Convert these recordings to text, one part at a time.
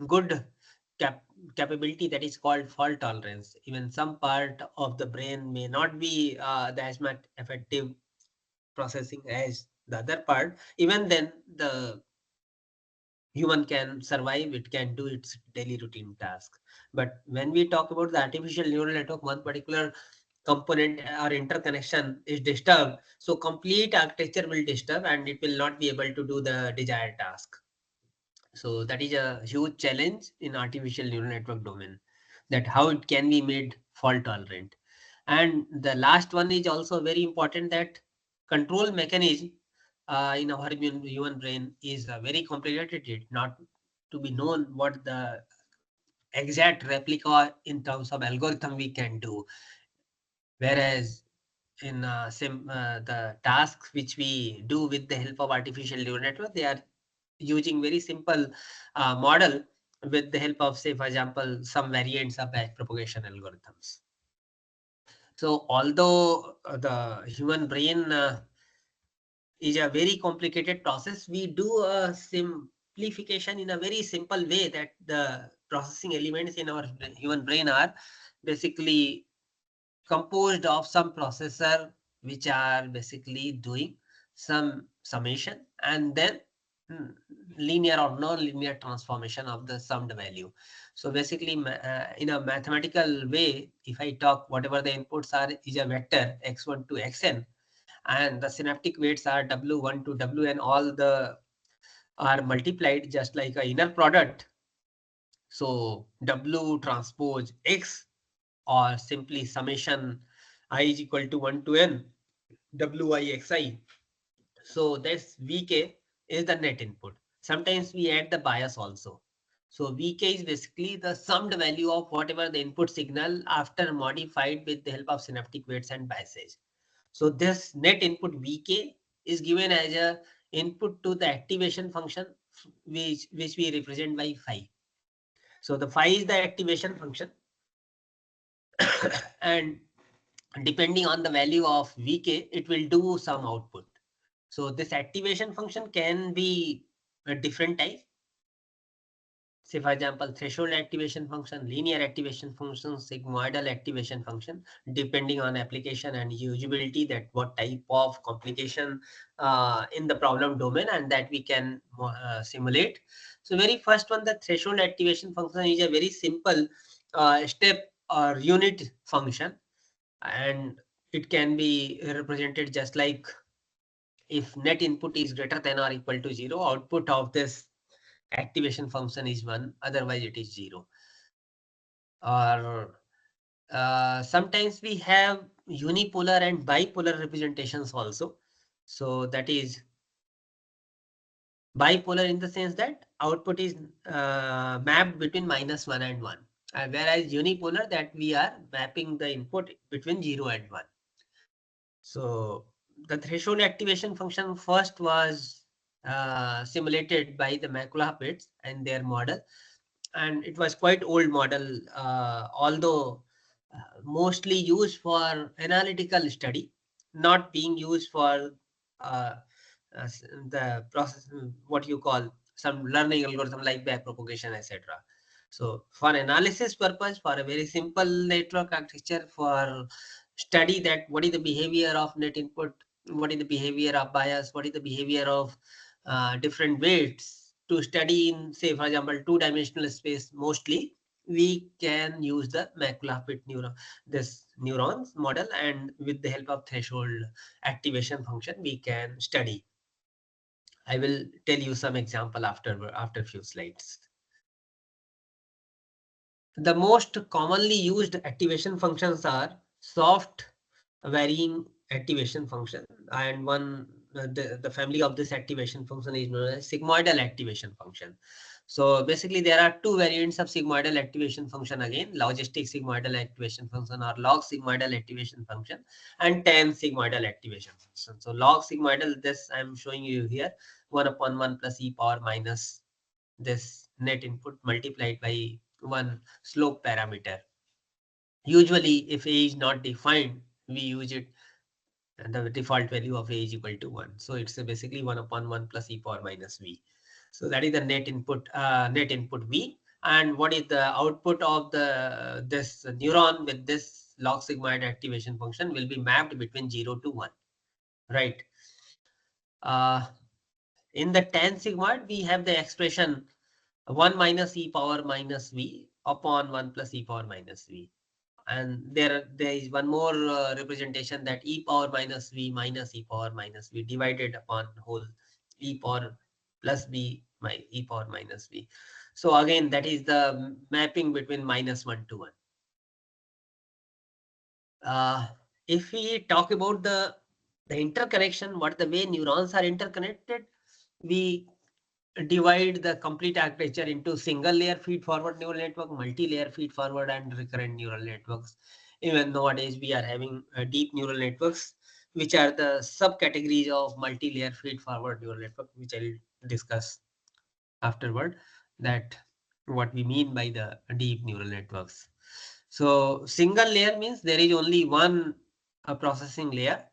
good capability that is called fault tolerance. Even some part of the brain may not be as much effective processing as the other part. Even then, the human can survive, it can do its daily routine task. But when we talk about the artificial neural network, one particular component or interconnection is disturbed, so complete architecture will disturb and it will not be able to do the desired task. So that is a huge challenge in artificial neural network domain, that how it can be made fault tolerant. And the last one is also very important, that control mechanism in our human brain is very complicated. It not to be known what the exact replica in terms of algorithm we can do. Whereas in the tasks which we do with the help of artificial neural network, they are using very simple model with the help of, say, for example, some variants of back propagation algorithms. So although the human brain is a very complicated process, we do a simplification in a very simple way, that the processing elements in our human brain are basically composed of some processor which are basically doing some summation, and then mm, linear or non-linear transformation of the summed value. So basically, in a mathematical way, if I talk, whatever the inputs are is a vector x1 to xn, and the synaptic weights are w1 to wn, all the are multiplied just like a inner product. So w transpose x, or simply summation I is equal to 1 to n wixi. So this vk is the net input. Sometimes we add the bias also. So vk is basically the summed value of whatever the input signal after modified with the help of synaptic weights and biases. So this net input vk is given as a input to the activation function, which we represent by phi. So the phi is the activation function, and depending on the value of vk, it will do some output. So this activation function can be a different type. Say, for example, threshold activation function, linear activation function, sigmoidal activation function, depending on application and usability, that what type of complication in the problem domain, and that we can simulate. So very first one, the threshold activation function is a very simple step or unit function, and it can be represented just like, if net input is greater than or equal to 0, output of this activation function is 1, otherwise it is 0. Or sometimes we have unipolar and bipolar representations also. So that is bipolar in the sense that output is mapped between -1 and 1. Whereas unipolar, that we are mapping the input between 0 and 1. So the threshold activation function first was simulated by the McLaughlins and their model, and it was quite old model, although mostly used for analytical study, not being used for uh, the process, what you call some learning algorithm like backpropagation, etc. So for analysis purpose, for a very simple network architecture, for study that what is the behavior of net input, what is the behavior of bias, what is the behavior of different weights, to study in, say, for example, two-dimensional space, mostly we can use the McLaughlin neuron, this neurons model, and with the help of threshold activation function, we can study. I will tell you some example after few slides. The most commonly used activation functions are soft varying activation function, and the family of this activation function is known as sigmoidal activation function. So basically there are two variants of sigmoidal activation function, again logistic sigmoidal activation function or log sigmoidal activation function, and tan sigmoidal activation function. So log sigmoidal, this I'm showing you here, 1/1 plus e power minus this net input multiplied by one slope parameter. Usually if a is not defined, we use it, the default value of a is equal to 1. So it's basically 1/1 plus e power minus v. So that is the net input V. And what is the output of this neuron with this log sigmoid activation function will be mapped between 0 to 1, right? Uh, in the tan sigmoid, we have the expression 1 minus e power minus v upon 1 plus e power minus v. And there is one more representation, that e power minus v minus e power minus v divided upon whole e power plus v my e power minus v. So again, that is the mapping between -1 to 1. If we talk about the interconnection, what the way neurons are interconnected, we divide the complete architecture into single layer feed forward neural network, multi-layer feed forward, and recurrent neural networks. Even nowadays, we are having deep neural networks, which are the subcategories of multi-layer feed forward neural network, which I will discuss afterward, that what we mean by the deep neural networks. So single layer means there is only one processing layer,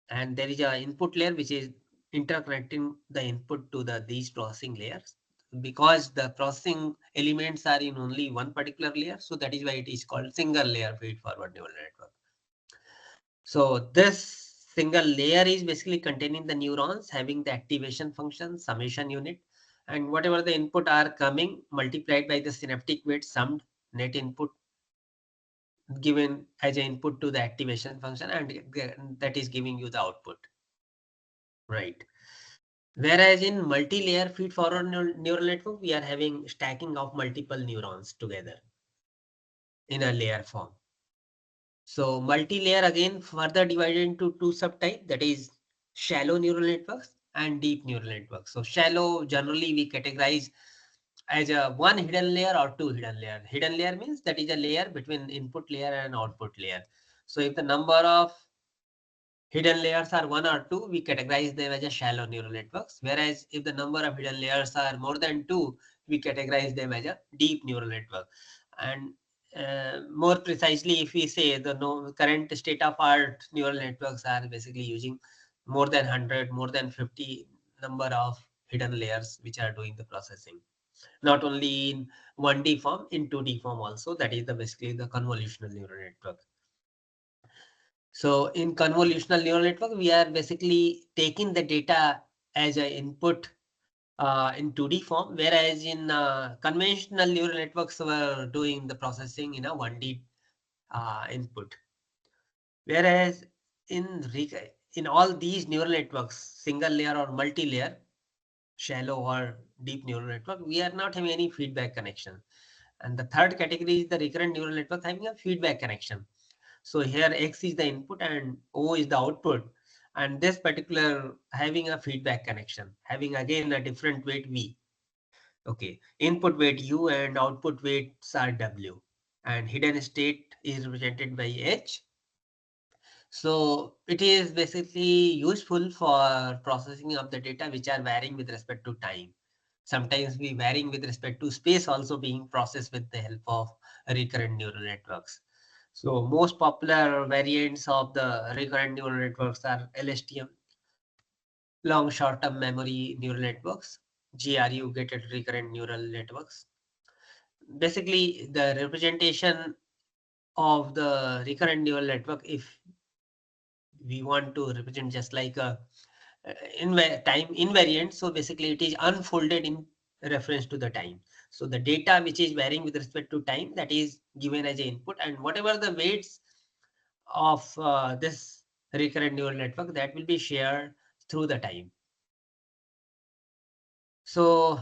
and there is a input layer which is interconnecting the input to these processing layers, because the processing elements are in only one particular layer. So that is why it is called single layer feed forward neural network. So this single layer is basically containing the neurons having the activation function, summation unit, and whatever the input are coming multiplied by the synaptic weight summed, net input given as an input to the activation function, and that is giving you the output, right? Whereas in multi-layer feed-forward neural network, we are having stacking of multiple neurons together in a layer form. So multi-layer again further divided into two subtypes, that is shallow neural networks and deep neural networks. So shallow generally we categorize as a one hidden layer or two hidden layer. Hidden layer means that is a layer between input layer and output layer. So if the number of hidden layers are one or two, we categorize them as a shallow neural networks. Whereas if the number of hidden layers are more than two, we categorize them as a deep neural network. And more precisely, if we say the current state of art neural networks are basically using more than 100, more than 50 number of hidden layers which are doing the processing. Not only in 1D form, in 2D form also. That is basically the convolutional neural network. So in convolutional neural network, we are basically taking the data as an input in 2D form, whereas in conventional neural networks were doing the processing in a 1D input. Whereas in in all these neural networks, single layer or multi-layer, shallow or deep neural network, we are not having any feedback connection. And the third category is the recurrent neural network having a feedback connection. So here X is the input and O is the output. And this particular having a feedback connection, having again a different weight V. Okay, input weight U and output weights are W. And hidden state is represented by H. So it is basically useful for processing of the data which are varying with respect to time. Sometimes we varying with respect to space also being processed with the help of recurrent neural networks. So most popular variants of the recurrent neural networks are LSTM, long short-term memory neural networks, GRU, gated recurrent neural networks. Basically, the representation of the recurrent neural network, if we want to represent just like a time invariant, so basically it is unfolded in reference to the time. So the data which is varying with respect to time, that is given as an input, and whatever the weights of this recurrent neural network, that will be shared through the time. So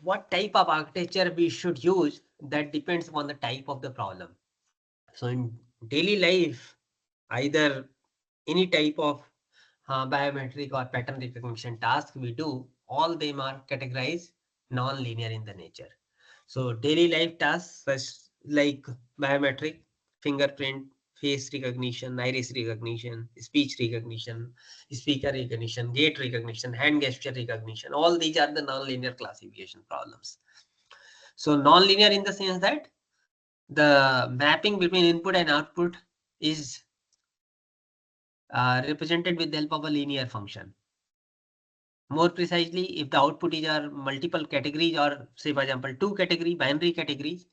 what type of architecture we should use, that depends upon the type of the problem. So in daily life, either any type of biometric or pattern recognition task we do, all them are categorized non-linear in the nature. So daily life tasks such like biometric, fingerprint, face recognition, iris recognition, speech recognition, speaker recognition, gait recognition, hand gesture recognition, all these are the non-linear classification problems. So non-linear in the sense that the mapping between input and output is represented with the help of a linear function. More precisely, if the output is are multiple categories, or say for example two category binary categories,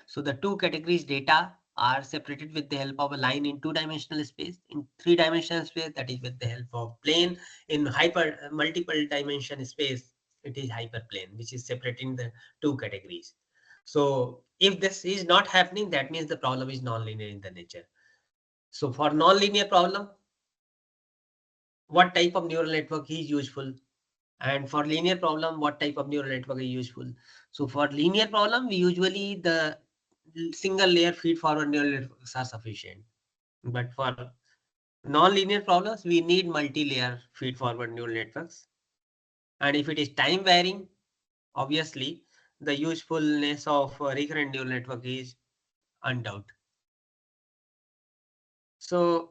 so the two categories data are separated with the help of a line in two-dimensional space. In three-dimensional space, that is with the help of plane. In hyper multiple dimension space, it is hyperplane, which is separating the two categories. So if this is not happening, that means the problem is nonlinear in the nature. So for nonlinear problem, what type of neural network is useful? And for linear problem, what type of neural network is useful? So for linear problem, we usually the single layer feed forward neural networks are sufficient. But for non-linear problems, we need multi-layer feed forward neural networks. And if it is time varying, obviously the usefulness of recurrent neural network is undoubted. So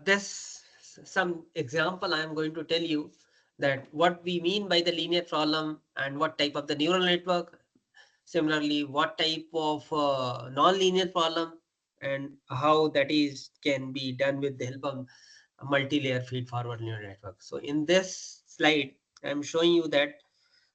this some example I am going to tell you that what we mean by the linear problem and what type of the neural network. Similarly, what type of non-linear problem and how that is can be done with the help of a multi-layer feed-forward neural network. So in this slide, I'm showing you that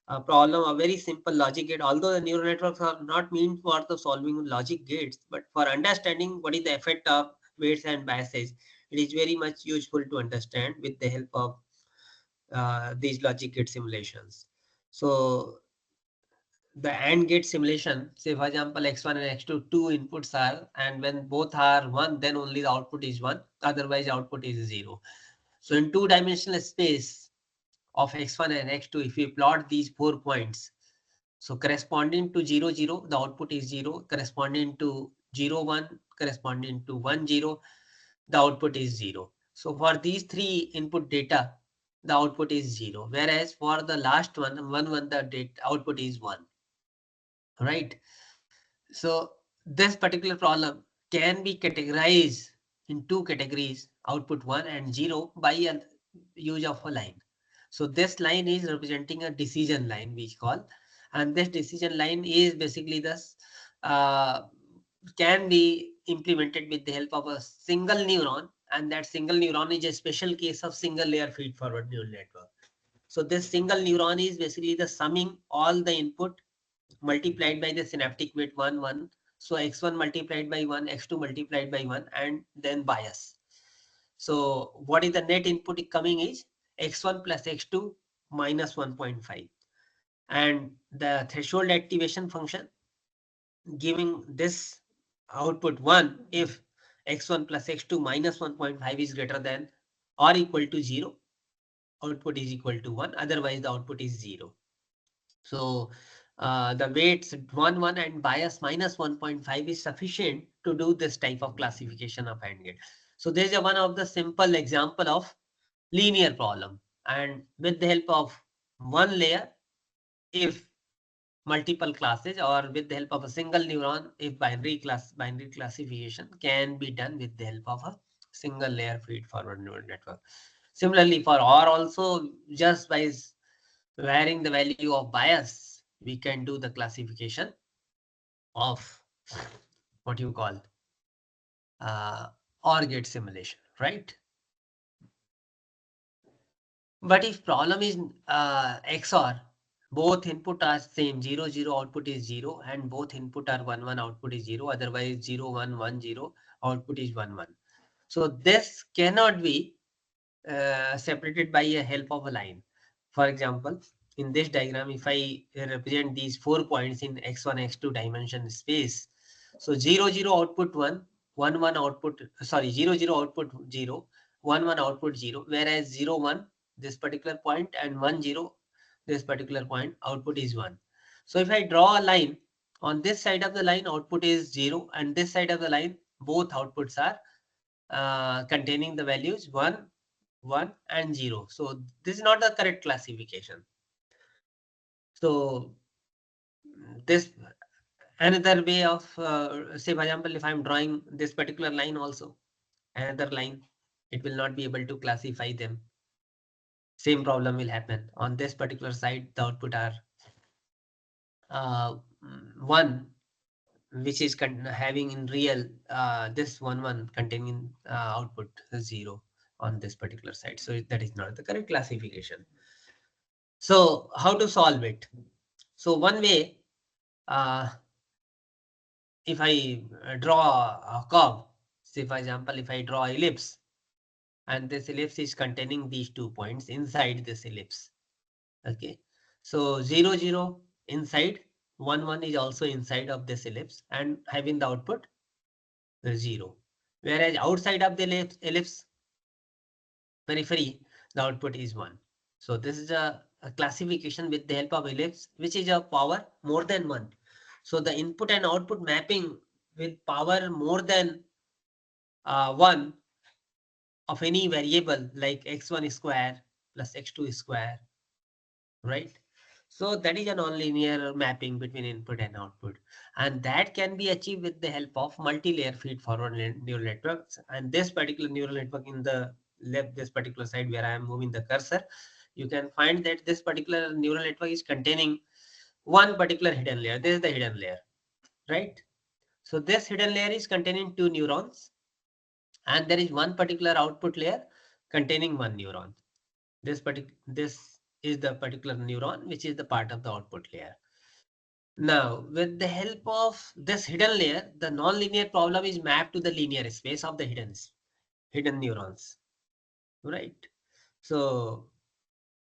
a problem, a very simple logic gate. Although the neural networks are not meant for the solving logic gates, but for understanding what is the effect of weights and biases, it is very much useful to understand with the help of these logic gate simulations. So the AND gate simulation, say for example, x1 and x2, two inputs are, and when both are 1, then only the output is 1, otherwise output is 0. So in two-dimensional space of x1 and x2, if we plot these 4 points, so corresponding to 0, 0, the output is 0, corresponding to 0, 1, corresponding to 1, 0, the output is 0. So for these three input data, the output is 0, whereas for the last one, 1, 1, the data output is 1, right? So this particular problem can be categorized in two categories, output 1 and 0, by a use of a line. So this line is representing a decision line, we call, and this decision line is basically this uh, can be implemented with the help of a single neuron, and that single neuron is a special case of single layer feed forward neural network. So this single neuron is basically the summing all the input multiplied by the synaptic weight 1, 1. So x1 multiplied by 1, x2 multiplied by 1, and then bias. So what is the net input coming is x1 plus x2 minus 1.5. And the threshold activation function giving this output 1 if x1 plus x2 minus 1.5 is greater than or equal to 0, output is equal to 1, otherwise the output is 0. So the weights 1, 1 and bias minus 1.5 is sufficient to do this type of classification of AND gate. So there is a one of the simple example of linear problem, and with the help of one layer, if multiple classes, or with the help of a single neuron, if binary classification can be done with the help of a single layer feed forward neural network. Similarly, for OR also, just by varying the value of bias, we can do the classification of what you call OR gate simulation, right? But if problem is XOR, both input are same, 0, 0, output is 0, and both input are 1, 1, output is 0, otherwise 0, 1, 1, 0, output is 1, 1. So this cannot be separated by a help of a line. For example, in this diagram, if I represent these 4 points in x1, x2 dimension space, so 0, 0 output 1, 1, 1 output, sorry, 0, 0 output 0, 1, 1 output 0, whereas 0, 1, this particular point, and 1, 0, this particular point, output is 1. So if I draw a line, on this side of the line, output is 0, and this side of the line, both outputs are containing the values 1, 1 and 0. So this is not the correct classification. So this another way of say for example, if I'm drawing this particular line also, another line, it will not be able to classify them. Same problem will happen. On this particular side, the output are uh, 1, which is having in real this 1, 1 containing output 0 on this particular side. So that is not the correct classification. So how to solve it? So one way, uh, if I draw a curve, say for example, if I draw ellipse, and this ellipse is containing these 2 points inside this ellipse. Okay, so 0 0 inside, 1 1 is also inside of this ellipse and having the output 0. Whereas outside of the ellipse periphery, the output is 1. So this is a classification with the help of ellipse, which is a power more than 1. So the input and output mapping with power more than 1 of any variable like x1 square plus x2 square, right? So that is a nonlinear mapping between input and output. And that can be achieved with the help of multi-layer feed-forward neural networks. And this particular neural network in the left, this particular side where I am moving the cursor, you can find that this particular neural network is containing one particular hidden layer. This is the hidden layer, right? So this hidden layer is containing 2 neurons, and there is one particular output layer containing 1 neuron. This is the particular neuron which is the part of the output layer. Now, with the help of this hidden layer, the nonlinear problem is mapped to the linear space of the hidden neurons, right? So,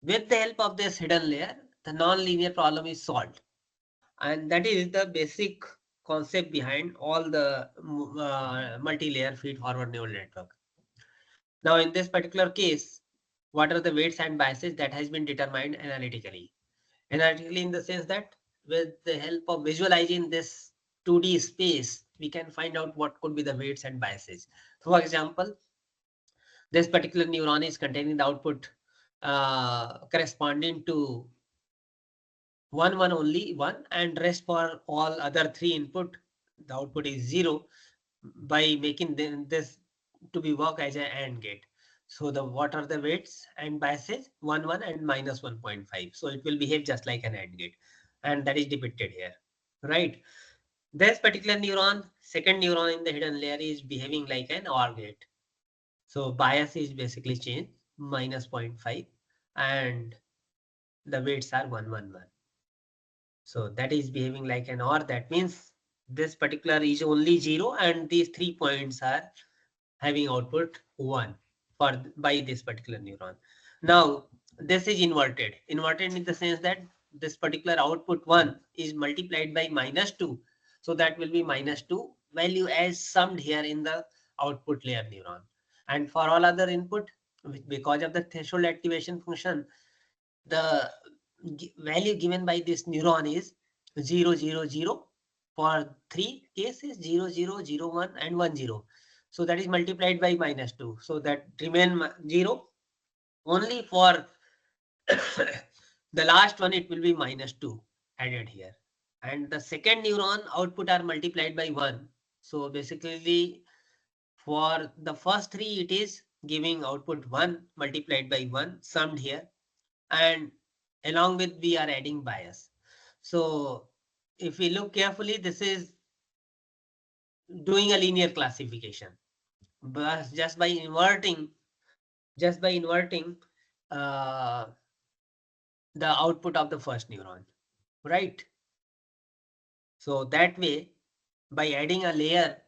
with the help of this hidden layer, the nonlinear problem is solved, and that is the basic concept behind all the multi-layer feed-forward neural network. Now, in this particular case, what are the weights and biases that has been determined analytically? Analytically, in the sense that with the help of visualizing this 2D space, we can find out what could be the weights and biases. For example, this particular neuron is containing the output corresponding to 1 1 only 1, and rest for all other 3 input, the output is 0, by making this to be work as an AND gate. So the what are the weights and biases? 1 1 and minus 1.5. So it will behave just like an AND gate, and that is depicted here, right? This particular neuron, second neuron in the hidden layer, is behaving like an OR gate. So bias is basically changed minus 0.5, and the weights are 1 1 1. So that is behaving like an OR. That means this particular is only 0, and these 3 points are having output 1 for by this particular neuron. Now, this is inverted. Inverted in the sense that this particular output 1 is multiplied by minus 2. So that will be minus 2 value as summed here in the output layer neuron. And for all other input, because of the threshold activation function, the value given by this neuron is 0 0 0 for 3 cases, 0 0 0 1 and 1 0. So that is multiplied by minus 2. So that remain 0. Only for the last one, it will be minus 2 added here. And the second neuron output are multiplied by 1. So basically, for the first 3, it is giving output 1 multiplied by 1 summed here. And along with, we are adding bias. So if we look carefully, this is doing a linear classification, but just by inverting uh, the output of the first neuron, right? So that way, by adding a layer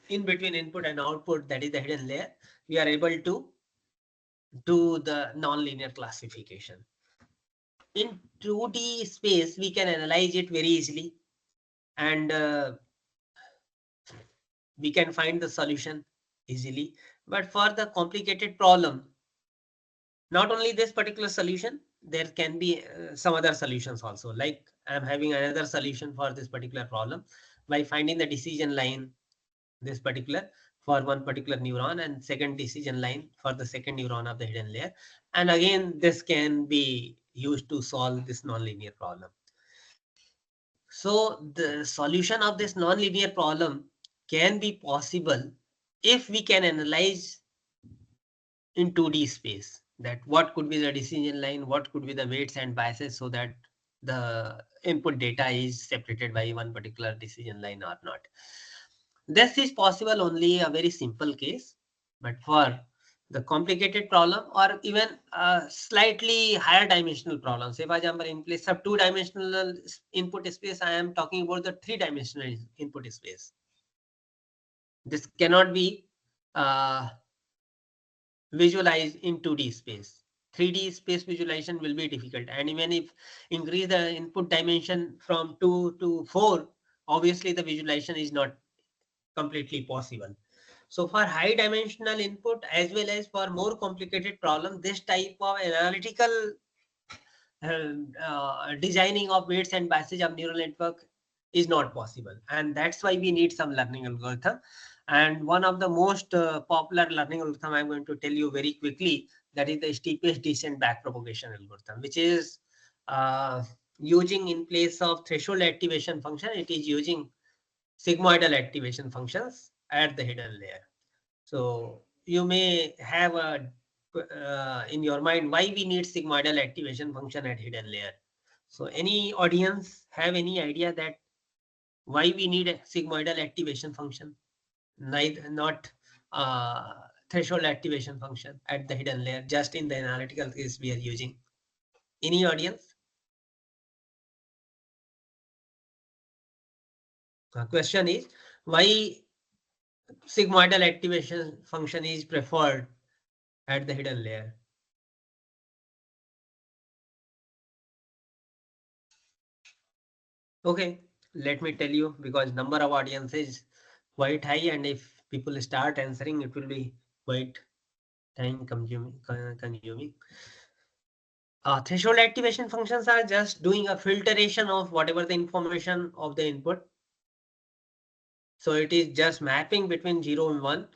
in between input and output, that is the hidden layer, we are able to do the nonlinear classification. In 2D space, we can analyze it very easily, and we can find the solution easily. But for the complicated problem, not only this particular solution, there can be some other solutions also. Like I'm having another solution for this particular problem by finding the decision line, this particular for one particular neuron, and second decision line for the second neuron of the hidden layer. And again, this can be used to solve this nonlinear problem. So the solution of this nonlinear problem can be possible if we can analyze in 2D space that what could be the decision line, what could be the weights and biases, so that the input data is separated by one particular decision line or not. This is possible only a very simple case, but for the complicated problem or even slightly higher dimensional problem. Say, for example, in place of two-dimensional input space, I am talking about the three-dimensional input space. This cannot be uh, visualized in 2D space. 3D space visualization will be difficult. And even if increase the input dimension from 2 to 4, obviously the visualization is not completely possible. So for high dimensional input as well as for more complicated problem, this type of analytical designing of weights and biases of neural network is not possible. And that's why we need some learning algorithm. And one of the most popular learning algorithm I'm going to tell you very quickly, that is the steepest descent backpropagation algorithm, which is uh, using in place of threshold activation function, it is using sigmoidal activation functions at the hidden layer. So you may have a in your mind why we need sigmoidal activation function at hidden layer. So any audience have any idea that why we need a sigmoidal activation function? Neither not uh, threshold activation function at the hidden layer. Just in the analytical case we are using. Any audience? The question is why sigmoidal activation function is preferred at the hidden layer. Okay, let me tell you, because number of audience is quite high, and if people start answering, it will be quite time consuming. Threshold activation functions are just doing a filtration of whatever the information of the input. So it is just mapping between 0 and 1,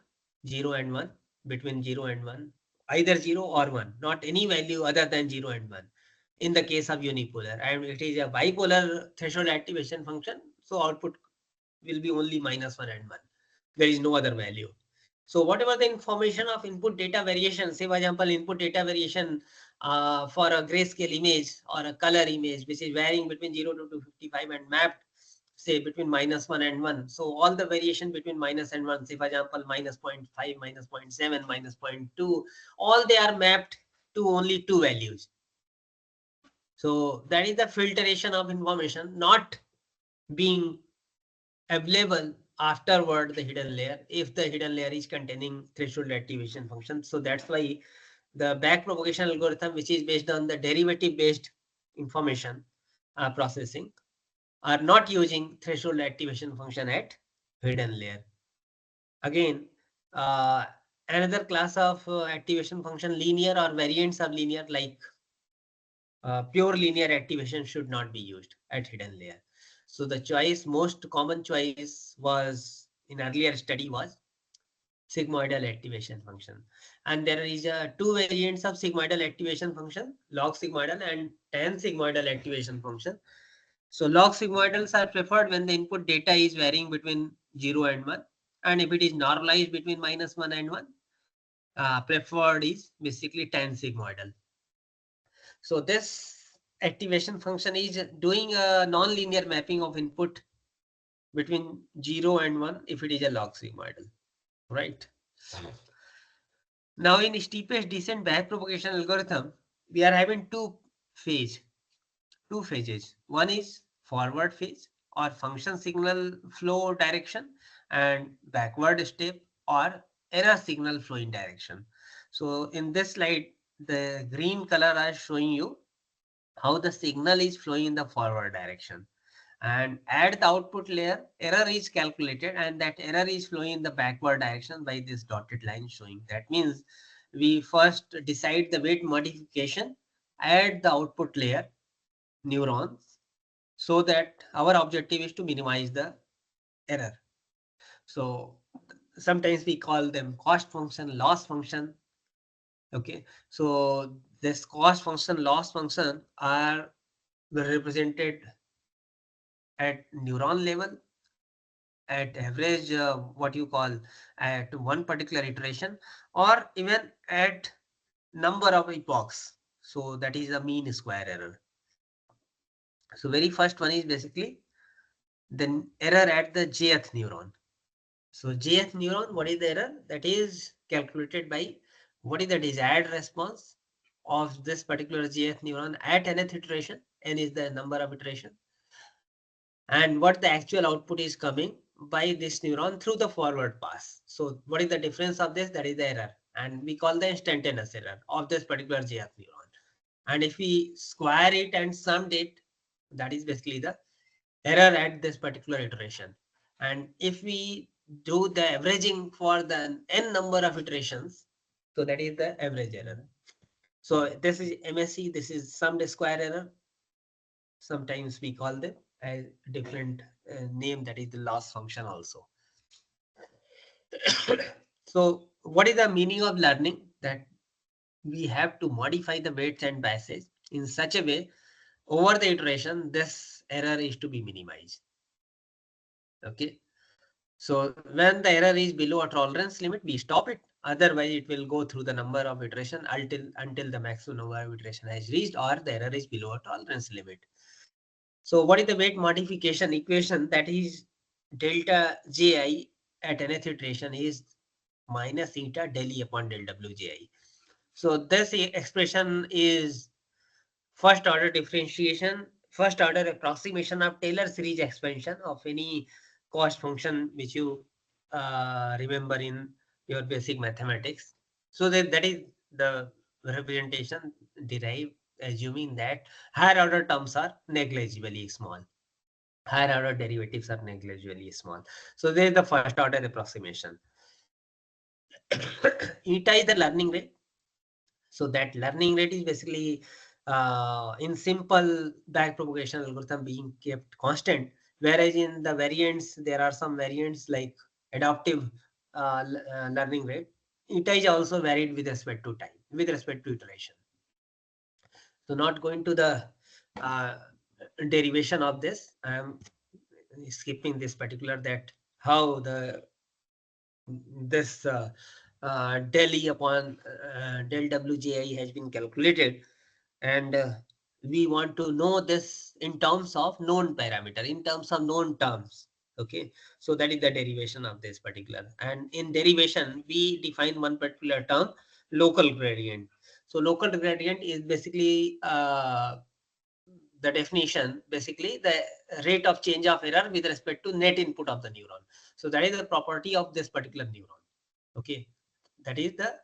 0 and 1, between 0 and 1, either 0 or 1, not any value other than 0 and 1. In the case of unipolar, and it is a bipolar threshold activation function, so output will be only -1 and 1. There is no other value. So whatever the information of input data variation, say for example, input data variation for a grayscale image or a color image, which is varying between 0 to 255 and mapped, say between -1 and 1. So all the variation between minus and 1, say for example, -0.5, -0.7, -0.2, all they are mapped to only two values. So that is the filtration of information not being available afterward the hidden layer if the hidden layer is containing threshold activation function. So that's why the backpropagation algorithm, which is based on the derivative based information processing, are not using threshold activation function at hidden layer. Again, another class of activation function, linear or variants of linear, like pure linear activation should not be used at hidden layer. So the choice, most common choice was in earlier study was sigmoidal activation function. And there is two variants of sigmoidal activation function, log sigmoidal and tan sigmoidal activation function. So log sigmoidals are preferred when the input data is varying between 0 and 1. And if it is normalized between -1 and 1, preferred is basically tan sigmoidal. So this activation function is doing a non-linear mapping of input between 0 and 1 if it is a log sigmoidal, right? Now in steepest descent backpropagation algorithm, we are having phase, two phases. One is forward phase or function signal flow direction, and backward step or error signal flowing direction. So in this slide, the green color are showing you how the signal is flowing in the forward direction, and at the output layer error is calculated, and that error is flowing in the backward direction by this dotted line showing. That means we first decide the weight modification at the output layer neurons, so that our objective is to minimize the error. So sometimes we call them cost function, loss function. Okay, so this cost function, loss function are represented at neuron level, at average, what you call, at one particular iteration, or even at number of epochs. So that is a mean square error. So very first one is basically the error at the jth neuron. So jth neuron, what is the error? That is calculated by what is the desired response of this particular GF neuron at nth iteration? N is the number of iteration, and what the actual output is coming by this neuron through the forward pass. So what is the difference of this? That is the error, and we call the instantaneous error of this particular GF neuron. And if we square it and summed it, that is basically the error at this particular iteration. And if we do the averaging for the n number of iterations, so that is the average error. So this is MSE, this is summed square error. Sometimes we call them a different name, that is the loss function also. So what is the meaning of learning? That we have to modify the weights and biases in such a way over the iteration this error is to be minimized. Okay. So when the error is below a tolerance limit, we stop it. Otherwise, it will go through the number of iteration until the maximum number of iteration has reached or the error is below a tolerance limit. So what is the weight modification equation? That is delta ji at nth iteration is minus eta del E upon del wji. So this expression is first order differentiation, first order approximation of Taylor series expansion of any cost function which you remember in your basic mathematics. So that is the representation derived assuming that higher order terms are negligibly small. Higher order derivatives are negligibly small. So there is the first order approximation. Eta is the learning rate. So that learning rate is basically in simple backpropagation algorithm being kept constant, whereas in the variants there are some variants like adaptive learning rate. Eta is also varied with respect to time, with respect to iteration. So not going to the uh, derivation of this. I am skipping this particular, that how the this del E upon del WJI has been calculated, and we want to know this in terms of known parameter, in terms of known terms. Okay, so that is the derivation of this particular, and in derivation we define one particular term, local gradient. So local gradient is basically the definition, basically the rate of change of error with respect to net input of the neuron. So that is the property of this particular neuron. Okay, that is the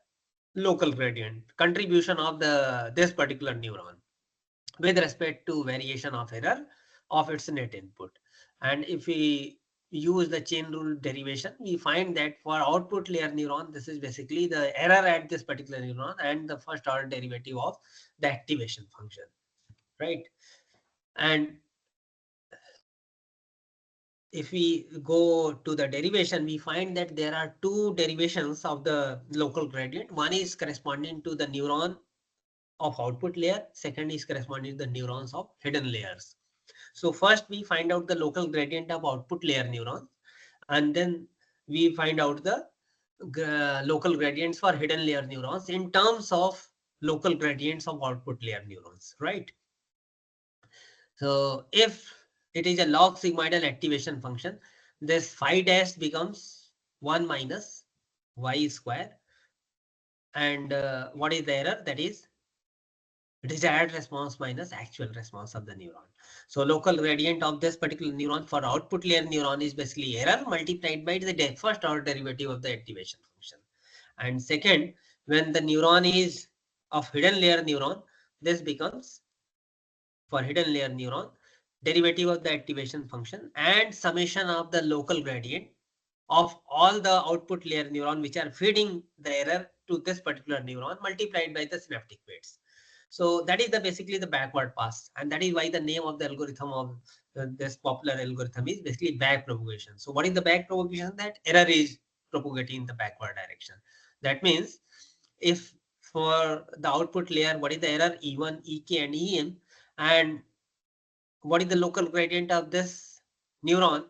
local gradient contribution of the this particular neuron with respect to variation of error of its net input. And if we use the chain rule derivation, we find that for output layer neuron, this is basically the error at this particular neuron and the first order derivative of the activation function, right? And if we go to the derivation, we find that there are two derivations of the local gradient. One is corresponding to the neuron of output layer. Second is corresponding to the neurons of hidden layers. So first we find out the local gradient of output layer neurons, and then we find out the local gradients for hidden layer neurons in terms of local gradients of output layer neurons, right? So if it is a log sigmoidal activation function, this phi dash becomes 1 minus y square. And what is the error? That is desired response minus actual response of the neuron. So local gradient of this particular neuron for output layer neuron is basically error multiplied by the first order derivative of the activation function. And second, when the neuron is of hidden layer neuron, this becomes for hidden layer neuron derivative of the activation function and summation of the local gradient of all the output layer neuron which are feeding the error to this particular neuron multiplied by the synaptic weights. So that is the basically the backward pass, and that is why the name of the algorithm of this popular algorithm is basically back propagation. So what is the back propagation? That error is propagating in the backward direction. That means if for the output layer, what is the error? E1, EK and EM, and what is the local gradient of this neuron?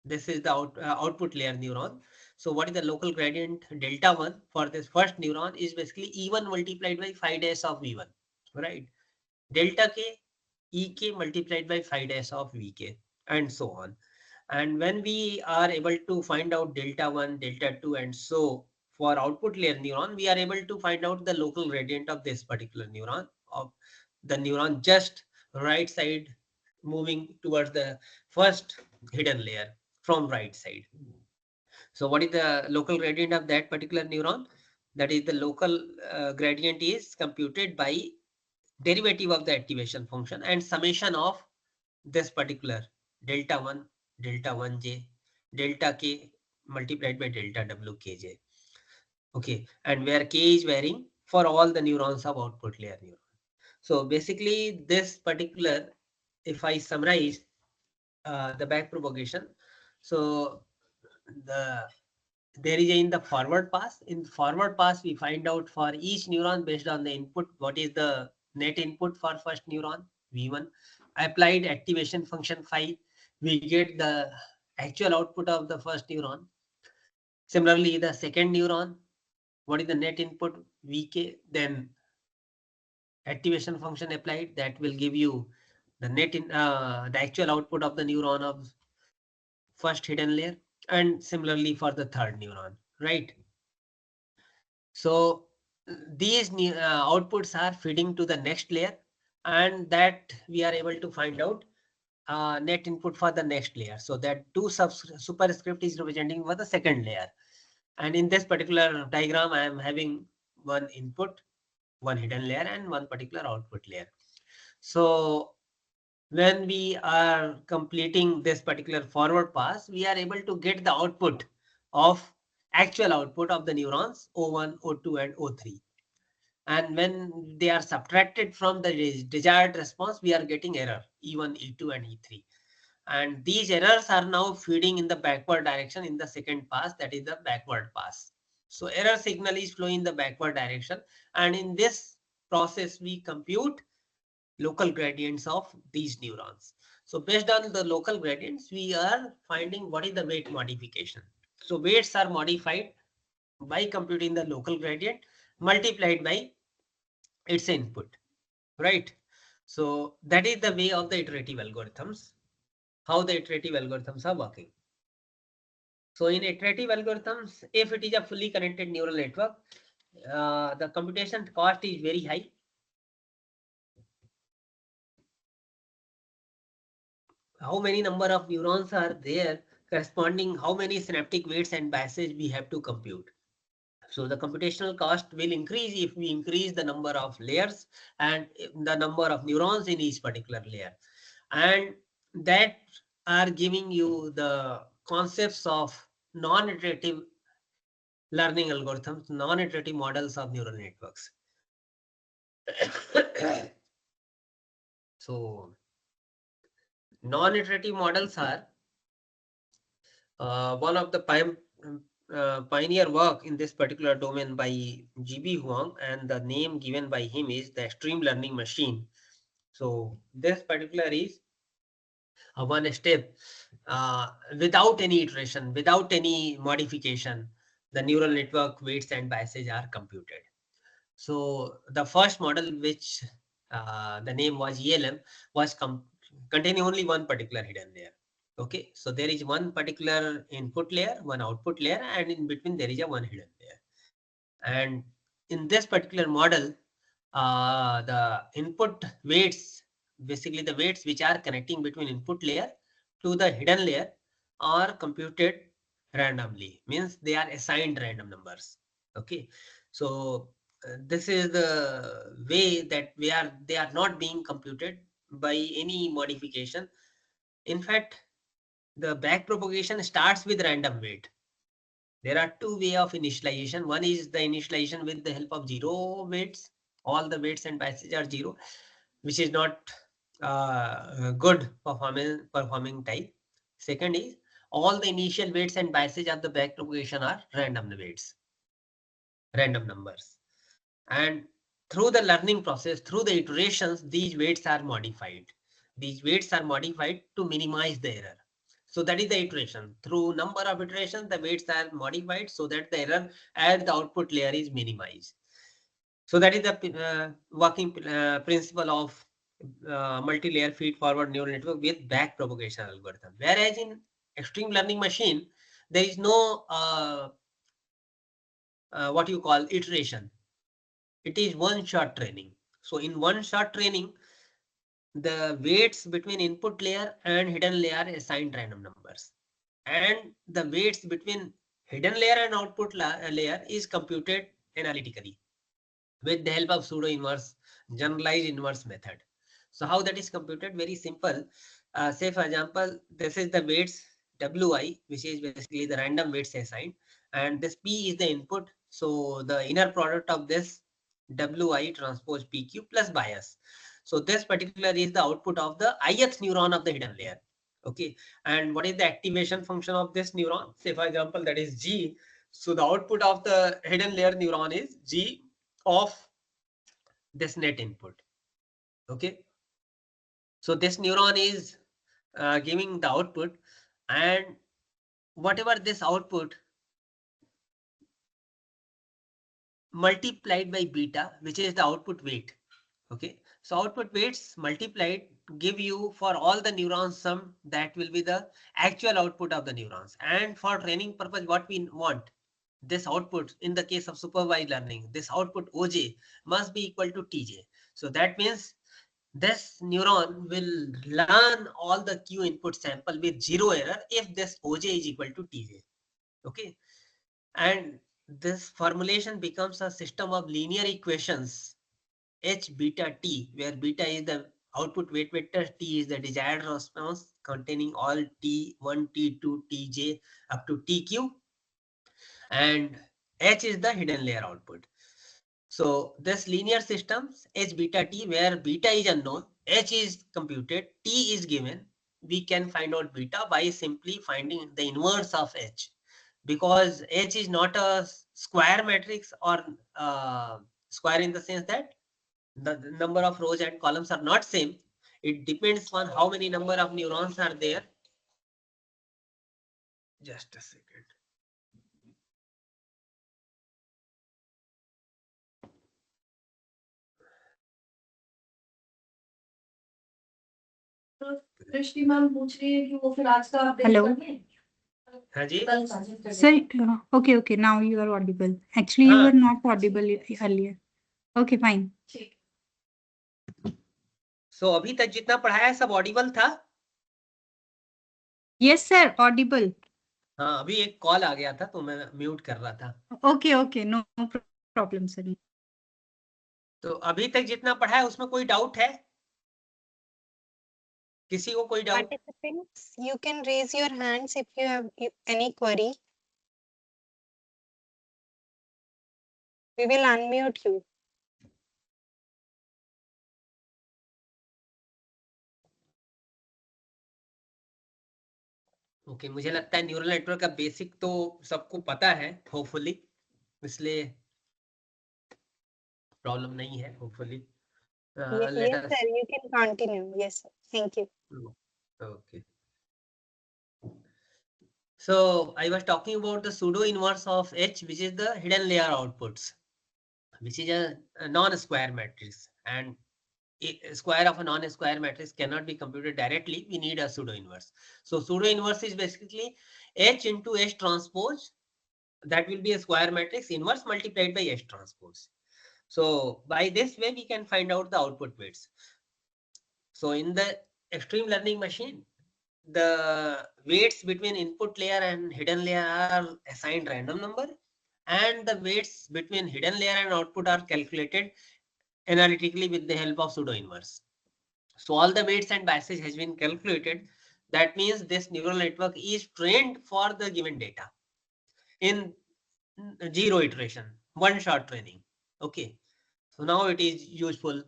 This is the output layer neuron. So what is the local gradient? Delta 1 for this first neuron is basically E1 multiplied by phi dash of V1, right? Delta K, EK multiplied by phi dash of VK, and so on. And when we are able to find out delta 1, delta 2, and so for output layer neuron, we are able to find out the local gradient of this particular neuron, of the neuron just right side moving towards the first hidden layer from right side. So what is the local gradient of that particular neuron? That is the local gradient is computed by derivative of the activation function and summation of this particular delta 1, delta 1j, delta k multiplied by delta w kj. Okay, and where k is varying for all the neurons of output layer neuron. So basically this particular, if I summarize the back propagation, so the there is in the forward pass. In forward pass, we find out for each neuron based on the input, what is the net input for first neuron, V1. Applied activation function phi, we get the actual output of the first neuron. Similarly, the second neuron, what is the net input, Vk, then activation function applied, that will give you the the actual output of the neuron of first hidden layer, and similarly for the third neuron, right? So these outputs are feeding to the next layer, and that we are able to find out net input for the next layer. So that two superscript is representing for the second layer. And in this particular diagram, I am having one input, one hidden layer, and one particular output layer. So when we are completing this particular forward pass, we are able to get the output of actual output of the neurons O1, O2, and O3. And when they are subtracted from the desired response, we are getting error E1, E2, and E3. And these errors are now feeding in the backward direction in the second pass, that is the backward pass. So error signal is flowing in the backward direction. And in this process, we compute local gradients of these neurons. So based on the local gradients, we are finding what is the weight modification. So weights are modified by computing the local gradient multiplied by its input, right? So that is the way of the iterative algorithms, how the iterative algorithms are working. So in iterative algorithms, if it is a fully connected neural network, the computation cost is very high. How many number of neurons are there corresponding, how many synaptic weights and biases we have to compute. So the computational cost will increase if we increase the number of layers and the number of neurons in each particular layer. And that are giving you the concepts of non-iterative learning algorithms, non-iterative models of neural networks. So non-iterative models are one of the pioneer work in this particular domain by G.B. Huang, and the name given by him is the extreme learning machine. So this particular is a one step without any iteration, without any modification, the neural network weights and biases are computed. So the first model, which the name was ELM, was containing only one particular hidden layer. Okay, so there is one particular input layer, one output layer, and in between there is a one hidden layer. And in this particular model, the input weights, basically the weights which are connecting between input layer to the hidden layer, are computed randomly, means they are assigned random numbers. Okay, so this is the way that they are not being computed by any modification. In fact, the back propagation starts with random weight. There are two ways of initialization. One is the initialization with the help of zero weights. All the weights and biases are zero, which is not good performing type. Second is all the initial weights and biases of the back propagation are random weights, random numbers. And through the learning process, through the iterations, these weights are modified. These weights are modified to minimize the error. So that is the iteration. Through number of iterations, the weights are modified so that the error at the output layer is minimized. So that is the working principle of multi-layer feed-forward neural network with back propagation algorithm. Whereas in extreme learning machine, there is no what you call iteration. It is one shot training. So in one shot training, the weights between input layer and hidden layer assigned random numbers, and the weights between hidden layer and output layer is computed analytically with the help of pseudo inverse generalized inverse method. So how that is computed? Very simple. Say for example, this is the weights wi, which is basically the random weights assigned, and this p is the input. So the inner product of this wi transpose pq plus bias. So this particular is the output of the ith neuron of the hidden layer. Okay, and what is the activation function of this neuron? Say for example, that is g. So the output of the hidden layer neuron is g of this net input. Okay, so this neuron is giving the output, and whatever this output multiplied by beta, which is the output weight. Okay, so output weights multiplied give you for all the neurons sum, that will be the actual output of the neurons. And for training purpose, what we want, this output in the case of supervised learning, this output oj must be equal to tj. So that means this neuron will learn all the q input sample with zero error if this oj is equal to tj. Okay, and this formulation becomes a system of linear equations h beta t, where beta is the output weight vector, t is the desired response containing all t1, t2, tj up to tq, and h is the hidden layer output. So this linear systems h beta t, where beta is unknown, h is computed, t is given. We can find out beta by simply finding the inverse of h, because h is not a square matrix, or square in the sense that the number of rows and columns are not same. It depends on how many number of neurons are there. Just a second. तो दृष्टि ma'am पूछ रही है कि वो फिर आज का अपडेट Hello. कर दें? हाँ जी, कल साझित कर Sir, दें। okay, okay. Now you are audible. Actually, you हाँ, were not audible earlier. Okay, fine. ठीक। सो अभी तक जितना पढ़ाया सब ऑडिबल था। Yes, sir. Audible. हाँ, अभी एक कॉल आ गया था तो मैं म्यूट कर रहा था। Okay, okay. No problem, sir. तो अभी तक जितना पढ़ाया उसमें कोई डाउट है? किसी को कोई doubt? Participants, you can raise your hands if you have any query. We will unmute you. Okay, मुझे लगता है न्यूरल नेटवर्क का बेसिक तो सबको पता है होपफुली, इसलिए प्रॉब्लम नहीं है hopefully. Yes, sir, you can continue. Yes, sir. Thank you. Okay. So I was talking about the pseudo inverse of H, which is the hidden layer outputs, which is a non-square matrix, and a square of a non-square matrix cannot be computed directly. We need a pseudo inverse. So pseudo inverse is basically H into H transpose. That will be a square matrix inverse multiplied by H transpose. So by this way, we can find out the output weights. So in the extreme learning machine, the weights between input layer and hidden layer are assigned random number, and the weights between hidden layer and output are calculated analytically with the help of pseudo inverse. So all the weights and biases has been calculated. That means this neural network is trained for the given data in zero iteration, one shot training. Okay, so now it is useful.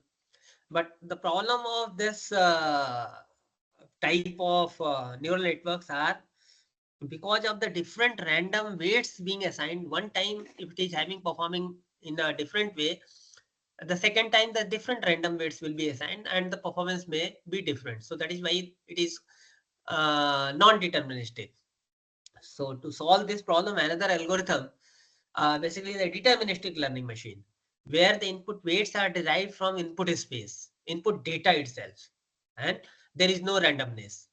But the problem of this type of neural networks are, because of the different random weights being assigned, one time if it is having performing in a different way, the second time the different random weights will be assigned and the performance may be different. So that is why it is non-deterministic. So to solve this problem, another algorithm, basically the deterministic learning machine, where the input weights are derived from input space, input data itself, and there is no randomness.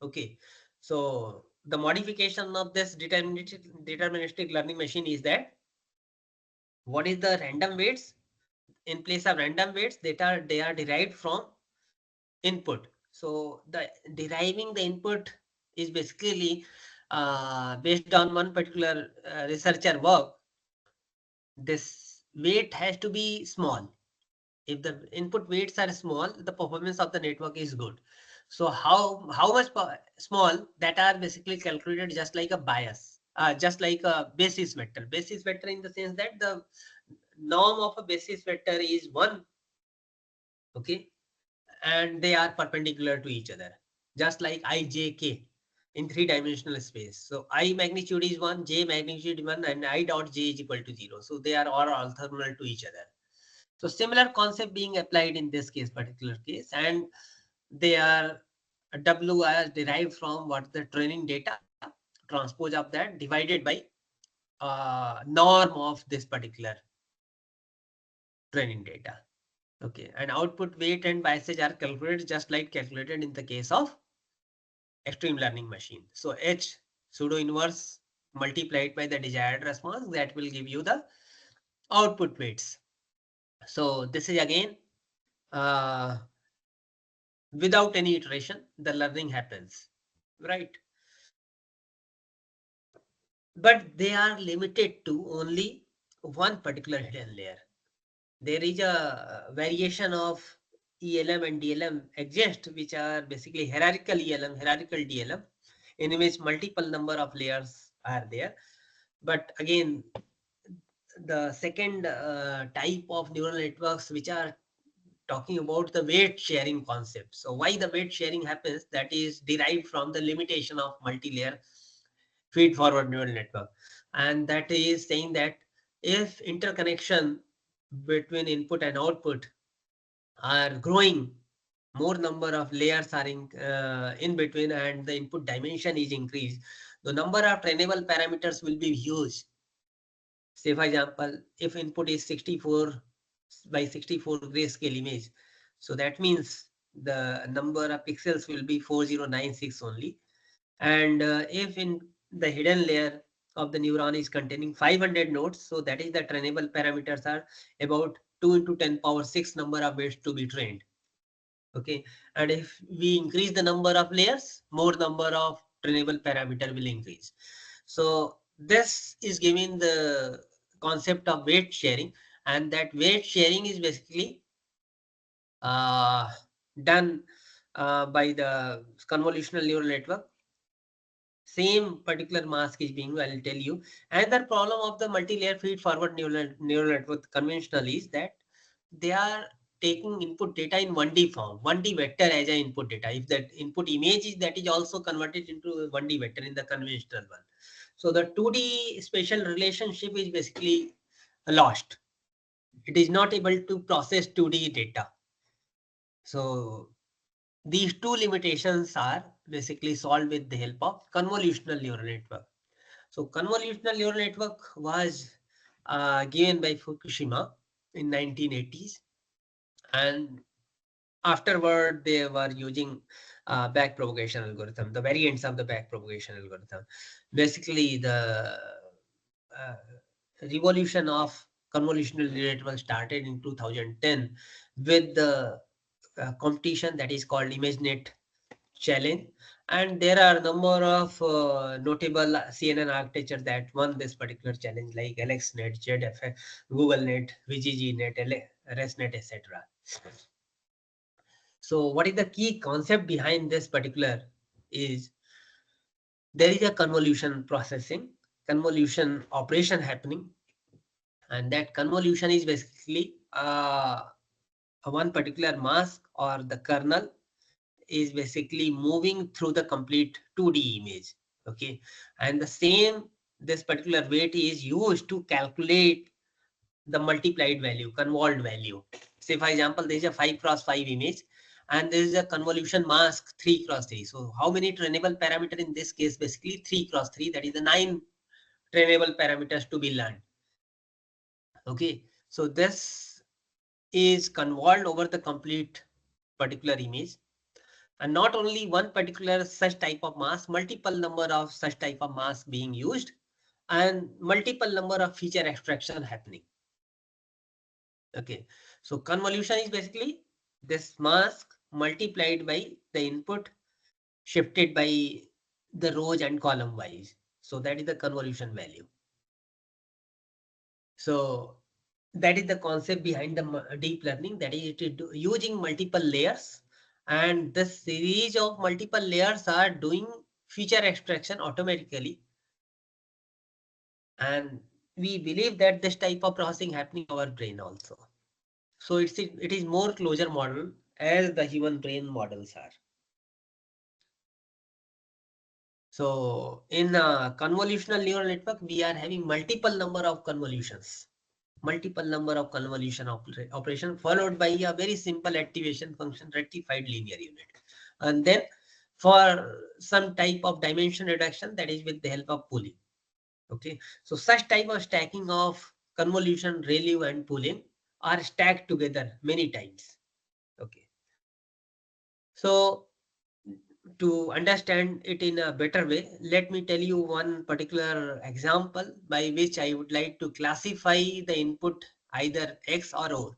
Okay, so the modification of this deterministic learning machine is that What is the random weights? In place of random weights, they are derived from input. So the deriving the input is basically based on one particular researcher work. This weight has to be small. If the input weights are small, the performance of the network is good. So how much small, that are basically calculated just like a bias, just like a basis vector. Basis vector in the sense that the norm of a basis vector is 1, okay, and they are perpendicular to each other, just like I, j, k in three-dimensional space. So I magnitude is 1, j magnitude is 1, and I dot j is equal to 0. So they are all orthogonal to each other. So similar concept being applied in this particular case, and they are W as derived from what the training data, transpose of that divided by norm of this particular training data. Okay, and output weight and biases are calculated just like calculated in the case of extreme learning machine. So H pseudo inverse multiplied by the desired response, that will give you the output weights. So this is again uh, without any iteration, the learning happens, right? But they are limited to only one particular hidden layer. There is a variation of ELM and DLM exist, which are basically hierarchical ELM, hierarchical DLM, in which multiple number of layers are there. But again, the second type of neural networks which are talking about the weight sharing concept. So why the weight sharing happens, that is derived from the limitation of multi-layer feed forward neural network. And that is saying that if interconnection between input and output are growing, more number of layers are in between, and the input dimension is increased, the number of trainable parameters will be huge. Say for example, if input is 64 by 64 grayscale image, so that means the number of pixels will be 4096 only. And if in the hidden layer of the neuron is containing 500 nodes, so that is the trainable parameters are about 2 into 10 power 6 number of weights to be trained. Okay, and if we increase the number of layers, more number of trainable parameter will increase. So this is giving the concept of weight sharing, and that weight sharing is basically uh, done by the convolutional neural network. Same particular mask is being, I'll tell you. Another problem of the multi-layer feed forward neural network conventional is that they are taking input data in 1D form, 1D vector as an input data. If that input image is, that is also converted into 1D vector in the conventional one. So the 2D spatial relationship is basically lost. It is not able to process 2D data. So these two limitations are basically solved with the help of convolutional neural network. So convolutional neural network was given by Fukushima in 1980s, and afterward they were using back propagation algorithm, the variants of the back propagation algorithm. Basically, the uh, revolution of convolutional neural network started in 2010 with the competition that is called ImageNet challenge, and there are a number of notable CNN architectures that won this particular challenge, like AlexNet, ZF, GoogleNet, VGGNet, ResNet, etc. So what is the key concept behind this particular is there is a convolution processing, convolution operation happening, and that convolution is basically one particular mask or the kernel is basically moving through the complete 2D image. Okay, and the same, this particular weight is used to calculate the multiplied value, convolved value. Say for example, there is a 5 cross 5 image, and there is a convolution mask 3 cross 3. So how many trainable parameter in this case? Basically 3 cross 3, that is the 9 trainable parameters to be learned. Okay, so this is convolved over the complete particular image. And not only one particular such type of mask, multiple number of such type of mask being used, and multiple number of feature extraction happening. Okay, so convolution is basically this mask multiplied by the input shifted by the rows and column wise. So that is the convolution value. So that is the concept behind the deep learning, that is it is using multiple layers, and this series of multiple layers are doing feature extraction automatically, and we believe that this type of processing happening in our brain also. So it is more closure model as the human brain models are. So in a convolutional neural network, we are having multiple number of convolutions, multiple number of convolution operation followed by a very simple activation function, rectified linear unit. And then for some type of dimension reduction, that is with the help of pooling. Okay, so such type of stacking of convolution, ReLU and pooling are stacked together many times. Okay, so to understand it in a better way, let me tell you one particular example by which I would like to classify the input either X or O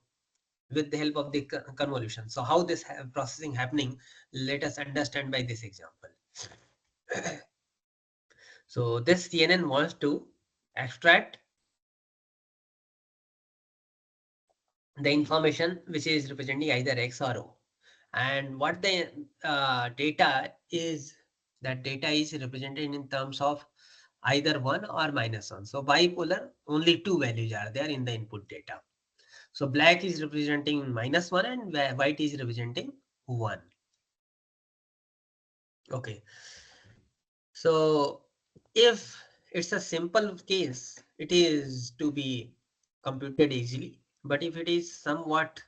with the help of the convolution. So how this processing happening, let us understand by this example. So this CNN wants to extract the information which is representing either X or O. And what the data is, that data is represented in terms of either 1 or -1. So bipolar, only two values are there in the input data. So black is representing -1 and white is representing 1. Okay. So if it's a simple case, it is to be computed easily. But if it is somewhat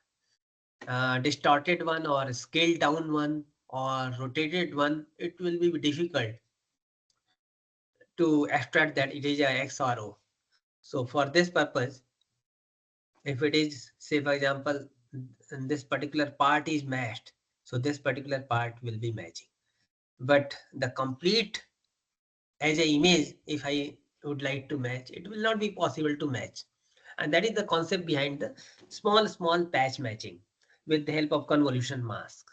distorted one or scaled down one or rotated one, it will be difficult to extract that it is a X or O. So for this purpose, if it is, say for example, this particular part is matched, so this particular part will be matching. But the complete as a image, if I would like to match, it will not be possible to match. And that is the concept behind the small patch matching with the help of convolution mask.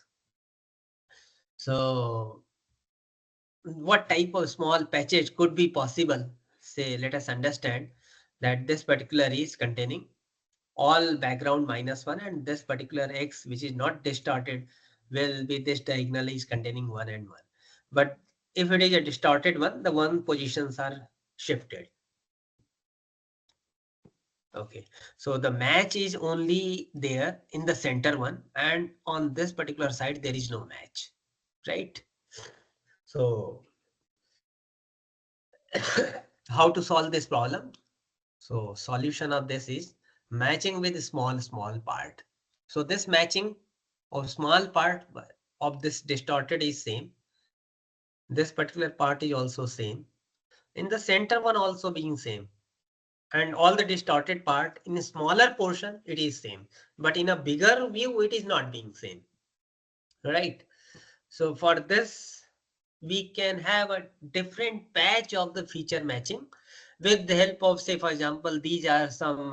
So what type of small patches could be possible? Say, let us understand that this particular is containing all background -1 and this particular X which is not distorted will be this diagonal is containing 1 and 1. But if it is a distorted one, the one positions are shifted. Okay, so the match is only there in the center one, and on this particular side there is no match, right? So how to solve this problem? So solution of this is matching with small part. So this matching of small part of this distorted is same. This particular part is also same. In the center one also being same. And all the distorted part in a smaller portion, it is same. But in a bigger view, it is not being same. Right? So for this, we can have a different patch of the feature matching with the help of, say, for example, these are some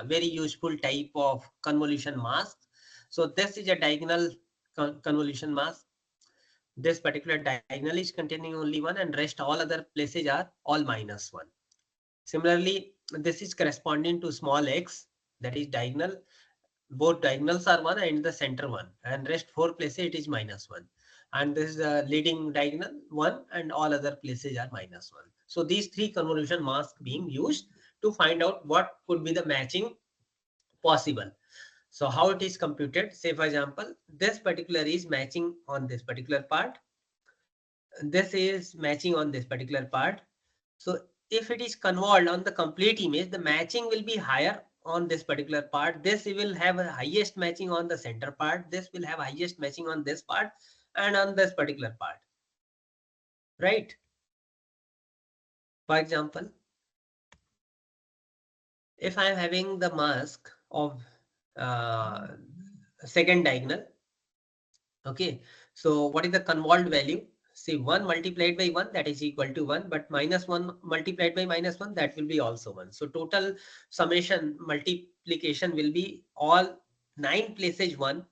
very useful type of convolution mask. So this is a diagonal convolution mask. This particular diagonal is containing only 1 and rest all other places are all -1. Similarly, this is corresponding to small x, that is diagonal. Both diagonals are 1 and the center 1, and rest 4 places it is -1. And this is a leading diagonal 1 and all other places are -1. So these three convolution masks being used to find out what could be the matching possible. So how it is computed? Say for example, this particular is matching on this particular part. This is matching on this particular part. So if it is convolved on the complete image, the matching will be higher on this particular part. This will have a highest matching on the center part. This will have highest matching on this part and on this particular part. Right? For example, if I am having the mask of second diagonal, okay. So what is the convolved value? See, 1 multiplied by 1, that is equal to 1, but minus 1 multiplied by minus 1, that will be also 1. So total summation multiplication will be all 9 places 1,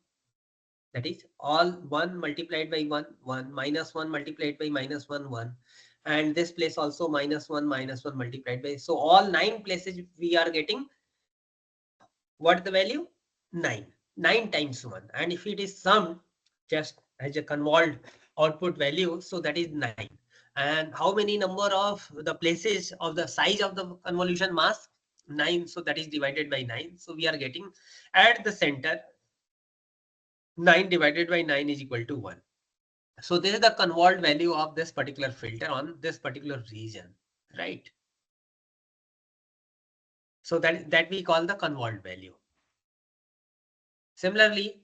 that is all 1 multiplied by 1, 1, minus 1 multiplied by minus 1, 1. And this place also minus 1 multiplied by. So all 9 places we are getting what the value? 9. 9 times 1. And if it is summed just as a convolved output value, so that is 9. And how many number of the places of the size of the convolution mask? 9. So that is divided by 9. So we are getting at the center 9 divided by 9 is equal to 1. So this is the convolved value of this particular filter on this particular region, right? So that we call the convolved value. Similarly,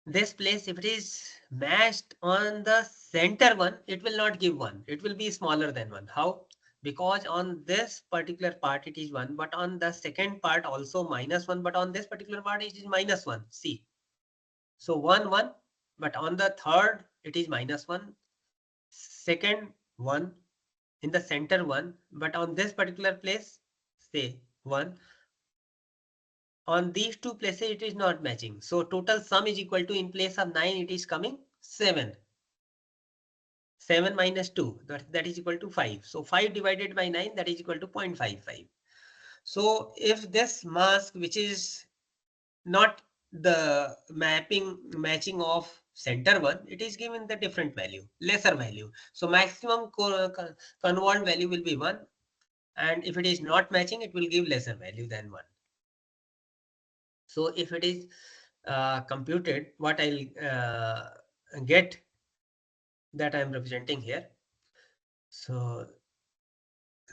this place, if it is matched on the center one, it will not give 1. It will be smaller than 1. How? Because on this particular part it is 1, but on the second part also minus 1, but on this particular part it is minus 1. See. So 1, 1, but on the third it is minus 1. Second 1, in the center 1, but on this particular place, say 1. On these two places it is not matching. So total sum is equal to, in place of 9 it is coming 7. 7 minus 2, that is equal to 5. So 5 divided by 9, that is equal to 0.55. So if this mask, which is not the matching of center one, it is given the different value, lesser value. So maximum convolved value will be 1. And if it is not matching, it will give lesser value than 1. So if it is computed, what I'll get, that I am representing here. So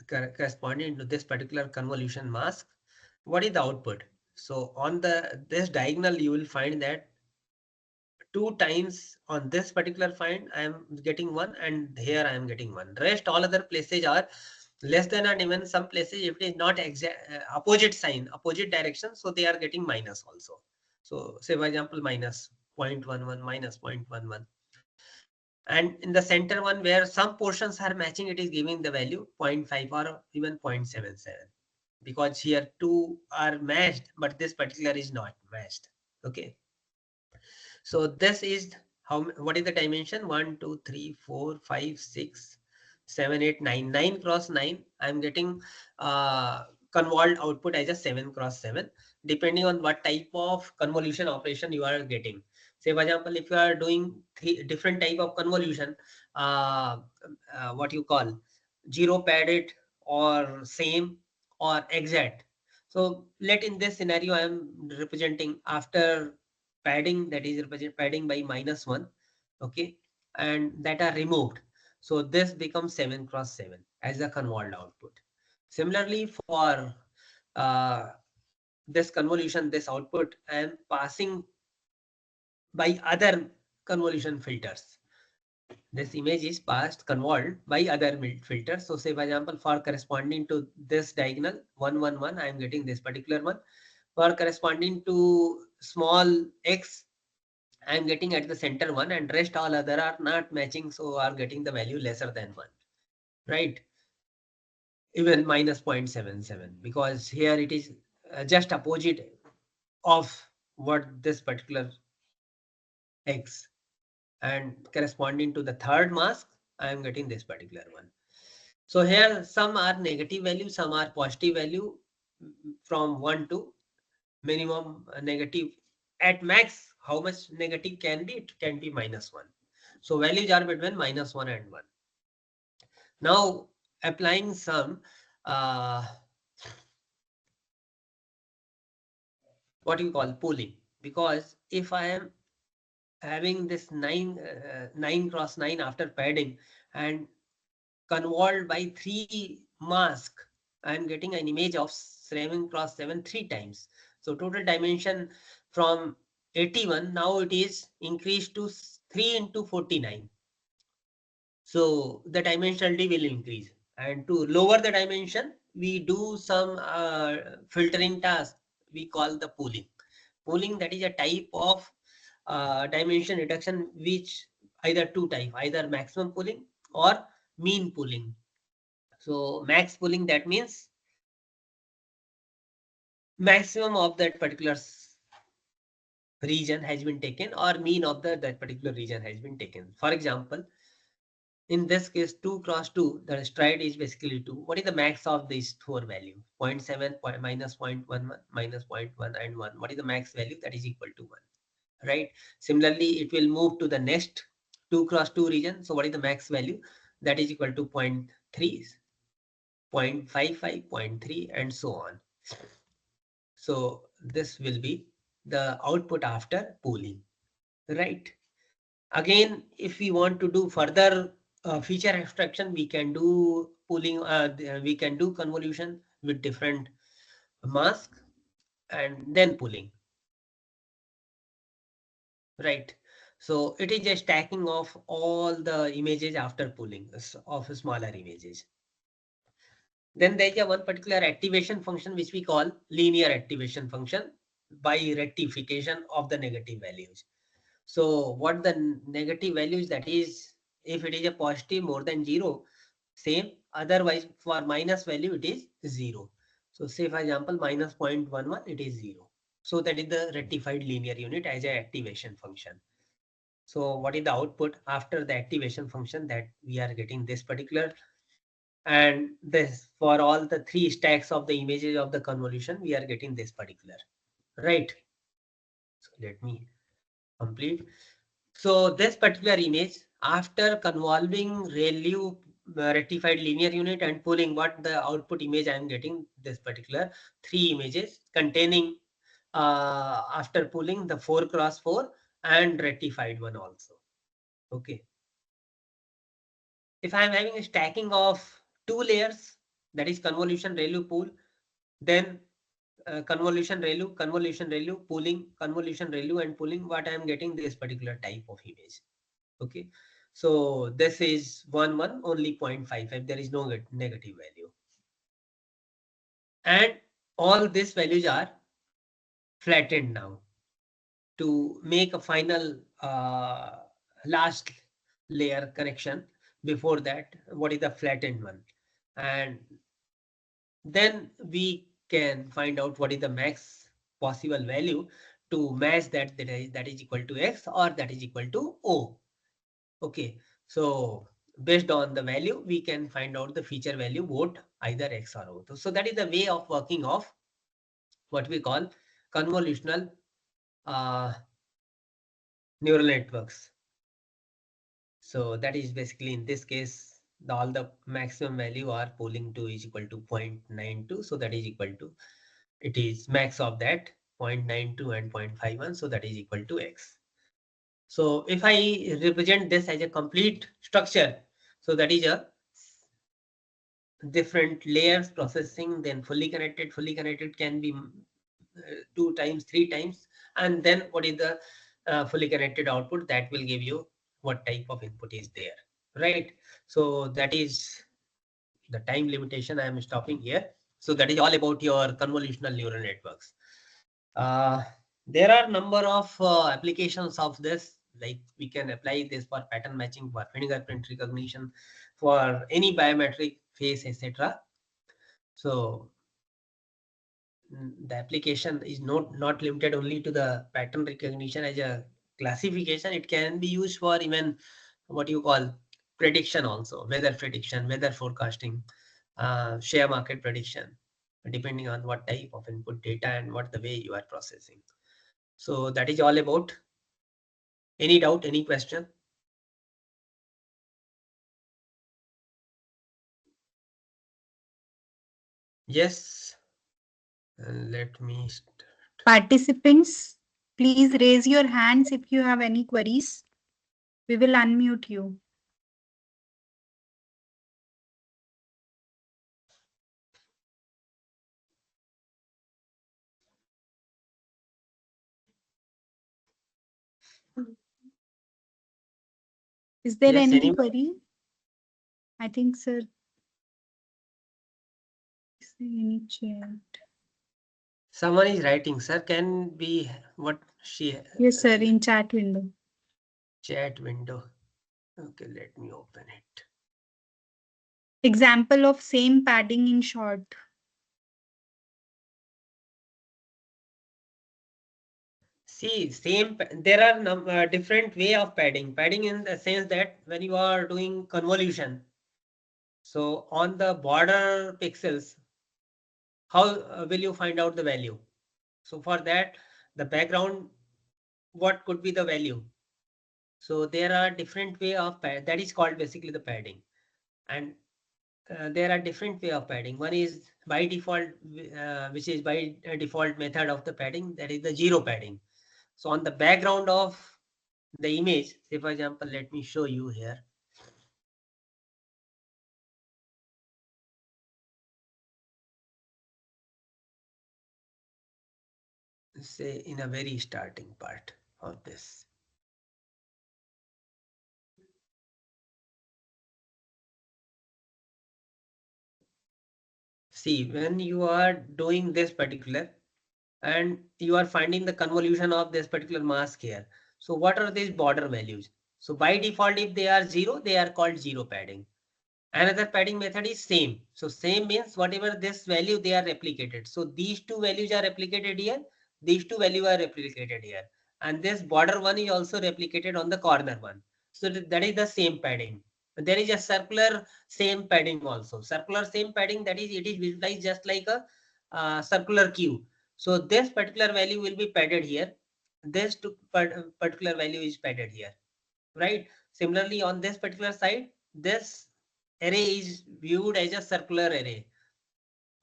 corresponding to this particular convolution mask, what is the output? So on this diagonal, you will find that 2 times on this particular find I am getting 1, and here I am getting 1. Rest all other places are less than, and even some places if it is not exact opposite sign, opposite direction, so they are getting minus also. So say for example minus 0.11, minus 0.11. And in the center one where some portions are matching, it is giving the value 0.5 or even 0.77, because here 2 are matched, but this particular is not matched. Okay. So this is what is the dimension? 1, 2, 3, 4, 5, 6, 7, 8, 9. 9 cross 9. I'm getting convolved output as a 7 cross 7, depending on what type of convolution operation you are getting. Say, for example, if you are doing different type of convolution, what you call zero padded or same or exact. So let in this scenario, I am representing after padding, that is represent padding by -1, okay, and that are removed. So this becomes 7 cross 7 as a convolved output. Similarly, for this convolution, this output I am passing by other convolution filters. This image is passed convolved by other filters. So say for example, for corresponding to this diagonal 1, 1, 1, I am getting this particular one. For corresponding to small x, I am getting at the center 1, and rest all other are not matching, so are getting the value lesser than 1, right? Even minus 0.77, because here it is just opposite of what this particular x, and corresponding to the third mask, I am getting this particular one. So here some are negative value, some are positive value, from 1 to minimum negative. At max, how much negative can be? It can be -1. So values are between -1 and 1. Now applying some what you call pooling, because if I am having this 9 cross 9 after padding and convolved by 3 mask, I am getting an image of 7 cross 7 3 times. So total dimension from 81, now it is increased to 3 into 49. So the dimensionality will increase, and to lower the dimension, we do some filtering task we call the pooling. Pooling, that is a type of dimension reduction which either two type, either maximum pooling or mean pooling. So max pooling, that means maximum of that particular region has been taken, or mean of that particular region has been taken. For example, in this case 2 cross 2, the stride is basically 2. What is the max of these four value? 0.7, minus 0.11, minus 0.1 and 1. What is the max value? That is equal to 1. Right? Similarly, it will move to the next 2 cross 2 region. So what is the max value? That is equal to 0.3, 0.55, 0.3 and so on. So this will be the output after pooling, right? Again, if we want to do further feature abstraction, we can do pooling, we can do convolution with different mask and then pooling, right? So it is a stacking of all the images after pooling of smaller images. Then there is a one particular activation function which we call linear activation function by rectification of the negative values. So what the negative values, that is, if it is a positive more than 0, same. Otherwise, for minus value, it is 0. So say for example, minus 0.11, it is 0. So that is the rectified linear unit as an activation function. So what is the output after the activation function? That we are getting this particular, and this for all the three stacks of the images of the convolution, we are getting this particular, right? So let me complete. So this particular image, after convolving ReLU rectified linear unit and pulling, what the output image I am getting, this particular three images containing after pulling the 4 cross 4 and rectified one also. Okay. If I am having a stacking of two layers, that is convolution ReLU pool, then convolution ReLU pooling, convolution ReLU and pooling, what I am getting this particular type of image. Okay, so this is 1 1, only 0.55, there is no negative value, and all these values are flattened now to make a final last layer correction. Before that, what is the flattened one, and then we can find out what is the max possible value to match that is equal to x or that is equal to O. Okay, so based on the value, we can find out the feature value both either x or O. So that is the way of working of what we call convolutional uh, neural networks. So that is basically in this case, all the maximum value are pooling to is equal to 0.92. So that is equal to, it is max of that 0.92 and 0.51. So that is equal to x. So if I represent this as a complete structure, so that is a different layers processing, then fully connected can be 2 times, 3 times, and then what is the fully connected output, that will give you what type of input is there, right? So that is the time limitation. I am stopping here. So that is all about your convolutional neural networks. There are number of applications of this, like we can apply this for pattern matching, for fingerprint recognition, for any biometric face, etc. So the application is not limited only to the pattern recognition as a classification. It can be used for even what you call prediction also, weather prediction, weather forecasting, share market prediction, depending on what type of input data and what the way you are processing. So that is all about. Any doubt, any question? Yes. Let me start. Participants, please raise your hands if you have any queries. We will unmute you. Is there Yes, any any query? I think, sir. Is there any chat? someone is writing, sir. Can be what she Yes, sir, in chat window. chat window. Okay, let me open it. Example of same padding in short. See, there are different way of padding. Padding in the sense that when you are doing convolution, so on the border pixels, how will you find out the value? So for that, the background, what could be the value? So there are different way of that is called basically the padding. And there are different way of padding. One is by default, which is by default method of the padding, that is the zero padding. So on the background of the image, say for example, let me show you here. Say in a very starting part of this. See, when you are doing this particular and you are finding the convolution of this particular mask here. So what are these border values? So by default, if they are zero, they are called zero padding. Another padding method is same. So same means whatever this value they are replicated. So these two values are replicated here. These two values are replicated here. And this border one is also replicated on the corner one. So that is the same padding. There is a circular same padding also. Circular same padding, that is, it is visualized just like a circular cube. So this particular value will be padded here. This particular value is padded here, right? Similarly, on this particular side, this array is viewed as a circular array.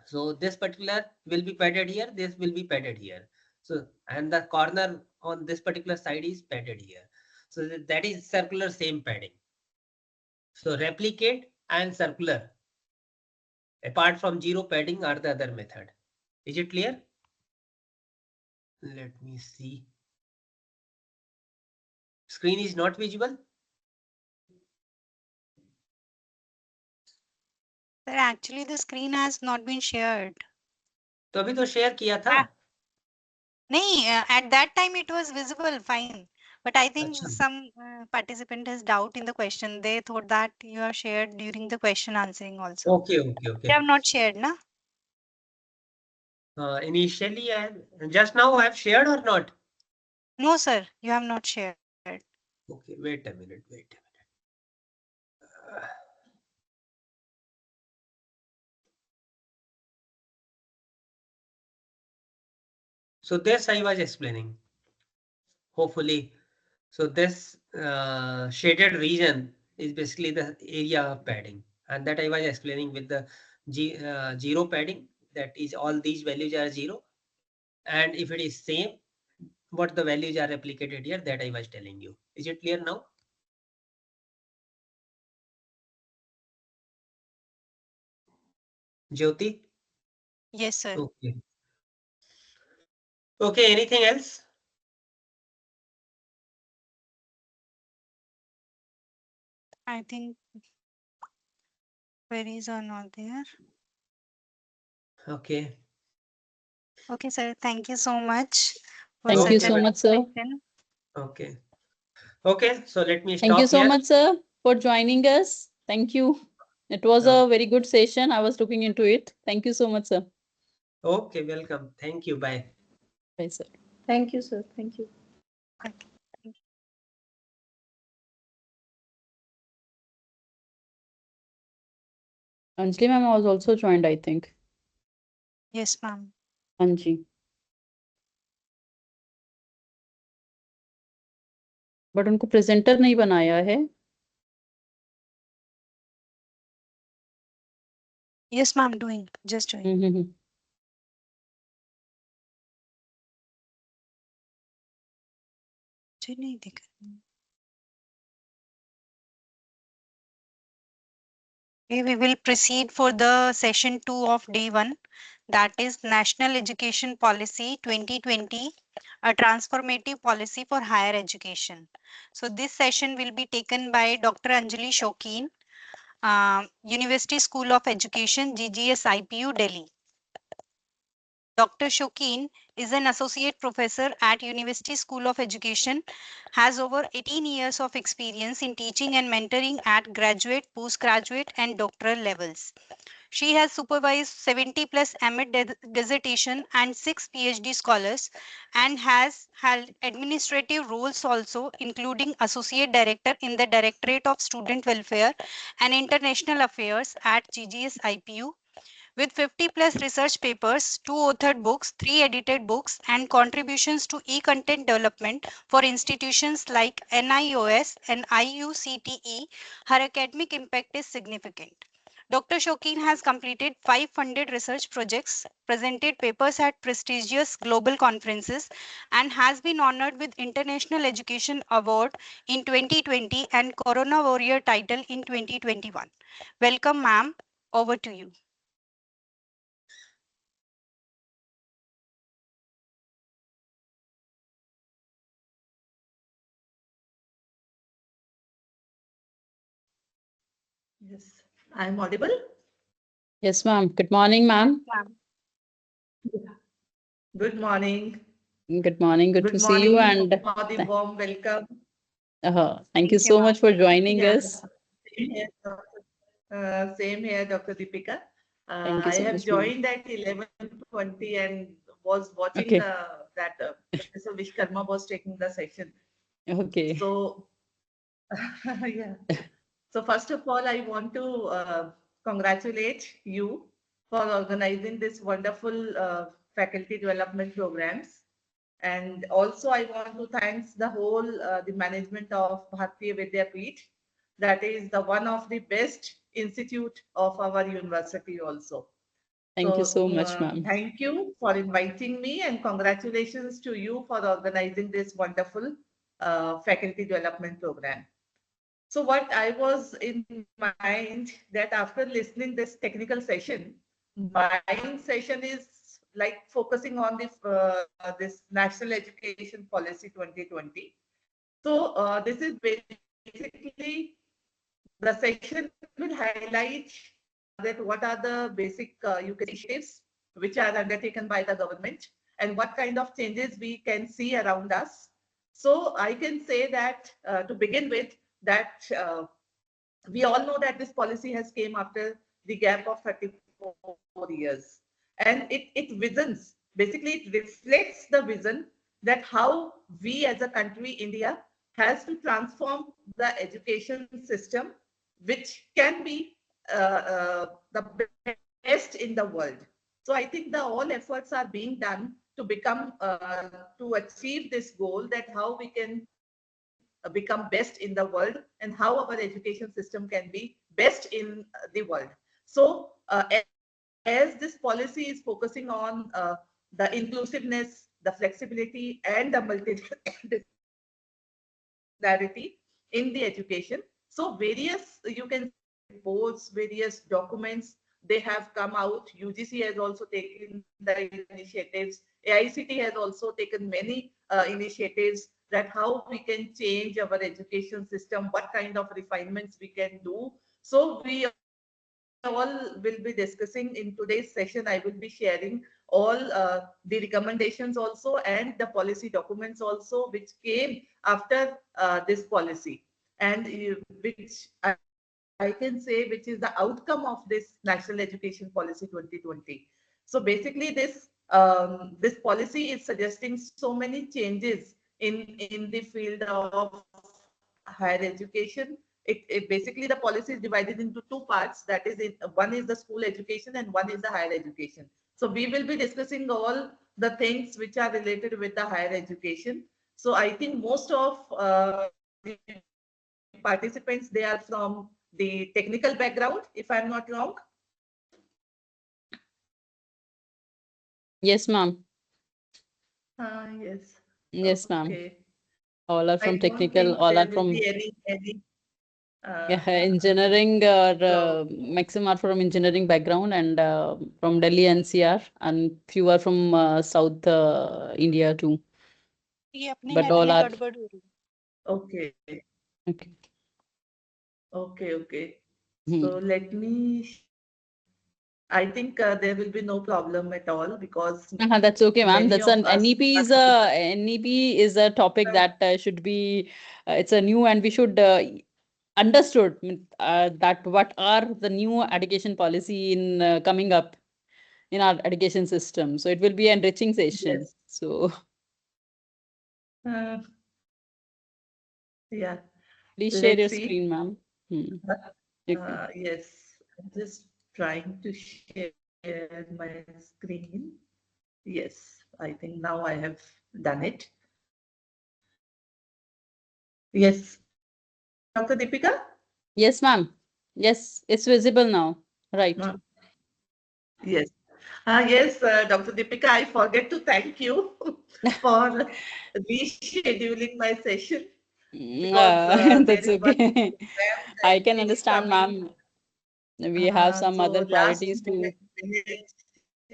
So this particular will be padded here, this will be padded here. So, and the corner on this particular side is padded here. So that is circular same padding. So replicate and circular, apart from zero padding, are the other method. Is it clear? Let me see. Screen is not visible. Sir, actually the screen has not been shared. तो अभी तो share किया था. नहीं, at that time it was visible fine, but I think अच्छा. some participant has doubt in the question. They thought that you are shared during the question answering also. Okay. You have not shared, na? Initially, just now I have shared or not? No, sir, you have not shared. Okay, wait a minute. So this I was explaining. Hopefully, so this shaded region is basically the area of padding, and that I was explaining with the zero padding. That is, all these values are zero, and if it is same, what the values are replicated here, that I was telling you. Is it clear now? Jyoti? Yes, sir. Okay. Okay, anything else? I think queries are not there. Okay. Okay, sir. Thank you so much for Thank you such a so Okay. much, sir. session. Okay. Okay, so let me Thank you stop so here. much, sir, for joining us. Thank you. It was No. a very good session. I was looking into it. Thank you so much, sir. Okay, welcome. Thank you. Bye. Bye, sir. Thank you, sir. Thank you. Okay. Anjali ma'am was also joined, I think. Yes, ma'am. Anji. But उनको presenter नहीं बनाया है. Yes, ma'am. Doing. Just doing. मुझे नहीं दिख रहा। Okay, we will proceed for the session 2 of day 1, that is National Education Policy 2020, a transformative policy for higher education. So this session will be taken by Dr. Anjali Shokeen, University School of Education, GGS IPU, Delhi. Dr. Shokeen is an associate professor at University School of Education, has over 18 years of experience in teaching and mentoring at graduate, postgraduate, and doctoral levels. She has supervised 70 plus MA dissertation and 6 PhD scholars and has held administrative roles also, including Associate Director in the Directorate of Student Welfare and International Affairs at GGS IPU. With 50 plus research papers, 2 authored books, 3 edited books, and contributions to e-content development for institutions like NIOS and IUCTE, her academic impact is significant. Dr. Shokeen has completed 5 funded research projects, presented papers at prestigious global conferences, and has been honored with International Education Award in 2020 and Corona Warrior title in 2021. Welcome, ma'am. Over to you. Yes, I'm audible. Yes, ma'am. Good morning, ma'am. Good morning. Good morning. Good to Good see you. morning And for the warm welcome. thank you Thank you, so ma'am. much for joining Yeah, us. same here, Dr. Deepika. Thank you I so have much, ma'am. joined at 11:20 and was watching Okay. that Professor Vishkarma was taking the session. Okay. So, yeah. So first of all, I want to congratulate you for organizing this wonderful faculty development programs. And also I want to thank the whole the management of Bharatiya Vidyapeeth. That is the one of the best institute of our university also. Thank you So so much, ma'am. thank you for inviting me and congratulations to you for organizing this wonderful faculty development program. So what I was in mind that after listening this technical session, my session is like focusing on this National Education Policy 2020. So this is basically the session will highlight that what are the basic you can initiatives which are undertaken by the government and what kind of changes we can see around us. So I can say that to begin with that we all know that this policy has came after the gap of 34 years and it visions basically it reflects the vision that how we as a country India has to transform the education system which can be the best in the world. So I think the all efforts are being done to become to achieve this goal that how we can become best in the world and how our education system can be best in the world. So as this policy is focusing on the inclusiveness, the flexibility, and the multidisciplinarity in the education. So various, you can say, reports, various documents, they have come out. UGC has also taken the initiatives. AICT has also taken many initiatives that how we can change our education system, what kind of refinements we can do. So we all will be discussing in today's session. I will be sharing all the recommendations also and the policy documents also which came after this policy and which I can say which is the outcome of this National Education Policy 2020. So basically this policy is suggesting so many changes in the field of higher education. It basically the policy is divided into two parts. That is, one is the school education and one is the higher education. So we will be discussing all the things which are related with the higher education. So I think most of the participants they are from the technical background, if I'm not wrong. Yes, ma'am. Yes. Yes, ma'am. Okay. All are I from don't technical, think all there are will from be any engineering or so maximum are from engineering background and from Delhi NCR and few are from South India too. ये अपने But app all में are गड़बड़ हो रही okay. okay. Okay. Hmm. So let me I think there will be no problem at all because That's okay, ma'am. many That's of an us NEP is a topic that should be it's a new, and we should understood that what are the new education policy in coming up in our education system. So it will be an enriching session. yes. So Uh, yeah. please share Let's your see. screen, ma'am. Okay. Yes, I'm just trying to share my screen. Yes, I think now I have done it. Yes, Dr. Deepika? Yes, ma'am. Yes, it's visible now. Right. Uh, Yes. Yes, Dr. Deepika, I forget to thank you for rescheduling my session because there That's is one okay. program that I can is understand, coming. ma'am. We have some So other last priorities to. minute,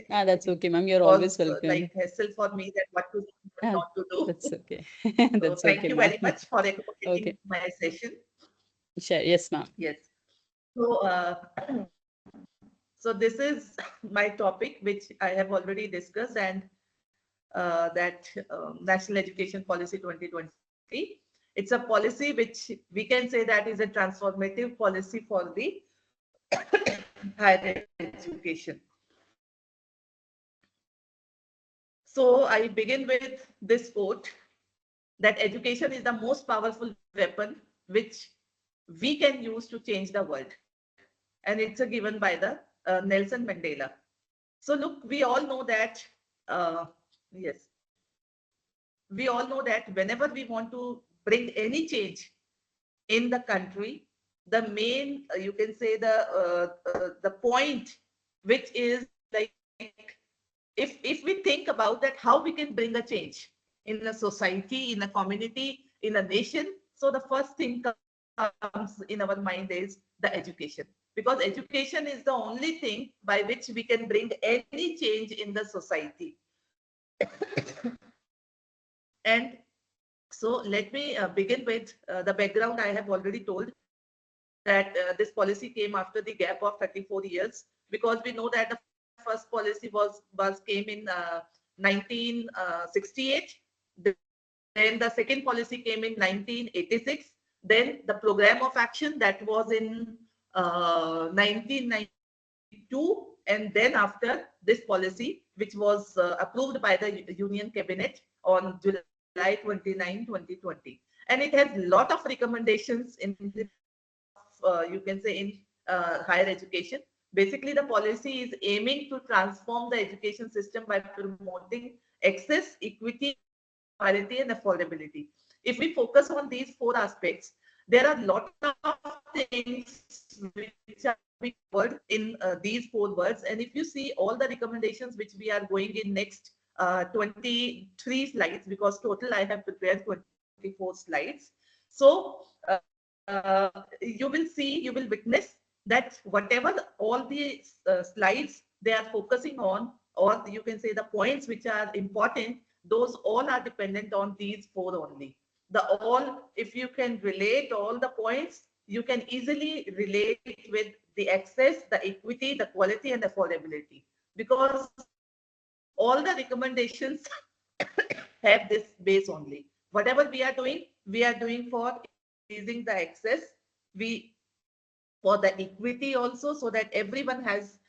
That's it okay, ma'am. You're always was welcome. like hassle for me that what to do, what Ah, not to do. that's okay. So That's thank okay, you ma'am. very much for accommodating Okay. my session. Sure. Yes, ma'am. Yes. So, so this is my topic, which I have already discussed, and that National Education Policy 2020. It's a policy which we can say that is a transformative policy for the higher education. So I begin with this quote that education is the most powerful weapon which we can use to change the world. And it's a given by the Nelson Mandela. So look, we all know that, yes, we all know that whenever we want to bring any change in the country, the main, you can say the point, which is like, if we think about that, how we can bring a change in a society, in a community, in a nation. So the first thing comes in our mind is the education, because education is the only thing by which we can bring any change in the society. And so let me begin with the background. I have already told that this policy came after the gap of 34 years, because we know that the first policy was came in 1968. Then the second policy came in 1986. Then the program of action that was in 1992, and then after this policy, which was approved by the Union Cabinet on July 29, 2020. And it has a lot of recommendations in the field of, you can say, in higher education. Basically, the policy is aiming to transform the education system by promoting access, equity, quality, and affordability. If we focus on these four aspects, there are a lot of things which are being covered in these four words. And if you see all the recommendations which we are going in next 23 slides, because total I have prepared 24 slides. So you will see, you will witness that whatever all the slides they are focusing on, or you can say the points which are important, those all are dependent on these four only. The all, if you can relate all the points, you can easily relate with the access, the equity, the quality, and affordability, because all the recommendations have this base only. Whatever we are doing for increasing the access, we for the equity also, so that everyone has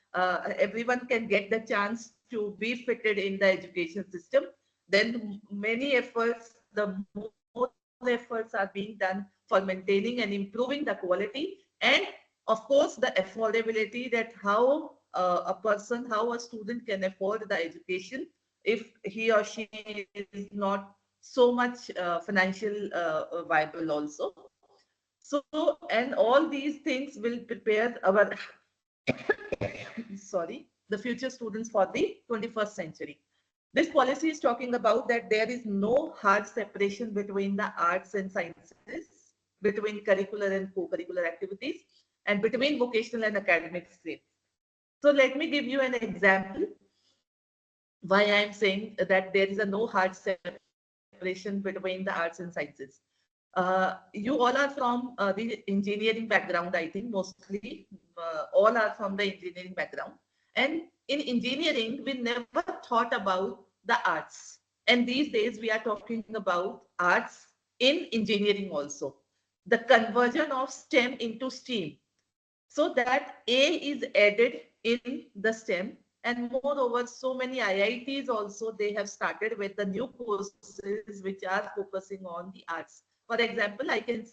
everyone can get the chance to be fitted in the education system. Then many efforts, the more efforts are being done for maintaining and improving the quality, and of course the affordability, that how a person, how a student can afford the education if he or she is not so much financial viable also. So, and all these things will prepare our sorry, the future students for the 21st century. This policy is talking about that there is no hard separation between the arts and sciences, between curricular and co-curricular activities, and between vocational and academic streams. So let me give you an example why I am saying that there is a no hard separation between the arts and sciences. You all are from the engineering background, I think mostly all are from the engineering background. And And in engineering, we never thought about the arts. And these days we are talking about arts in engineering also. The conversion of STEM into STEAM, so that A is added in the STEM. And moreover, so many IITs also, they have started with the new courses which are focusing on the arts. For example, I can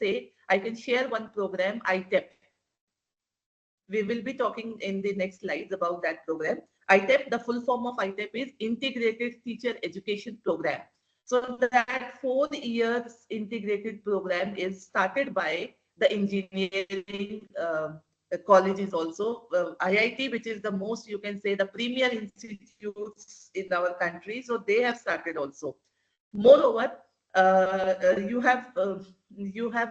share one program, ITEP. We will be talking in the next slides about that program. ITEP, the full form of ITEP is Integrated Teacher Education Program. So that 4 years integrated program is started by the engineering colleges also. IIT, which is the most, you can say, the premier institutes in our country. So they have started also. Moreover, you have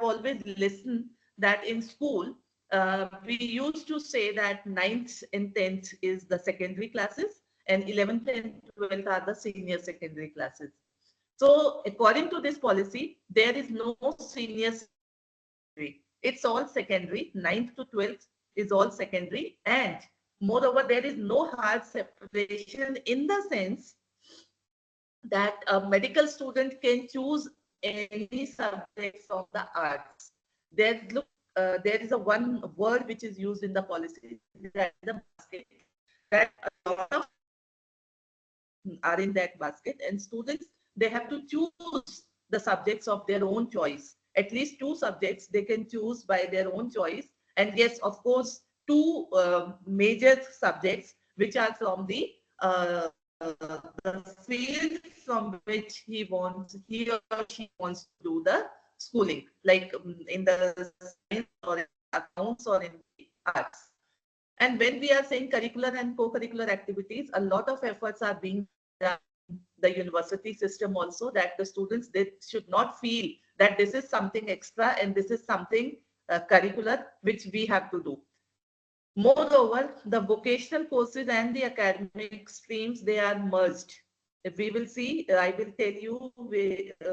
always listened that in school, we used to say that 9th and 10th is the secondary classes and 11th and 12th are the senior secondary classes. So according to this policy, there is no senior secondary. It's all secondary. 9th to 12th is all secondary. And moreover, there is no hard separation in the sense that a medical student can choose any subjects of the arts. There is a one word which is used in the policy, that is the basket. That a lot of are in that basket, and students, they have to choose the subjects of their own choice. At least 2 subjects they can choose by their own choice. And yes, of course, 2 major subjects which are from the field from which he or she wants to do the schooling, like in the science or in accounts or in the arts. And when we are saying curricular and co-curricular activities, a lot of efforts are being done in the university system also, that the students, they should not feel that this is something extra and this is something curricular which we have to do. Moreover, the vocational courses and the academic streams, they are merged. If we will see, I will tell you,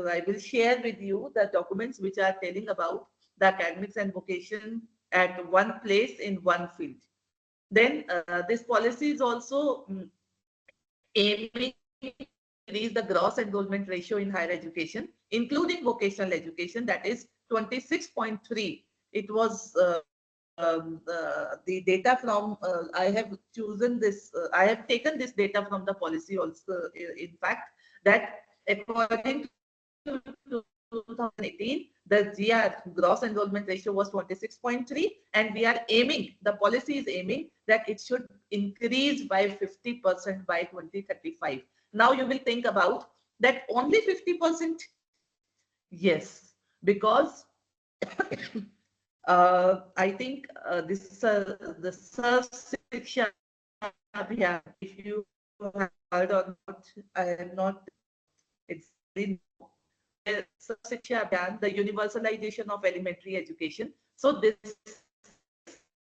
I will share with you the documents which are telling about the academics and vocation at one place in one field. Then this policy is also aiming to increase the gross enrollment ratio in higher education, including vocational education, that is 26.3. It was the data from, I have chosen this, I have taken this data from the policy also, in fact, that according to 2018, the GR, gross enrollment ratio, was 26.3, and we are aiming, the policy is aiming that it should increase by 50% by 2035. Now you will think about that, only 50%? Yes, because I think the Sarv Shiksha Abhiyan, if you have heard or not, I am not, it's very new. Sarv Shiksha Abhiyan, the universalization of elementary education. So this is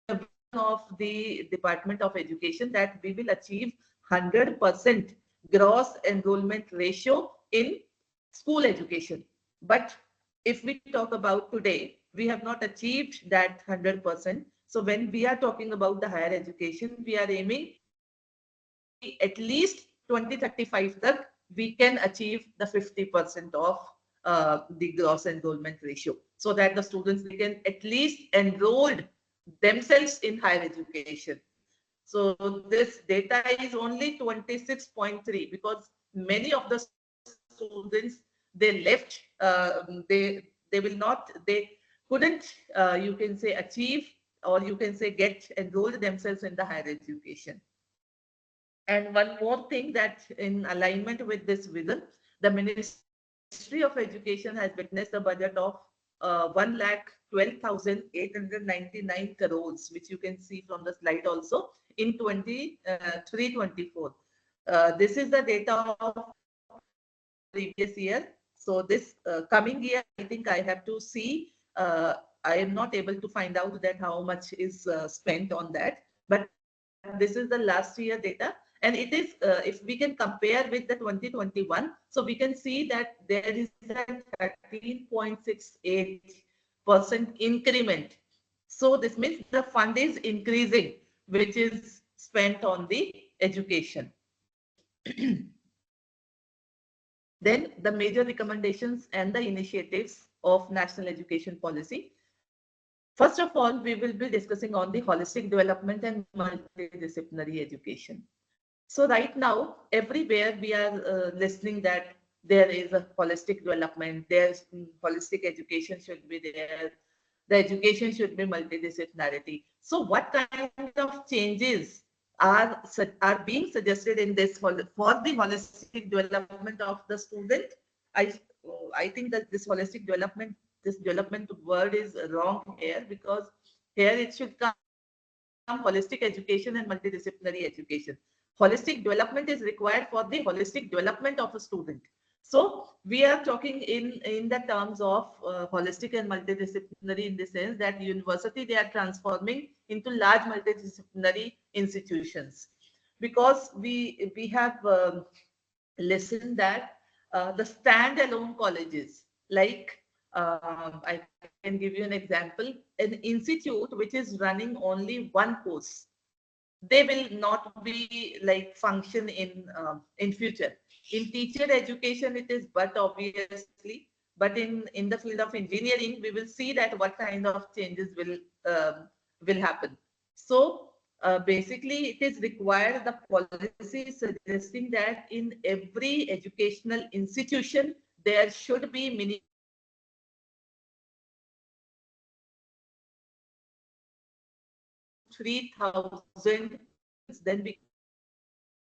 the vision of the Department of Education, that we will achieve 100% gross enrollment ratio in school education. But if we talk about today, we have not achieved that 100%. So when we are talking about the higher education, we are aiming at least 2035 tak, we can achieve the 50% of the gross enrollment ratio, so that the students, they can at least enroll themselves in higher education. So this data is only 26.3, because many of the students, they left, they will not, they couldn't, you can say, achieve, or you can say get enrolled themselves in the higher education. And one more thing, that in alignment with this vision, the Ministry of Education has witnessed a budget of 1,12,899 crores, which you can see from the slide also, in 23-24. This is the data of previous year. So this coming year, I think I have to see. I am not able to find out that how much is spent on that, but this is the last year data. And it is, if we can compare with the 2021, so we can see that there is a 13.68% increment. So this means the fund is increasing, which is spent on the education. Then the major recommendations and the initiatives of national education policy. First of all, we will be discussing on the holistic development and multidisciplinary education. So right now, everywhere we are listening that there is a holistic development, there's holistic education should be there, the education should be multidisciplinarity. So what kind of changes are being suggested in this for the holistic development of the student? I I think that this development word is wrong here, because here it should come holistic education and multidisciplinary education. Holistic development is required for the holistic development of a student. So we are talking in the terms of holistic and multidisciplinary, in the sense that university, they are transforming into large multidisciplinary institutions, because we have listened that the standalone colleges, like I can give you an example, an institute which is running only one course, they will not be like function in future. In teacher education it is, but obviously, but in the field of engineering, we will see that what kind of changes will happen. So basically it is required, the policy is suggesting that in every educational institution there should be minimum 3,000, then we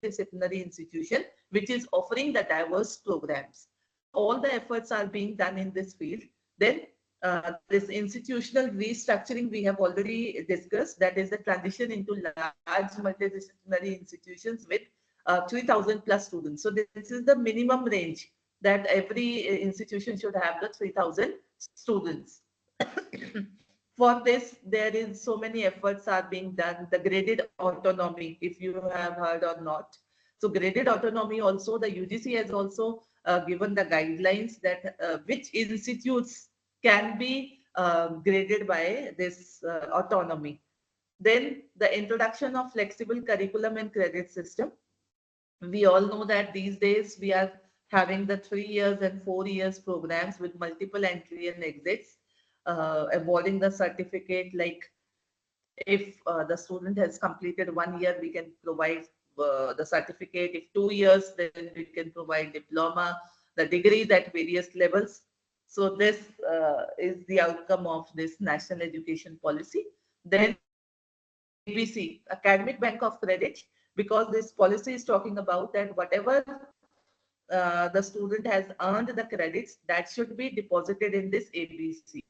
disciplinary institution which is offering the diverse programs. All the efforts are being done in this field. Then this institutional restructuring we have already discussed, that is the transition into large multidisciplinary institutions with 3,000 plus students. So this is the minimum range that every institution should have, the 3,000 students. For this, there is so many efforts are being done. The graded autonomy, if you have heard or not. So graded autonomy also, the UGC has also given the guidelines that which institutes can be graded by this autonomy. Then the introduction of flexible curriculum and credit system. We all know that these days we are having the 3 years and 4 years programs with multiple entry and exits, awarding the certificate. Like if the student has completed 1 year, we can provide the certificate. If 2 years, then we can provide diploma, the degrees at various levels. So this is the outcome of this national education policy. Then ABC, Academic Bank of Credit, because this policy is talking about that whatever the student has earned the credits, that should be deposited in this ABC.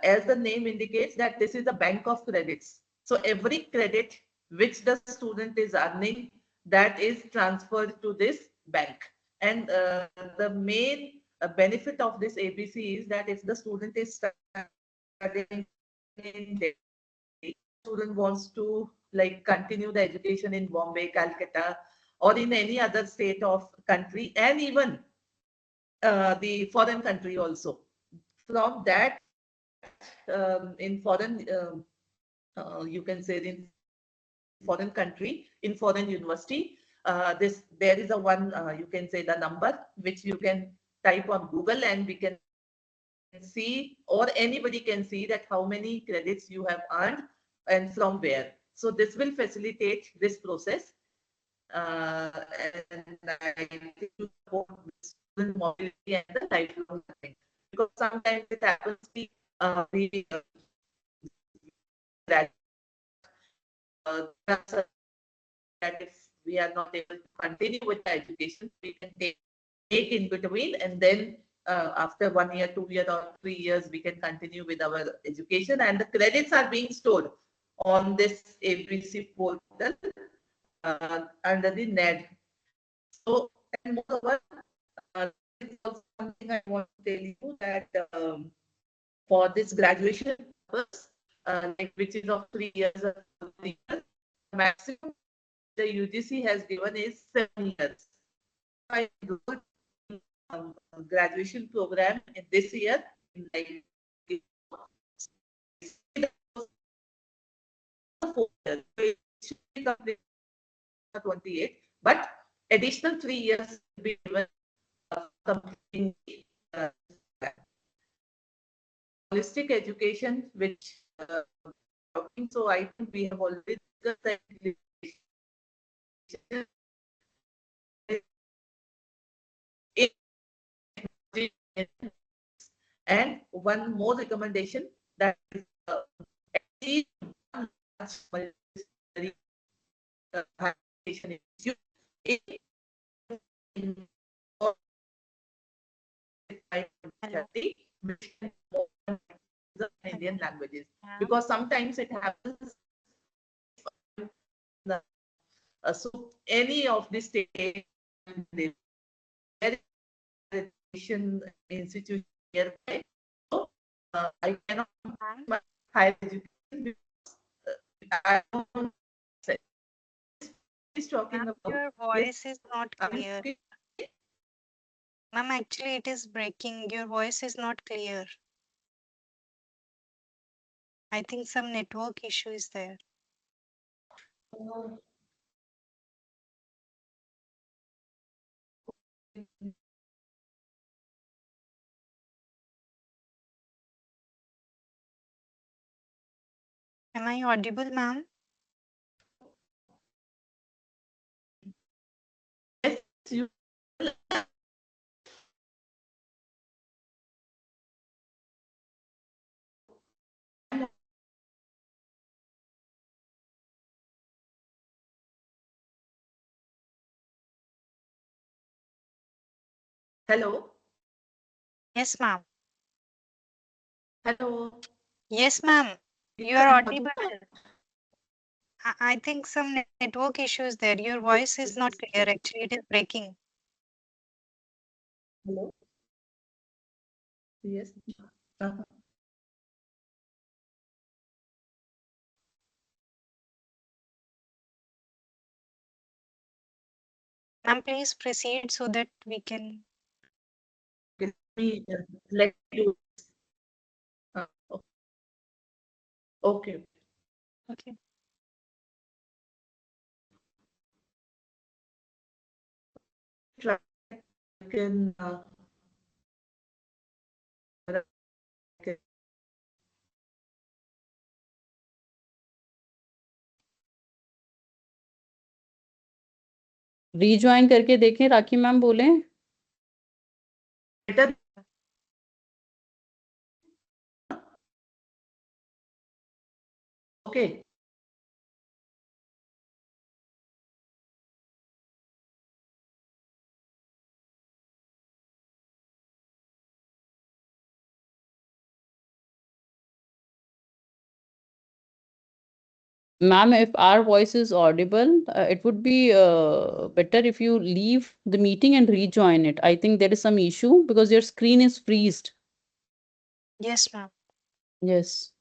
As the name indicates, that this is a bank of credits. So every credit which the student is earning, that is transferred to this bank. And the main benefit of this ABC is that if the student is studying in Delhi, student wants to like continue the education in Bombay, Calcutta, or in any other state of country, and even the foreign country also. From that, in foreign, you can say in foreign country, in foreign university, there is a one, you can say the number which you can type on Google, and we can see, or anybody can see, that how many credits you have earned and from where. So this will facilitate this process. And I think to support student mobility and the lifelong learning, because sometimes it happens we that that if we are not able to continue with the education, we can take in between, and then after 1 year, 2 year, or 3 years, we can continue with our education, and the credits are being stored on this ABC portal under the NED. So, and moreover, this is also something I want to tell you, that for this graduation purpose, like which is of 3 years or 3 years, maximum the UGC has given is 7 years. I enrolled in graduation program in this year, in like 4 years. It should be complete 28, but additional 3 years will be given completing the holistic education, which so I think we have already discussed that and one more recommendation that is actually one multidisciplinary higher institute in Hello. the Indian languages, because sometimes it happens. So any of the state institution nearby, so I cannot my higher education because I don't say. He's talking Ma'am, about your yes. voice is not clear. Okay. Ma'am, actually it is breaking. Your voice is not clear. I think some network issue is there. Am I audible, ma'am? Yes, you hello. Yes, ma'am. Hello. Yes, ma'am. Yes, You are I'm audible. I think some network issue is there. Your voice is not clear. Actually, it is breaking. hello. Yes. Uh-huh. Ma'am, please proceed so that we can. Okay, let me do. Okay. Okay. Try. I can. Okay. Rejoin करके देखें, राखी ma'am बोले। Better. Okay. Ma'am, if our voice is audible, it would be better if you leave the meeting and rejoin it. I think there is some issue because your screen is freezed. Yes, ma'am. Yes.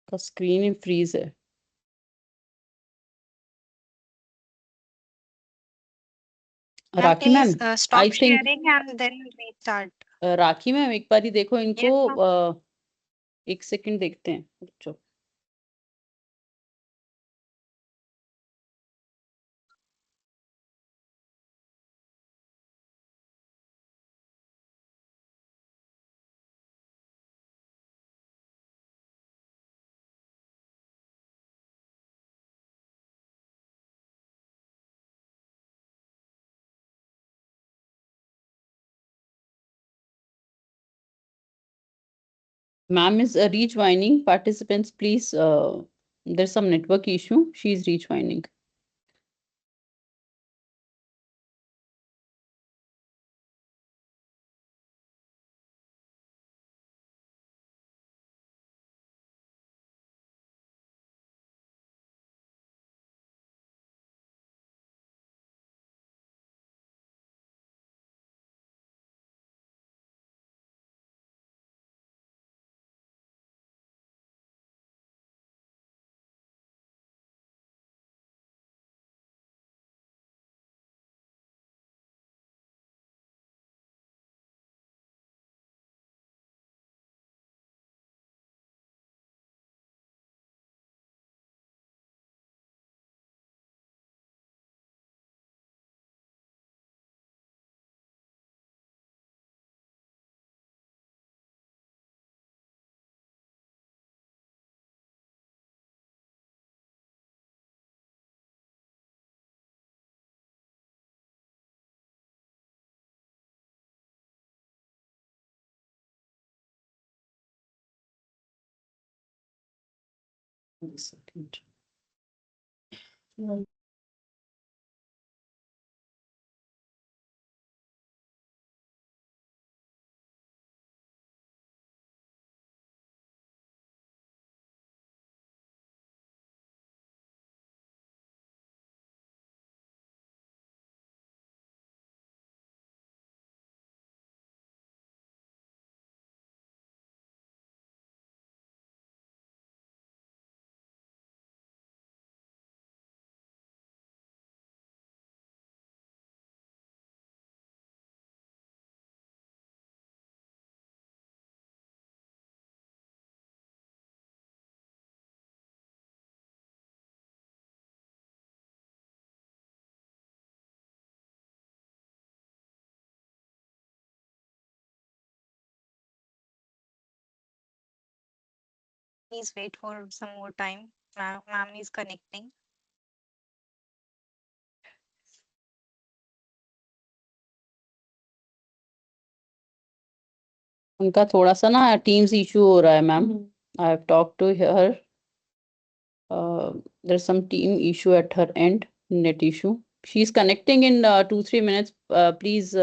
का screen in freeze है. Ma'am, rakhi ma'am, please stop I think sharing and then restart. Rakhi ma'am एक बार ही देखो इनको, Yes, एक second देखते हैं बच्चों। Ma'am is rejoining. Participants, please. There's some network issue. She is rejoining. second. Please wait for some more time. Ma'am is connecting. उनका थोड़ा सा ना टीम्स इशू हो रहा है ma'am. I have talk to her. There's some team issue at her end, net issue. She's connecting in 2-3 minutes. Please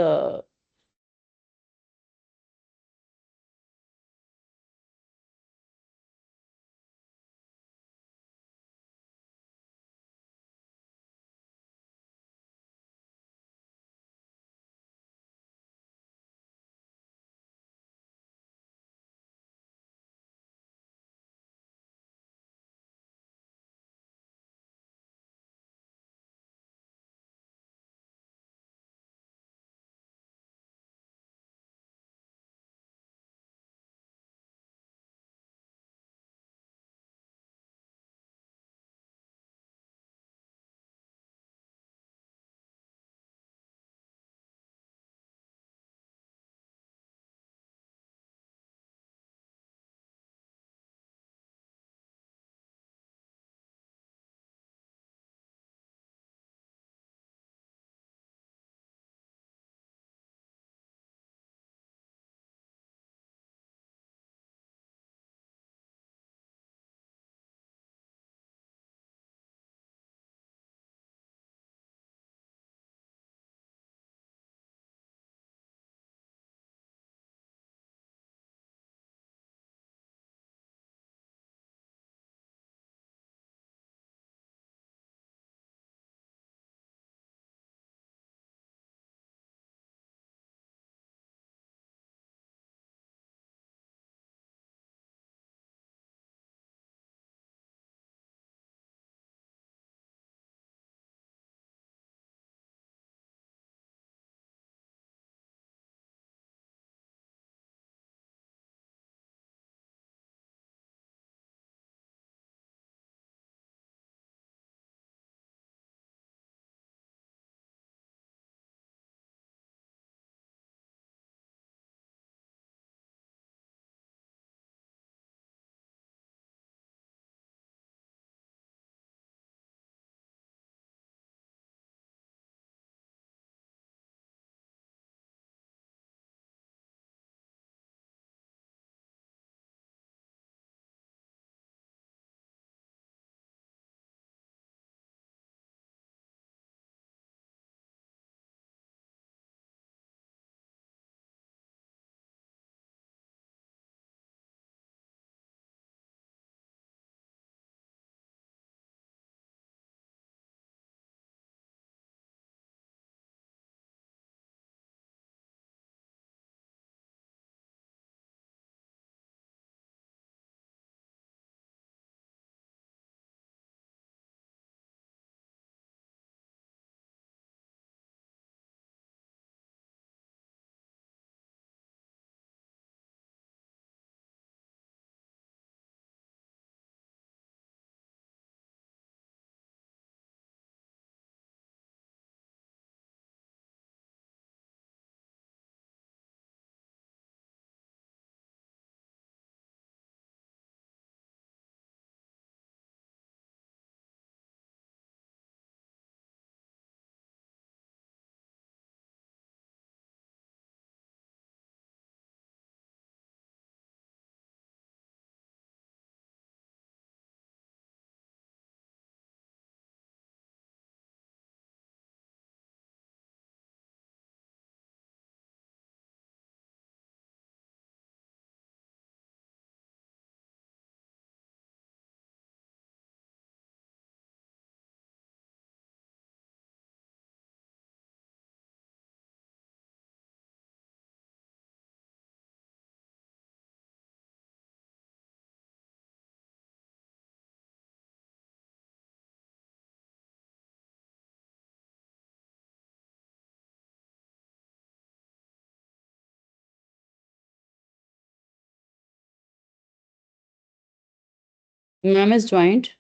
Ma'am is joined.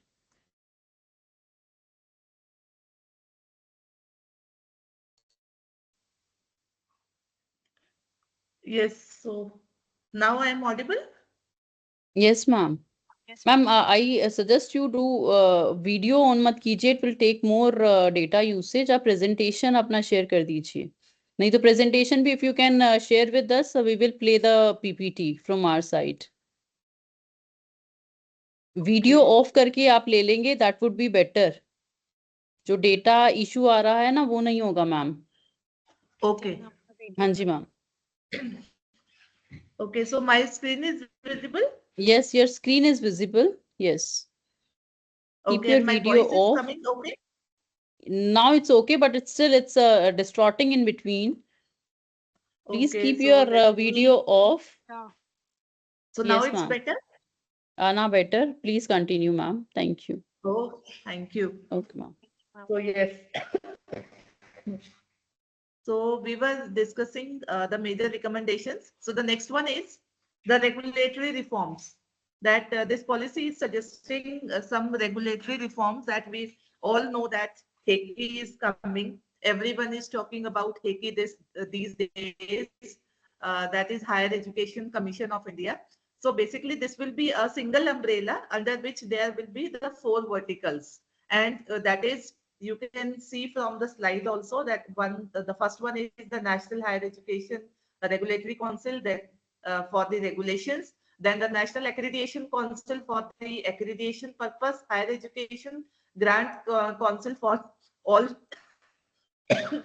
Yes, so now I am audible. Yes, ma'am. Ma'am, I suggest you do video on मत कीजिए. It will take more data usage. आप presentation अपना share कर दीजिए. नहीं तो presentation भी if you can share with us, we will play the PPT from our side. Video Okay. off करके आप ले लेंगे, that would be better. जो data issue आ रहा है ना, वो नहीं होगा मैम. Okay. हाँ जी ma'am. Okay, so my screen is visible. Yes, your screen is visible. Yes. Keep Okay, your and my video voice is off. coming. Okay. Now it's okay, but it's still distorting in between. Please Okay, keep so your let video me. off. So now Yes, it's ma'am. better. Now better. Please continue, ma'am. Thank you. Oh, thank you. Okay, ma'am. So yes. So we were discussing the major recommendations. So the next one is the regulatory reforms. That this policy is suggesting some regulatory reforms that we all know that HECI is coming. Everyone is talking about HECI these days. That is Higher Education Commission of India. So basically, this will be a single umbrella under which there will be the four verticals, and that is you can see from the slide also that the first one is the National Higher Education Regulatory Council that for the regulations, then the National Accreditation Council for the accreditation purpose, Higher Education Grant Council for all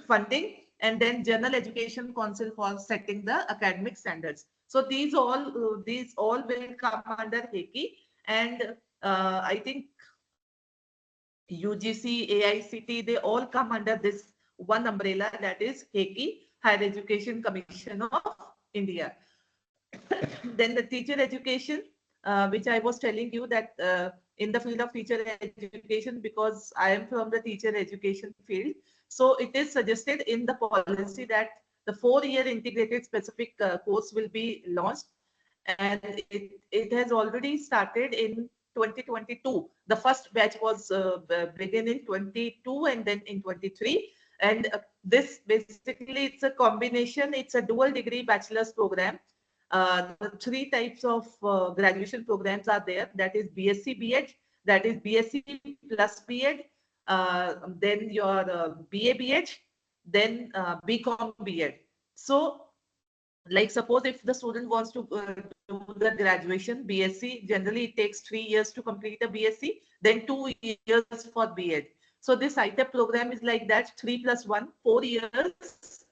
funding, and then General Education Council for setting the academic standards. So these all will come under HECI, and I think UGC, AICT, they all come under this one umbrella, that is HECI, Higher Education Commission of India. Then the teacher education, which I was telling you that in the field of teacher education, because I am from the teacher education field, so it is suggested in the policy that the 4-year integrated specific course will be launched, and it has already started in 2022. The first batch was began in 22 and then in 23. And this basically, it's a combination, it's a dual degree bachelor's program. The three types of graduation programs are there. That is BSc B.Ed, that is BSc plus B.Ed, then your BA B.Ed, then BCom B.Ed. So like suppose if the student wants to do the graduation BSc, generally it takes 3 years to complete a BSc, then 2 years for B.Ed. So this ITEP program is like that, 3 plus 1, 4 years.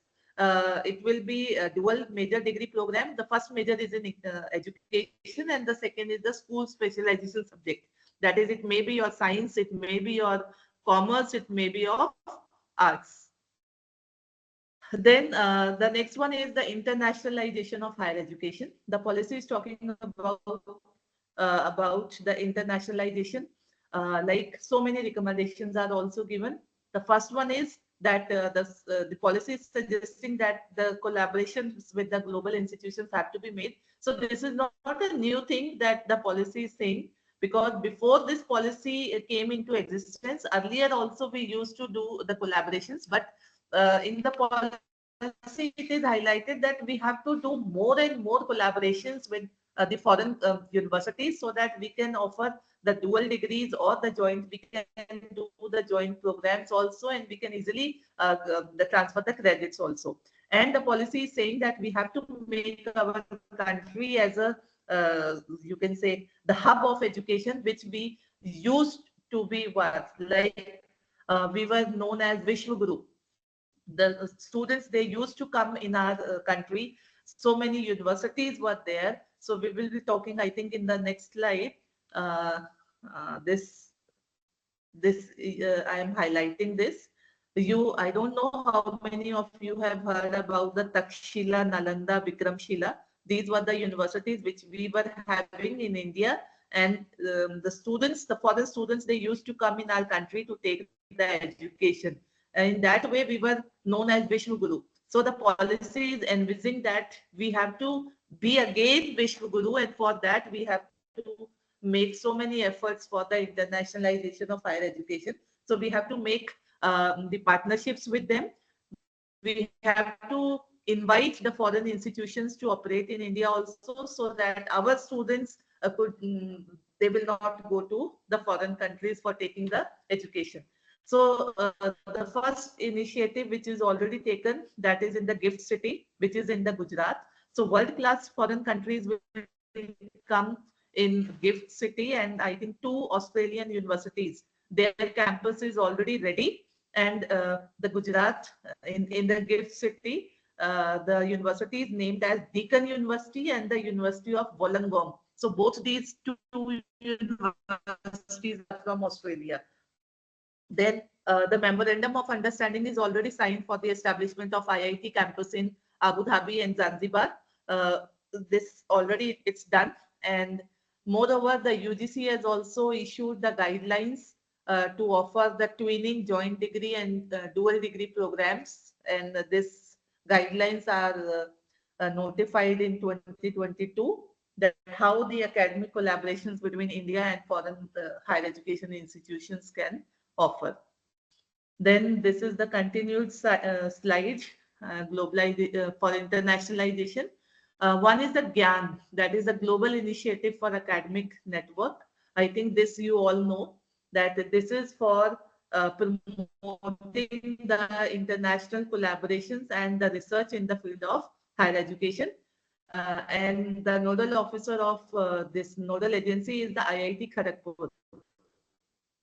It will be a dual major degree program. The first major is in education, and the second is the school specialization subject. That is, it may be your science, it may be your commerce, it may be of arts. Then the next one is the internationalization of higher education. The policy is talking about the internationalization. Like so many recommendations are also given. The first one is that the policy is suggesting that the collaborations with the global institutions have to be made. So this is not a new thing that the policy is saying, because before this policy came into existence, earlier also we used to do the collaborations, but in the policy it is highlighted that we have to do more and more collaborations with the foreign universities, so that we can offer the dual degrees or the joint, we can do the joint programs also, and we can easily transfer the credits also. And the policy is saying that we have to make our country as a you can say the hub of education, which we used to be what, like we were known as Vishwa Guru. The students, they used to come in our country. So many universities were there. So we will be talking, I think, in the next slide. Uh, this I am highlighting this. I don't know how many of you have heard about the Takshila, Nalanda, Vikramshila. These were the universities which we were having in India, and the students, the foreign students, they used to come in our country to take the education. And in that way, we were known as Vishnu Guru. So the policy is envisaging that we have to be again Vishnu Guru, and for that we have to make so many efforts for the internationalization of higher education. So we have to make the partnerships with them. We have to invite the foreign institutions to operate in India also, so that our students they will not go to the foreign countries for taking the education. So the first initiative which is already taken, that is in the gift city, which is in the Gujarat. So world-class foreign countries will come in gift city, and I think 2 Australian universities, their campus is already ready. And the Gujarat, in the gift city, the university is named as Deakin University and the University of Wollongong. So both these 2 universities are from Australia. Then the memorandum of understanding is already signed for the establishment of IIT campus in Abu Dhabi and Zanzibar. This already it's done. And moreover, the UGC has also issued the guidelines to offer the twinning, joint degree and dual degree programs. And this guidelines are notified in 2022, that how the academic collaborations between India and foreign higher education institutions can offer. Then this is the continued slide, for internationalization. One is the GYAN, that is a global initiative for academic network. I think this you all know, that this is for promoting the international collaborations and the research in the field of higher education. And the nodal officer of this nodal agency is the IIT Kharagpur,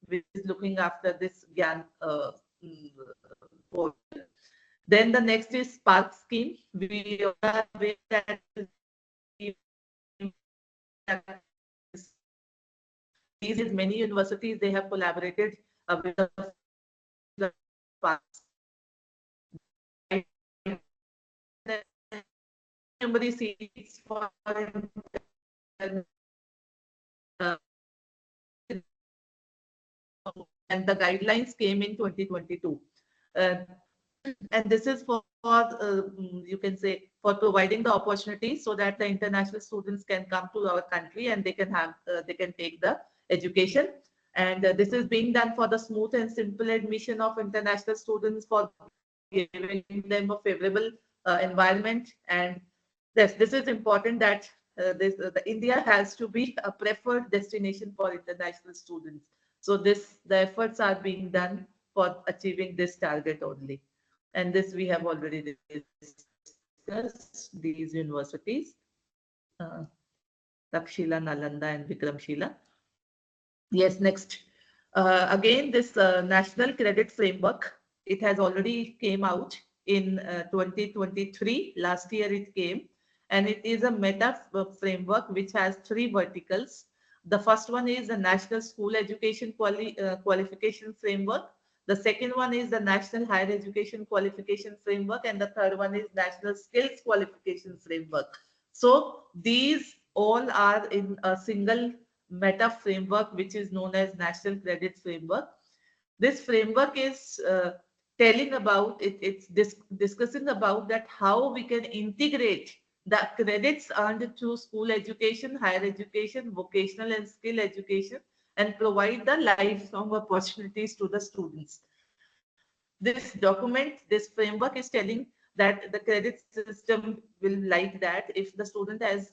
which is looking after this GYAN portal. Then the next is Spark scheme. We are aware that these many universities, they have collaborated with the Spark. Memory seats for and the guidelines came in 2022. And this is for you can say, for providing the opportunity so that the international students can come to our country and they can have they can take the education. And this is being done for the smooth and simple admission of international students, for giving them a favorable environment. And this is important, that India has to be a preferred destination for international students. So the efforts are being done for achieving this target only. And this we have already discussed, these universities, Takshila, Nalanda and Vikramshila. Yes, next. Again, this National Credit Framework, it has already came out in 2023. Last year it came, and it is a meta framework which has 3 verticals. The first one is the National School Education Qualification Framework. The second one is the National Higher Education Qualification Framework, and the third one is National Skills Qualification Framework. So these all are in a single meta framework, which is known as National Credit Framework. This framework is telling about it, it's discussing about that how we can integrate the credits earned through school education, higher education, vocational and skill education, and provide the lifelong opportunities to the students. This document, this framework is telling that the credit system will like that if the student has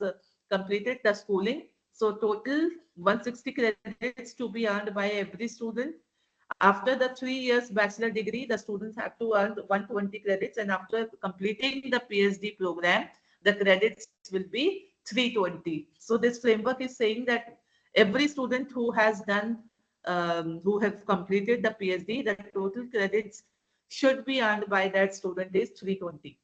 completed the schooling. So total 160 credits to be earned by every student. After the 3 years bachelor degree, the students have to earn 120 credits, and after completing the PhD program, the credits will be 320. So this framework is saying that every student who has done, who have completed the PhD, the total credits should be earned by that student is 320.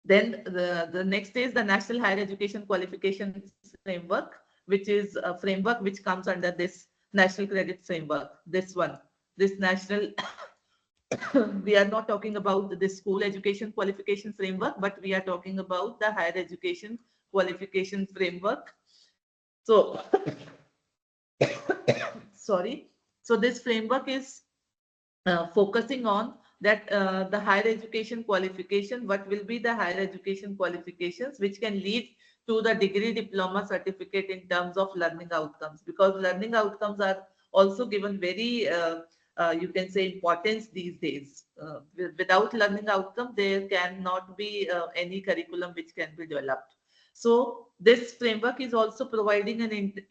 Then the next is the National Higher Education Qualification Framework, which is a framework which comes under this National Credit Framework. This one, this national, we are not talking about the school education qualification framework, but we are talking about the higher education qualification framework. So, sorry. So this framework is focusing on that the higher education qualification, what will be the higher education qualifications which can lead to the degree, diploma, certificate in terms of learning outcomes, because learning outcomes are also given very, you can say, importance these days. Without learning outcome, there cannot be any curriculum which can be developed. So this framework is also providing an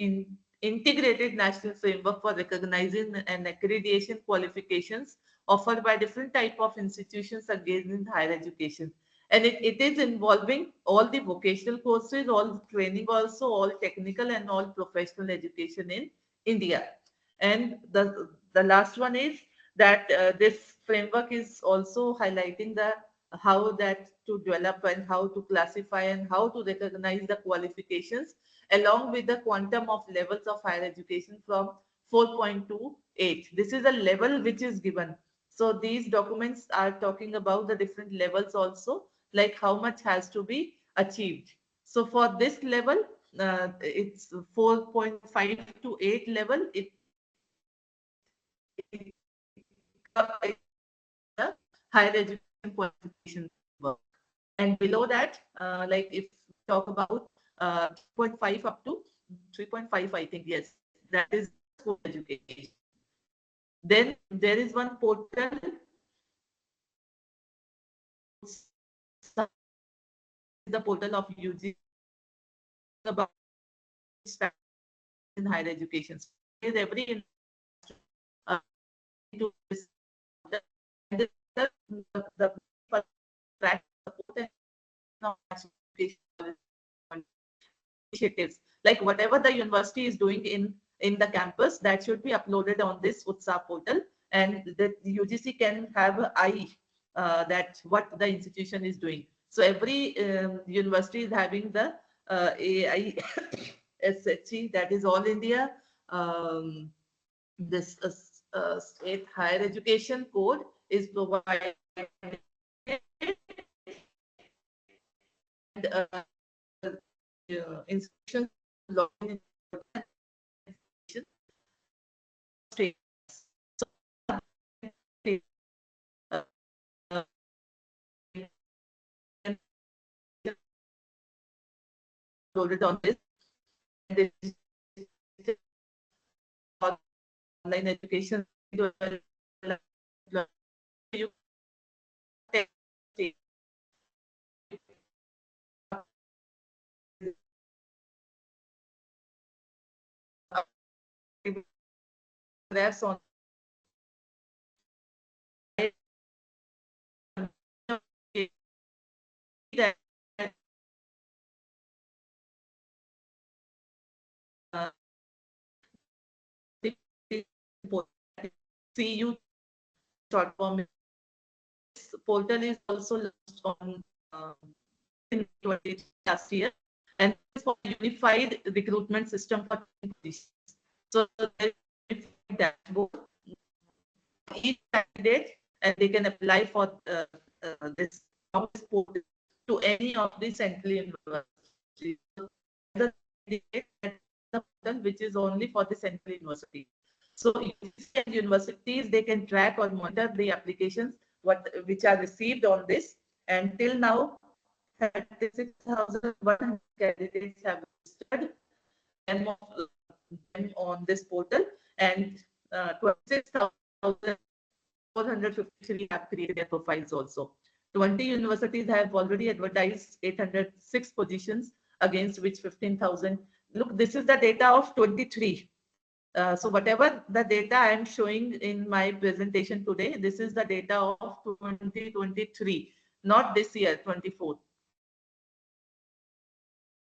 integrated national framework for recognizing and accreditation qualifications offered by different type of institutions again in higher education. And it is involving all the vocational courses, all training also, all technical and all professional education in India. And the last one is that this framework is also highlighting the how that to develop and how to classify and how to recognize the qualifications along with the quantum of levels of higher education from 4.28. This is a level which is given. So these documents are talking about the different levels also, like how much has to be achieved. So for this level, it's 4.5 to 8 level. It the higher education qualification work. And below that, like if we talk about 0.5 up to 3.5, I think, yes, that is school education. Then there is one portal, the portal of UG about in higher education. So every uh, to this, the, the track support and initiatives, like whatever the university is doing in the campus, that should be uploaded on this UTSA portal, and the UGC can have an eye that what the institution is doing. So every university is having the AISHE, that is All India this state higher education code is provided, and institutions login state. So uh, uh, loaded on this, and this is online education. You take graphs on that uh, see you short form. This portal is also launched on in 20 last year, and this is for unified recruitment system for positions. So there is a dashboard for each candidate, and they can apply for this portal to any of the central universities. The portal which is only for the central university. So universities, they can track or monitor the applications which are received on this, and till now 36,100 candidates have registered them on this portal, and 26,453 have created their profiles also. 20 universities have already advertised 806 positions, against which 15,000. Look, this is the data of 23. So whatever the data I am showing in my presentation today, this is the data of 2023, not this year, 24.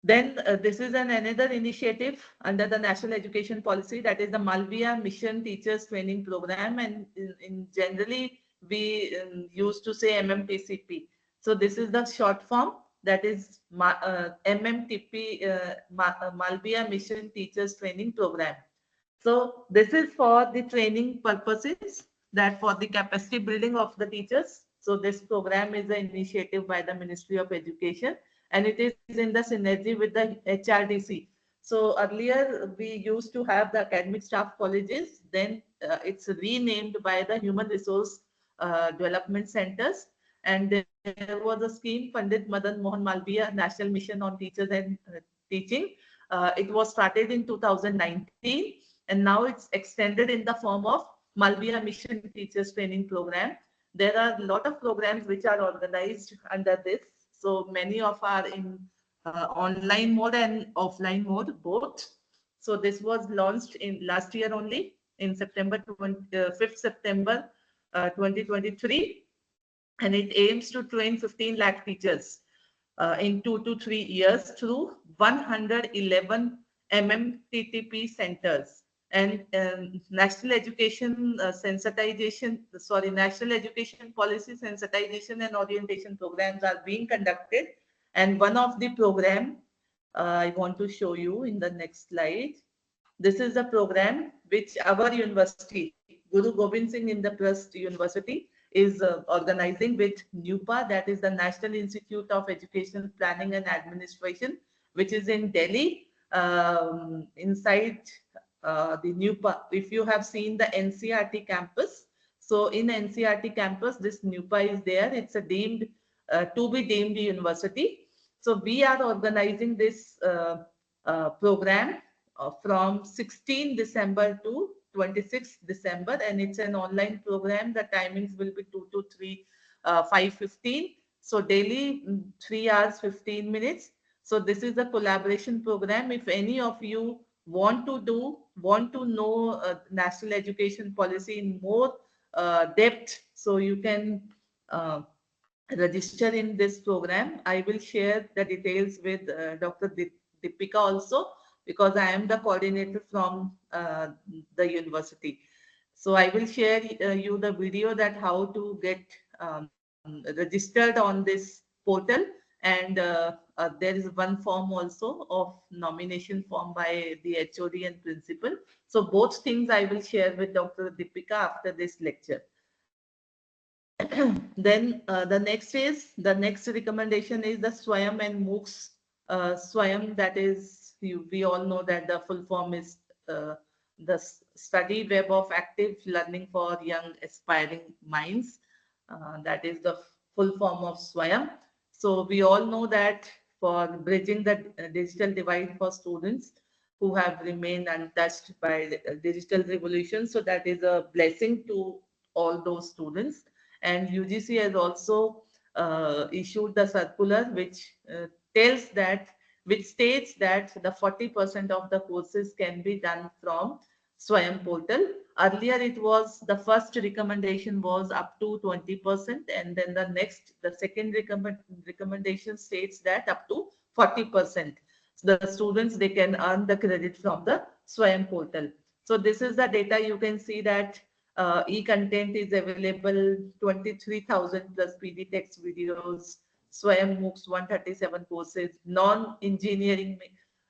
Then this is another initiative under the National Education Policy, that is the Malviya Mission Teachers Training Program, and in generally we used to say MMTCP. So this is the short form, that is MMTP, Malviya Mission Teachers Training Program. So this is for the training purposes, that for the capacity building of the teachers. So this program is an initiative by the Ministry of Education, and it is in the synergy with the HRDC. So earlier we used to have the academic staff colleges, then it's renamed by the Human Resource Development Centers, and there was a scheme, Pandit Madan Mohan Malviya National Mission on Teachers and Teaching. It was started in 2019, and now it's extended in the form of Malviya Mission Teachers Training Program. There are a lot of programs which are organized under this. So many of are in online mode and offline mode, both. So this was launched in last year only, in September 5th September 2023, and it aims to train 15 lakh teachers in 2 to 3 years through 111 MMTTP centers. And National Education National Education Policy Sensitization and Orientation programs are being conducted. And one of the program I want to show you in the next slide. This is a program which our university, Guru Gobind Singh Indraprasth University, is organizing with NUPA, that is the National Institute of Education Planning and Administration, which is in Delhi, inside the NUPA. If you have seen the NCRT campus, so in NCRT campus, this NUPA is there. It's a deemed, to be deemed university. So we are organizing this program from 16 December to 26 December, and it's an online program. The timings will be 2 to 3, 5:15. So daily 3 hours 15 minutes. So this is a collaboration program. If any of you want to know national education policy in more depth, so you can register in this program. I will share the details with Dr. Deepika also, because I am the coordinator from the university. So I will share you the video that how to get registered on this portal. And there is one form also of nomination form by the HOD and principal. So both things I will share with Dr. Deepika after this lecture. Then the next recommendation is the Swayam and MOOCs. Swayam, that is, we all know that the full form is the study web of active learning for young aspiring minds. That is the full form of Swayam. So we all know that for bridging the digital divide for students who have remained untouched by the digital revolution, so that is a blessing to all those students. And UGC has also issued the circular which states that the 40% of the courses can be done from Swayam portal. Earlier, it was the first recommendation was up to 20%, and then the second recommendation states that up to 40%. So the students, they can earn the credit from the Swayam portal. So this is the data. You can see that e-content is available, 23,000 plus PD text videos, Swayam MOOCs 137 courses, non-engineering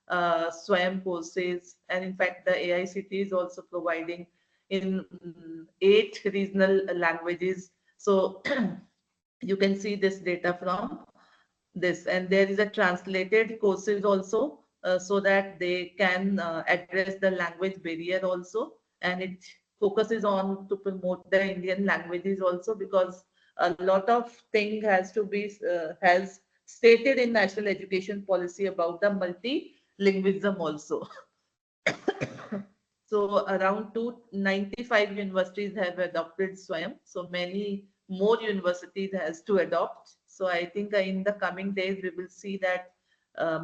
Swayam courses, and in fact the AICT is also providing in 8 regional languages. So you can see this data from this, and there is a translated courses also, so that they can address the language barrier also, and it focuses on to promote the Indian languages also, because a lot of thing has to be has stated in national education policy about the multilingualism also. So around 295 universities have adopted Swayam. So many more universities has to adopt. So I think in the coming days, we will see that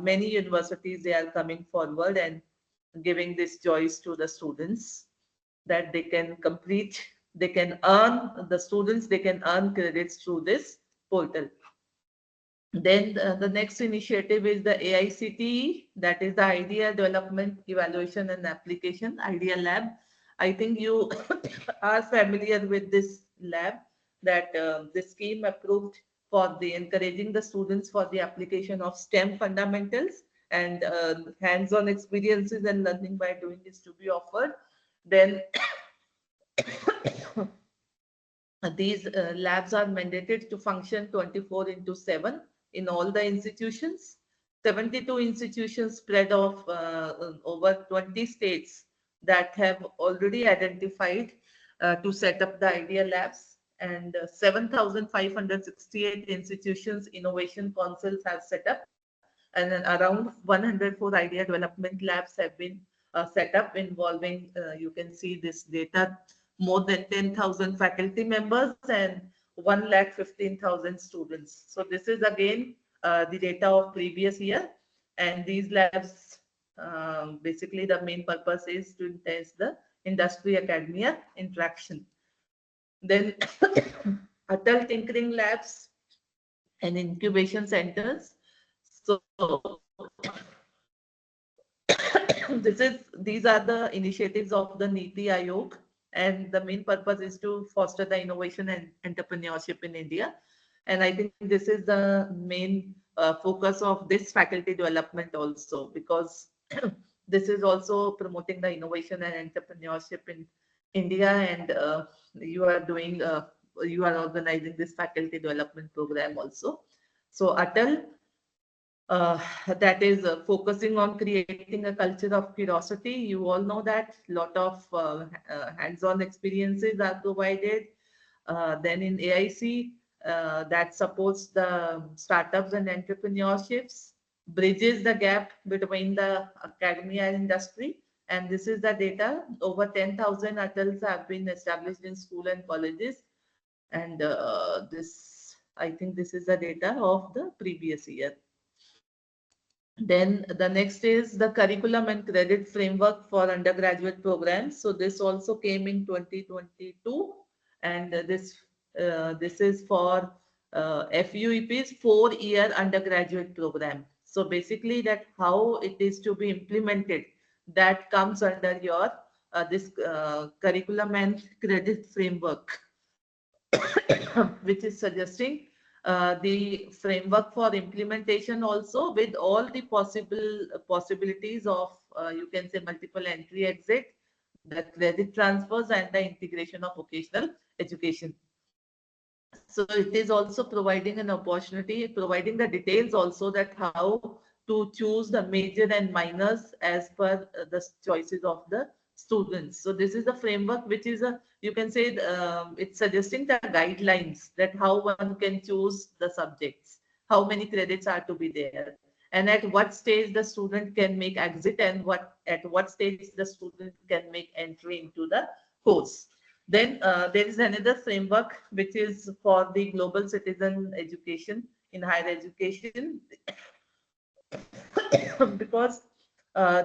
many universities, they are coming forward and giving this choice to the students, that they can complete, they can earn, the students, they can earn credits through this portal. Then the next initiative is the AICTE, that is the Idea Development Evaluation and Application, Idea Lab. I think you are familiar with this lab, that the scheme approved for the encouraging the students for the application of STEM fundamentals, and hands-on experiences and learning by doing is to be offered. Then these labs are mandated to function 24/7 in all the institutions. 72 institutions spread off over 20 states that have already identified to set up the idea labs. and 7,568 institutions innovation councils have set up, and then around 104 idea development labs have been set up involving, you can see this data, more than 10,000 faculty members and 1,15,000 students. So this is again the data of previous year, and these labs, basically the main purpose is to intense the industry academia interaction. Then ATAL tinkering labs and incubation centers. So these are the initiatives of the Niti Aayog, and the main purpose is to foster the innovation and entrepreneurship in India. And I think this is the main focus of this faculty development also, because this is also promoting the innovation and entrepreneurship in India, and you are organizing this faculty development program also. So ATAL, that is focusing on creating a culture of curiosity. You all know that lot of hands-on experiences are provided. Then in AIC, that supports the startups and entrepreneurships, bridges the gap between the academia and industry. And this is the data. Over 10,000 ATALs have been established in school and colleges. And I think this is the data of the previous year. Then the next is the curriculum and credit framework for undergraduate programs. So this also came in 2022, and this is for FUEP's 4-year undergraduate program. So basically, that how it is to be implemented, that comes under your this curriculum and credit framework, which is suggesting the framework for implementation also, with all the possibilities of, you can say, multiple entry exit, the credit transfers, and the integration of vocational education. So it is also providing an opportunity, providing the details also, that how to choose the major and minors as per the choices of the students. So this is the framework, which is a, you can say, it's suggesting the guidelines that how one can choose the subjects, how many credits are to be there, and at what stage the student can make exit, and at what stage the student can make entry into the course. Then there is another framework which is for the global citizen education in higher education, because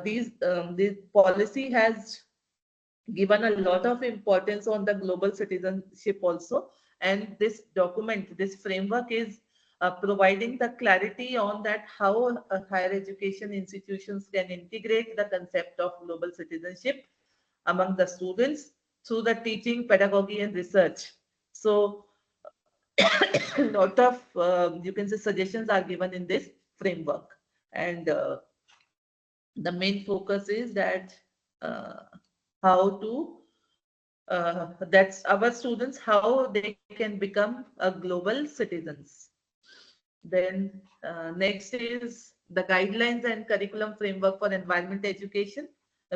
this policy has given a lot of importance on the global citizenship also. And this document, this framework is providing the clarity on that how higher education institutions can integrate the concept of global citizenship among the students through the teaching, pedagogy, and research. So a lot of, you can say, suggestions are given in this framework. And the main focus is that how to, that's our students, how they can become a global citizens. Then next is the guidelines and curriculum framework for environment education,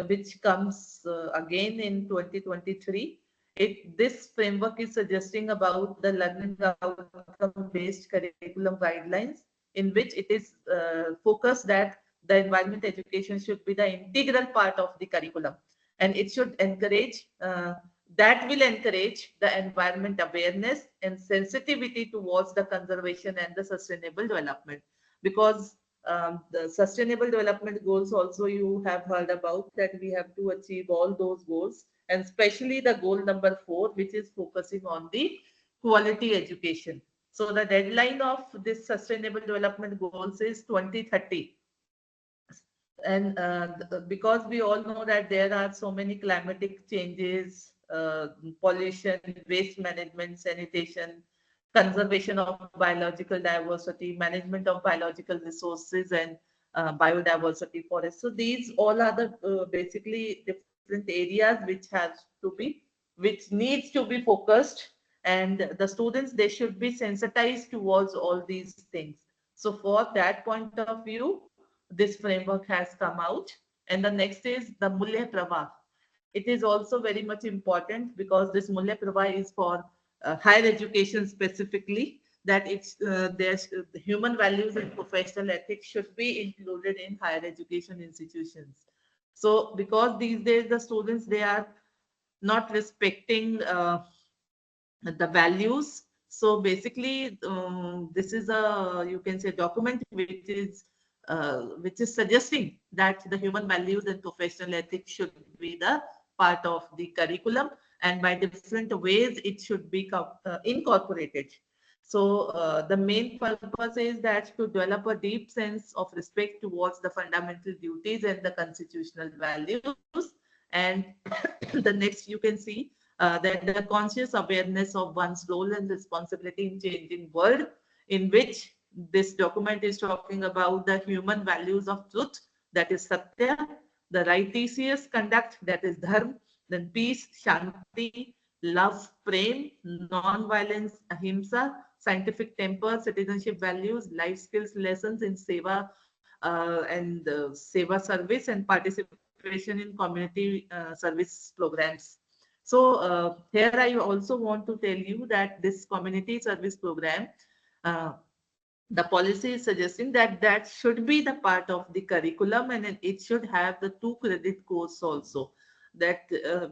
which comes again in 2023. This framework is suggesting about the learning outcome-based curriculum guidelines, in which it is focused that the environment education should be the integral part of the curriculum, and it should encourage, that will encourage the environment awareness and sensitivity towards the conservation and the sustainable development. Because the sustainable development goals also, you have heard about that we have to achieve all those goals, and especially the goal number 4, which is focusing on the quality education. So the deadline of this sustainable development goals is 2030. And because we all know that there are so many climatic changes, pollution, waste management, sanitation, conservation of biological diversity, management of biological resources, and biodiversity forests. So these all are the basically different areas which needs to be focused, and the students, they should be sensitized towards all these things. So for that point of view, this framework has come out. And the next is the Mulya Prava. It is also very much important, because this Mulya Prava is for higher education specifically, that there's the human values and professional ethics should be included in higher education institutions. So because these days the students, they are not respecting the values. So basically, this is a, you can say, document which is suggesting that the human values and professional ethics should be the part of the curriculum, and by different ways it should be incorporated. So the main purpose is that to develop a deep sense of respect towards the fundamental duties and the constitutional values. And the next you can see that the conscious awareness of one's role and responsibility in changing world, in which this document is talking about the human values of truth, that is satya, the righteous conduct, that is dharma, then peace, shanti, love, prem, non-violence, ahimsa, scientific temper, citizenship values, life skills lessons in seva and seva service, and participation in community service programs. So here I also want to tell you that this community service program, uh, the policy is suggesting that that should be the part of the curriculum, and it should have the 2 credit course also, that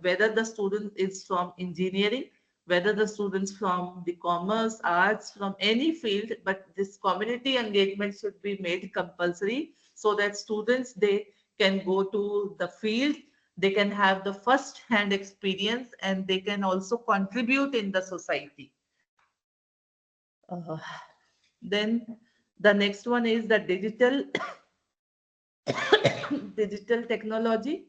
whether the student is from engineering, whether the students from the commerce, arts, from any field, but this community engagement should be made compulsory, so that students, they can go to the field, they can have the first hand experience, and they can also contribute in the society. Uh, then the next one is the digital digital technology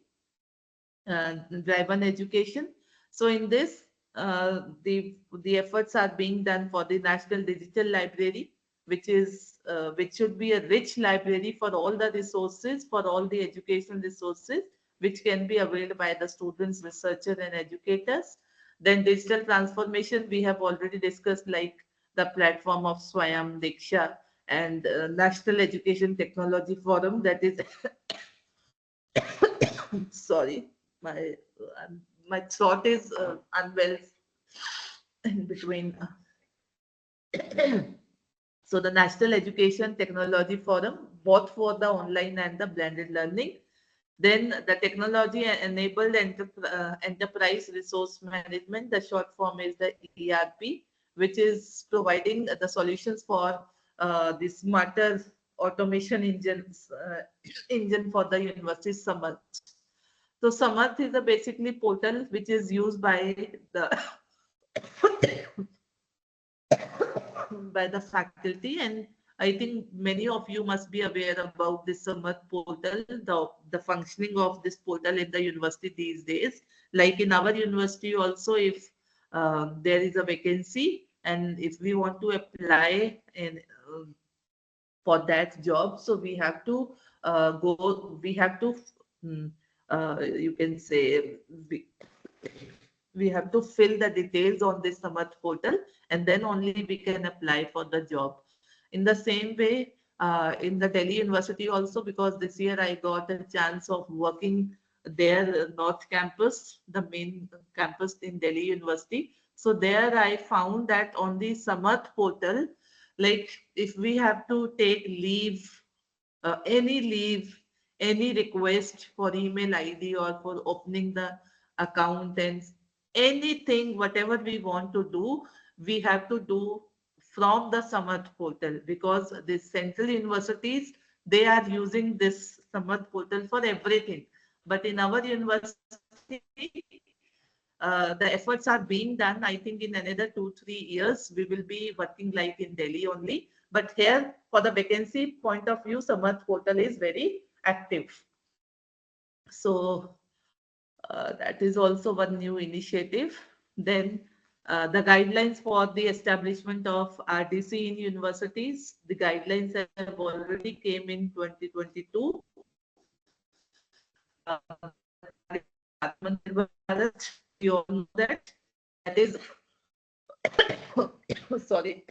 driven education. So in this, the efforts are being done for the National Digital Library, which should be a rich library for all the resources, for all the educational resources, which can be availed by the students, researchers, and educators. Then digital transformation, we have already discussed, like the platform of Swayam, Diksha, and National Education Technology Forum, that is sorry, my my throat is unwell in between. So the National Education Technology Forum, both for the online and the blended learning. Then the technology enabled enterprise resource management, the short form is the ERP, which is providing the solutions for the smarter automation engine for the university Samarth. So Samarth is a basically portal which is used by the by the faculty, and I think many of you must be aware about this Samarth portal, the functioning of this portal in the university these days. Like in our university also, if there is a vacancy and if we want to apply in for that job, so we have to we have to, mm, you can say, we have to fill the details on this Samarth portal, and then only we can apply for the job. In the same way, in the Delhi University also, because this year I got a chance of working there, North Campus, the main campus in Delhi University. So there I found that on the Samarth portal, like if we have to take leave, any request for email ID or for opening the account, and anything, whatever we want to do, we have to do from the Samarth portal, because the central universities, they are using this Samarth portal for everything. But in our university, the efforts are being done. I think in another 2-3 years, we will be working like in Delhi only. But here, for the vacancy point of view, Samarth portal is very active. So that is also one new initiative. Then the guidelines for the establishment of RDC in universities, the guidelines have already came in 2022. You all know that. That is, sorry.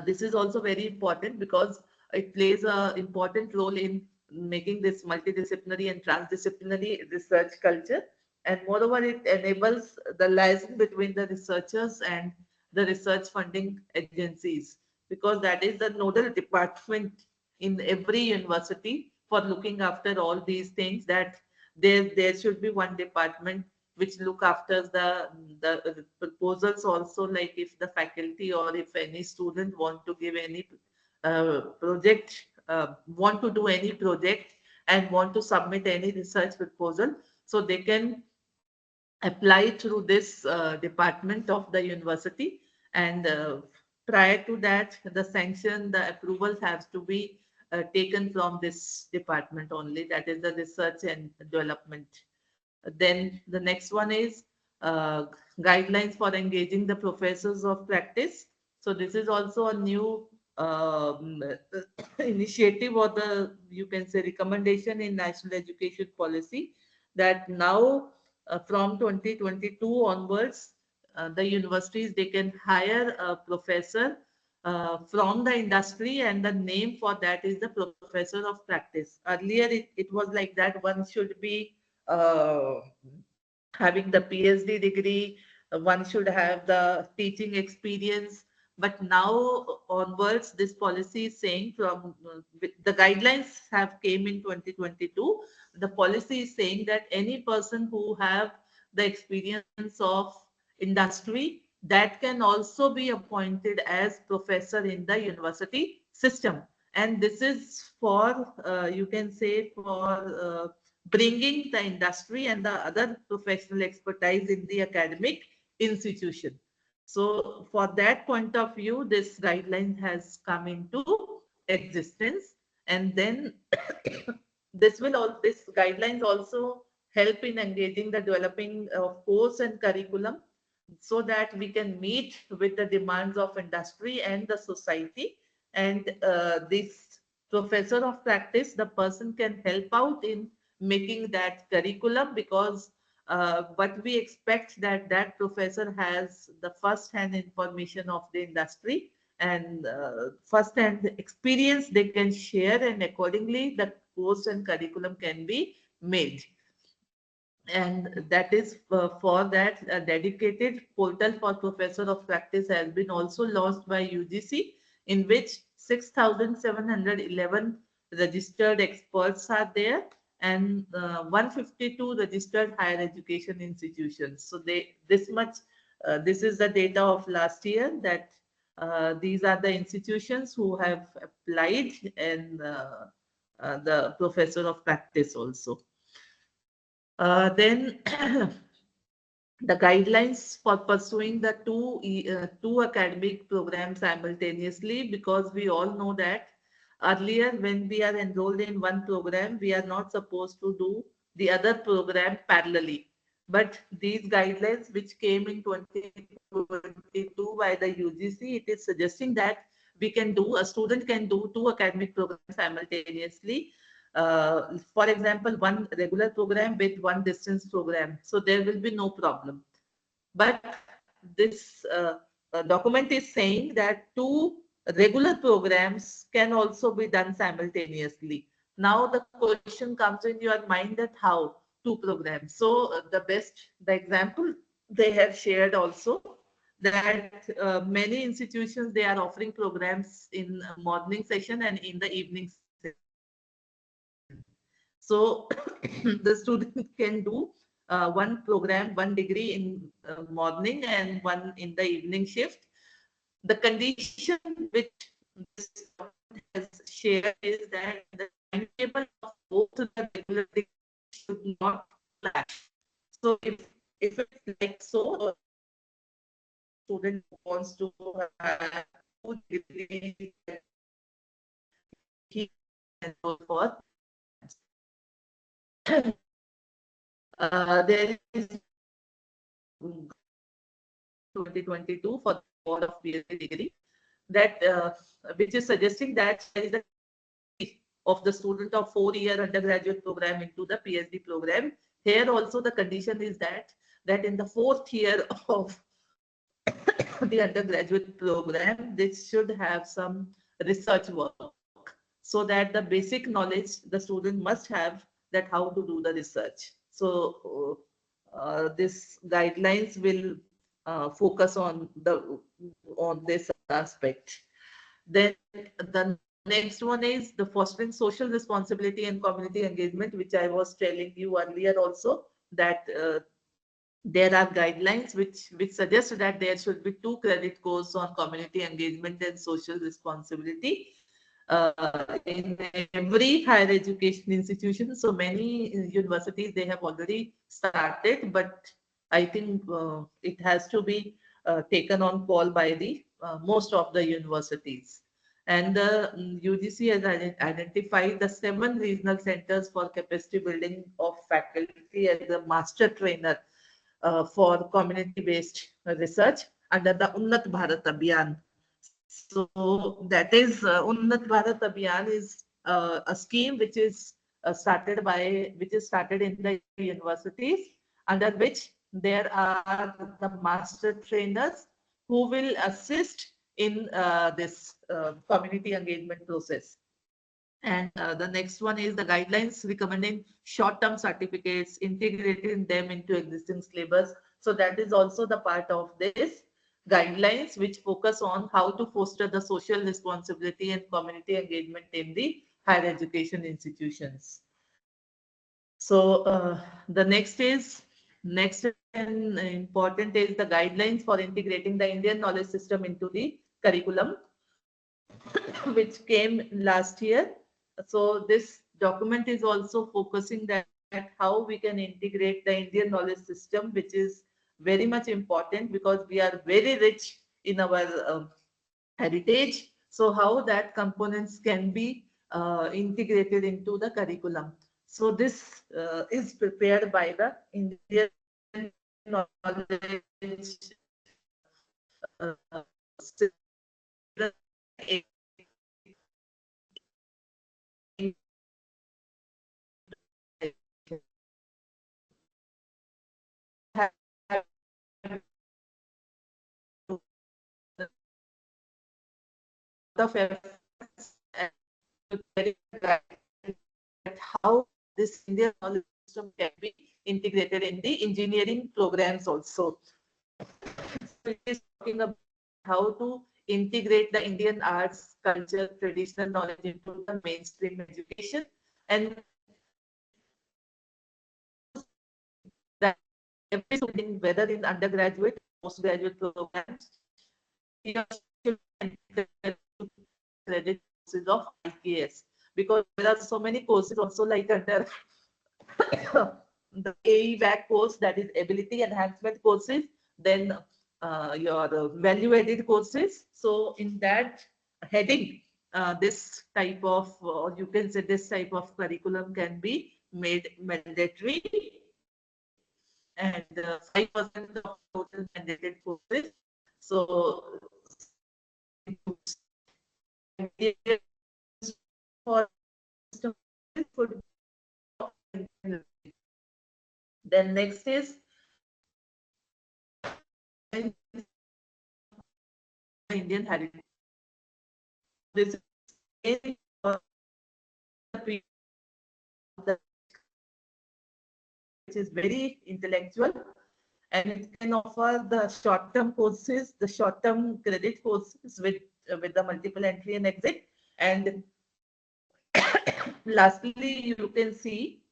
This is also very important because it plays an important role in making this multidisciplinary and transdisciplinary research culture. And moreover, it enables the liaison between the researchers and the research funding agencies, because that is the nodal department in every university for looking after all these things, that there should be one department which look after the proposals also, like if the faculty or if any student want to give any project, want to do any project and want to submit any research proposal, so they can apply through this department of the university. And prior to that, the sanction, the approvals has to be taken from this department only, that is the research and development. Then the next one is uh, guidelines for engaging the professors of practice. So this is also a new um, initiative, or the, you can say, recommendation in national education policy, that now from 2022 onwards, the universities, they can hire a professor from the industry, and the name for that is the professor of practice. Earlier it was like that, one should be uh, having the PhD degree, one should have the teaching experience. But now onwards, this policy is saying, from the guidelines have came in 2022. The policy is saying that any person who have the experience of industry, that can also be appointed as professor in the university system. And this is for, you can say, for bringing the industry and the other professional expertise in the academic institution. So for that point of view, this guideline has come into existence. And then this guidelines also help in engaging the developing of course and curriculum, so that we can meet with the demands of industry and the society. And this professor of practice, the person can help out in making that curriculum, because what we expect, that that professor has the first hand information of the industry, and first hand experience they can share, and accordingly the course and curriculum can be made. And that is for that, a dedicated portal for professor of practice has been also launched by UGC, in which 6,711 registered experts are there, and 152 registered higher education institutions. So this much, this is the data of last year, that these are the institutions who have applied, and the professor of practice also. Then the guidelines for pursuing the two academic programs simultaneously, because we all know that earlier when we are enrolled in one program, we are not supposed to do the other program parallelly. But these guidelines, which came in 2022 by the UGC, it is suggesting that a student can do two academic programs simultaneously. For example, one regular program with one distance program. So there will be no problem. But this document is saying that two regular programs can also be done simultaneously. Now the question comes in your mind, that how two programs? So the example they have shared also, that many institutions, they are offering programs in morning session and in the evening session. So the student can do one program, one degree in morning and one in the evening shift. The condition which this has shared is that the timetable of both the regular degrees should not clash. So if it's like so, or student wants to have two degrees, he can go for. There is 2022 for the award of PhD degree, that which is suggesting that there is a of the student of 4-year undergraduate program into the PhD program. Here also the condition is that in the 4th year of the undergraduate program, this should have some research work, so that the basic knowledge the student must have, that how to do the research. So this guidelines will focus on this aspect. Then the next one is the fostering social responsibility and community engagement, which I was telling you earlier also, that there are guidelines which suggest that there should be 2 credit courses on community engagement and social responsibility in every higher education institution. So many universities, they have already started, but I think it has to be taken on call by the most of the universities. And the UGC has identified the 7 regional centers for capacity building of faculty as a master trainer for community-based research under the Unnat Bharat Abhiyan. So that is Unnat Bharat Abhiyan is a scheme which is started in the universities, under which there are the master trainers who will assist in this community engagement process. And the next one is the guidelines recommending short-term certificates, integrating them into existing syllabus. So that is also the part of this guidelines, which focus on how to foster the social responsibility and community engagement in the higher education institutions. So the next and important is the guidelines for integrating the Indian knowledge system into the curriculum, which came last year. So this document is also focusing that how we can integrate the Indian knowledge system, which is very much important because we are very rich in our heritage. So how that components can be integrated into the curriculum. So this is prepared by the Indian knowledge of efforts and how this Indian knowledge system can be integrated in the engineering programs also. So it is talking about how to integrate the Indian arts, culture, traditional knowledge into the mainstream education, and that every student, whether in undergraduate, postgraduate programs, he or she should credit courses of IKS, because there are so many courses also like under the AEVAC course, that is ability enhancement courses, then your value-added courses. So in that heading, this type of, or you can say this type of curriculum can be made mandatory, and 5% of total mandated courses. So for then next is Indian heritage. This is which is very intellectual, and it can offer the short-term courses, the short-term credit courses with the multiple entry and exit. And lastly, you can see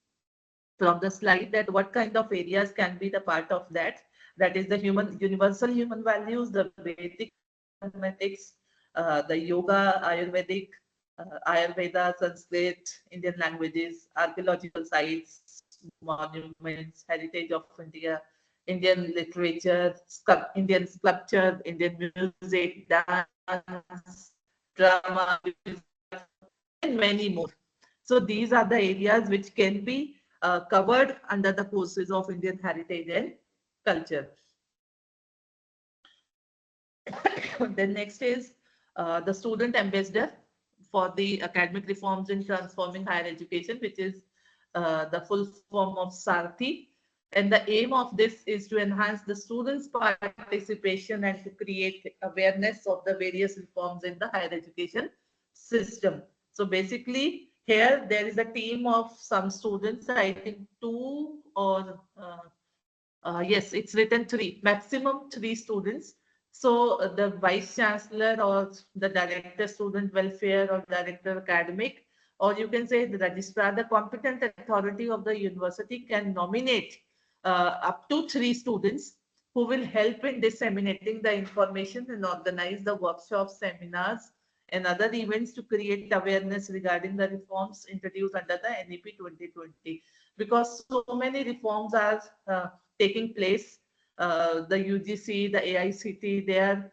from the slide that what kind of areas can be the part of that. That is the universal human values, the Vedic mathematics, the yoga, Ayurveda, Sanskrit, Indian languages, archaeological sites, monuments, heritage of India, Indian literature, Indian sculpture, Indian music, dance, drama, and many more. So these are the areas which can be covered under the courses of Indian heritage and culture. Then next is the student ambassador for the academic reforms in transforming higher education, which is the full form of SARTHI. And the aim of this is to enhance the students' participation and to create awareness of the various reforms in the higher education system. So basically, here there is a team of some students, I think 2 or Yes, it's written maximum three students. So the vice chancellor or the director student welfare or director academic, or you can say the registrar, the competent authority of the university can nominate up to three students who will help in disseminating the information and organize the workshops, seminars, and other events to create awareness regarding the reforms introduced under the NEP 2020. Because so many reforms are taking place. The UGC, the AICT, they are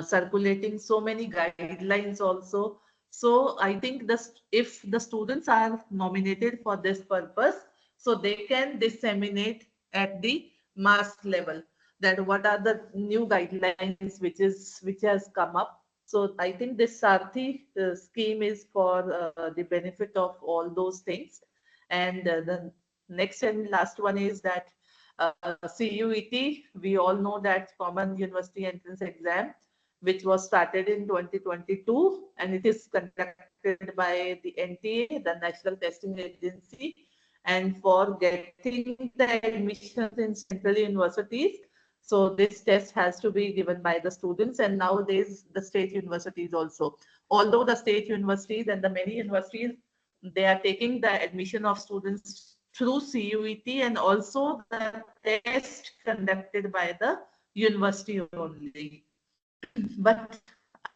circulating so many guidelines also. So I think if the students are nominated for this purpose, so they can disseminate at the mass level that what are the new guidelines which has come up. So I think this Sarthi scheme is for the benefit of all those things. And the next and last one is that CUET, we all know that Common University Entrance Exam, which was started in 2022, and it is conducted by the NTA, the National Testing Agency. And for getting the admissions in central universities, so this test has to be given by the students, and nowadays the state universities also. Although the state universities and the many universities, they are taking the admission of students through CUET and also the test conducted by the university only. But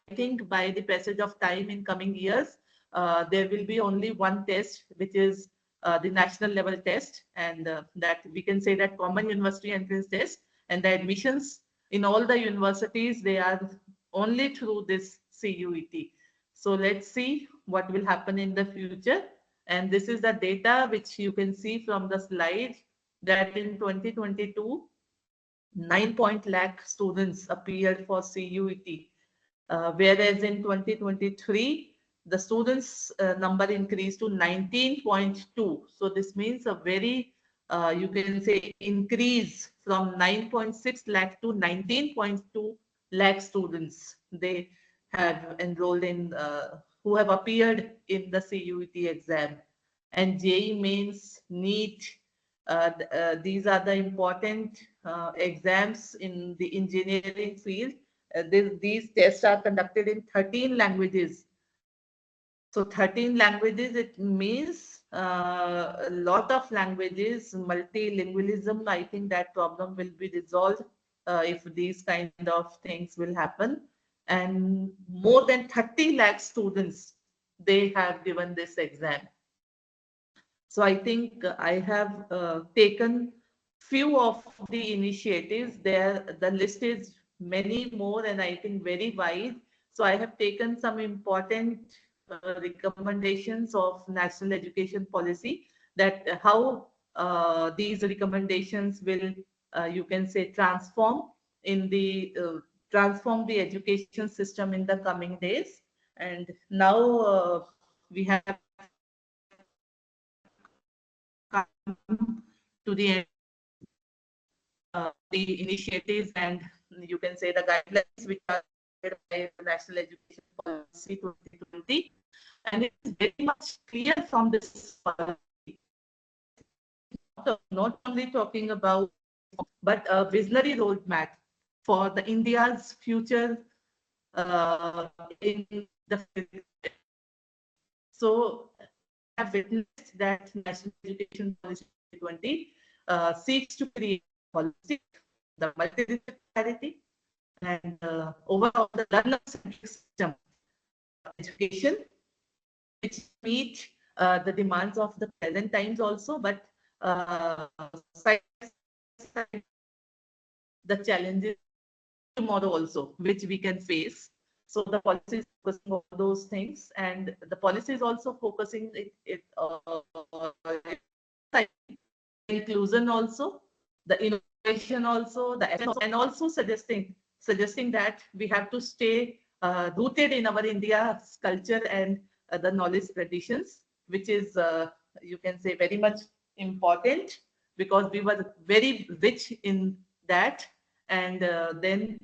I think by the passage of time in coming years, there will be only one test, which is the national level test, and that we can say that common university entrance test, and the admissions in all the universities, they are only through this CUET. So let's see what will happen in the future. And this is the data which you can see from the slide that in 2022, 9 lakh students appeared for CUET, whereas in 2023, the students number increased to 19.2. So this means a very, you can say, increase from 9.6 lakh to 19.2 lakh students. They have enrolled in, who have appeared in the CUET exam. And JEE Mains, NEET, these are the important exams in the engineering field. These tests are conducted in 13 languages. So 13 languages, it means a lot of languages, multilingualism. I think that problem will be resolved if these kind of things will happen. And more than 30 lakh students, they have given this exam. So I think I have taken few of the initiatives there. The list is many more and I think very wide. So I have taken some important recommendations of national education policy, that how these recommendations will, you can say, transform the education system in the coming days. And now we have come to the end the initiatives and you can say the guidelines which are by the National Education Policy 2020. And it is very much clear from this policy, not only talking about, but a visionary roadmap for the India's future in the field. So I have witnessed that National Education Policy 2020 seeks to create policy, the multidisciplinarity, and overall the learner-centric system education, which meet the demands of the present times also, but uh, the challenges tomorrow also, which we can face. So the policy is focusing on those things, and the policy is also focusing inclusion also, the innovation also, and also suggesting that we have to stay rooted in our India's culture and the knowledge traditions, which is you can say very much important because we were very rich in that. And then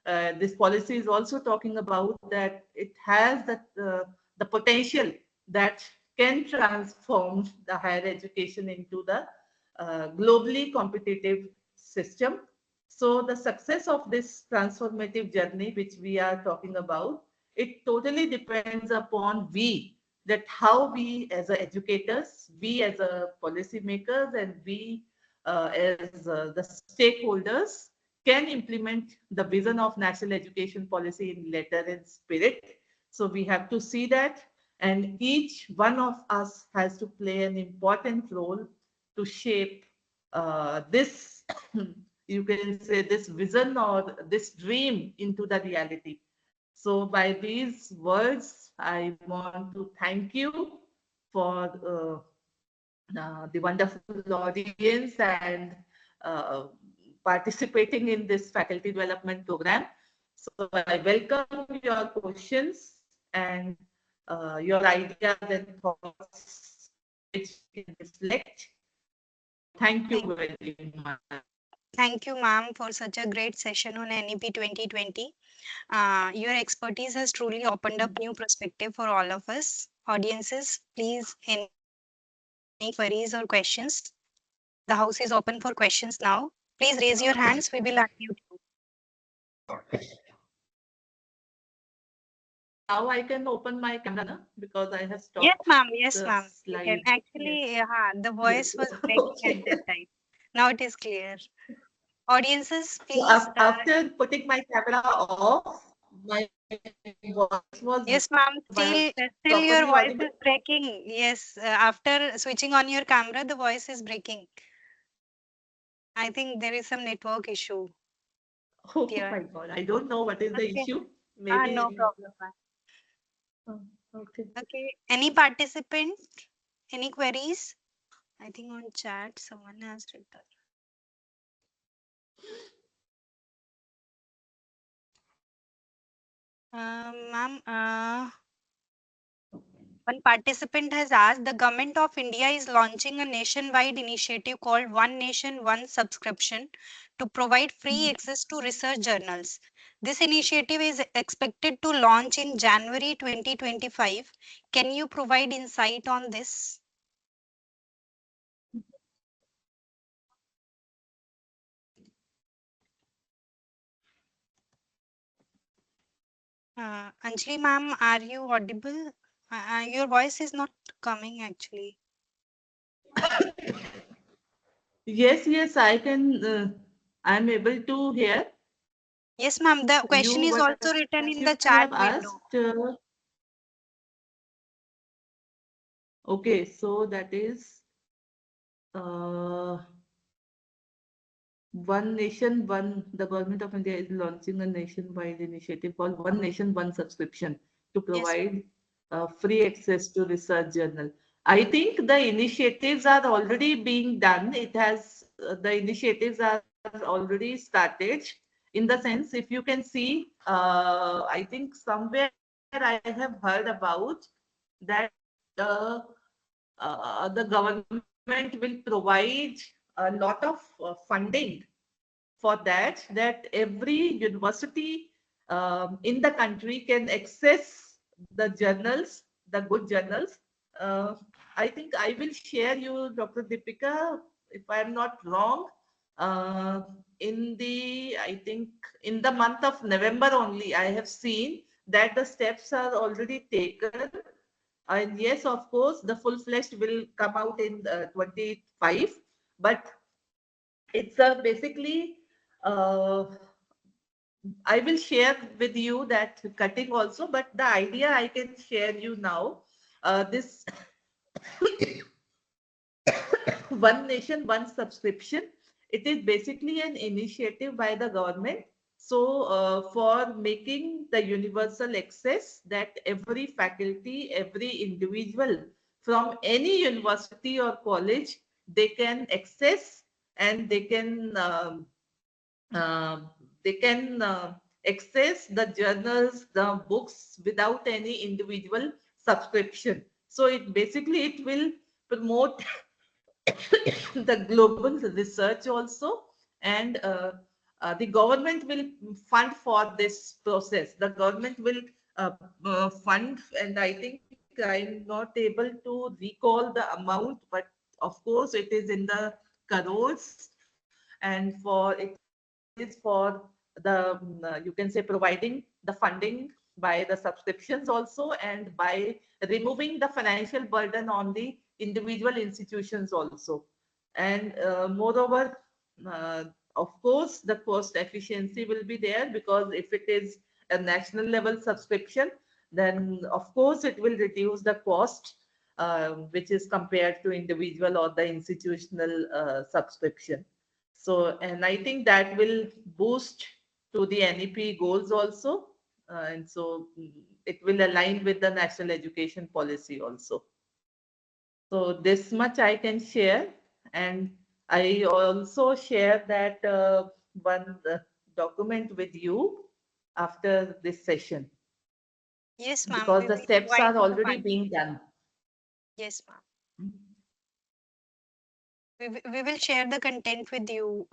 this policy is also talking about that it has the potential that can transform the higher education into the globally competitive system. So the success of this transformative journey, which we are talking about, it totally depends upon that how we as educators, we as policymakers, and we as the stakeholders can implement the vision of national education policy in letter and spirit. So we have to see that, and each one of us has to play an important role to shape this, you can say, this vision or this dream into the reality. So by these words, I want to thank you for the wonderful audience and uh, participating in this faculty development program. So I welcome your questions and your ideas and thoughts which we can reflect. Thank you very much. Thank you, ma'am, for such a great session on NEP 2020. Your expertise has truly opened up new perspective for all of us. Audiences, please, any queries or questions? The house is open for questions now. Please raise your hands. We will unmute you. Now I can open my camera, no? Because I have Yes, stopped ma'am. Yes, the ma'am. You can. slide. Yes, Actually, the yes. voice was breaking at that Okay. time. Now it is clear. Audiences, So please. after putting my camera off, my voice was Yes, ma'am. Still properly your voice audible. is breaking. Yes, after switching on your camera, the voice is breaking. I think there is some network issue Oh here. my God, I don't know what is the Okay. issue. No Maybe. problem, ma'am. Okay. Okay. Any participant? Any queries? I think on chat someone has written. Ma'am, one participant has asked, the government of India is launching a nationwide initiative called One Nation, One Subscription to provide free access to research journals. This initiative is expected to launch in January 2025. Can you provide insight on this? Anjali ma'am, are you audible? Your voice is not coming actually. Yes, yes, I can. I'm able to hear Yes, ma'am. The you. question is What also written in you the have chat asked. window. Okay, so that is uh, One Nation, the government of India is launching a nationwide initiative called One Nation, One Subscription to Yes, ma'am. provide free access to research journal. I think the initiatives are already being done. The initiatives are already started. In the sense, if you can see, I think somewhere I have heard about that uh, the government will provide a lot of funding for that every university in the country can access the journals, the good journals. Uh, I think I will share you, Dr. Deepika, if I'm not wrong, uh, I think in the month of November only, I have seen that the steps are already taken. And yes, of course, the full-fledged will come out in 25, but it's basically uh, I will share with you that cutting also, but the idea I can share you now. This One Nation, One Subscription. It is basically an initiative by the government. So, for making the universal access that every faculty, every individual from any university or college, they can access and uh, they can access the journals, the books without any individual subscription. So it will promote the global research also, and the government will fund for this process. The government will fund, and I think I'm not able to recall the amount, but of course it is in the crores, and it is for the you can say providing the funding by the subscriptions also, and by removing the financial burden on the individual institutions also. And moreover, uh, of course, the cost efficiency will be there, because if it is a national level subscription, then of course it will reduce the cost, which is compared to individual or the institutional subscription. So, and I think that will boost to the NEP goals also. And so it will align with the national education policy also. So this much I can share. And I also share that one document with you after this session, Yes, ma'am. because We the will steps provide are to the already party. being done. Yes, ma'am. We will share the content with you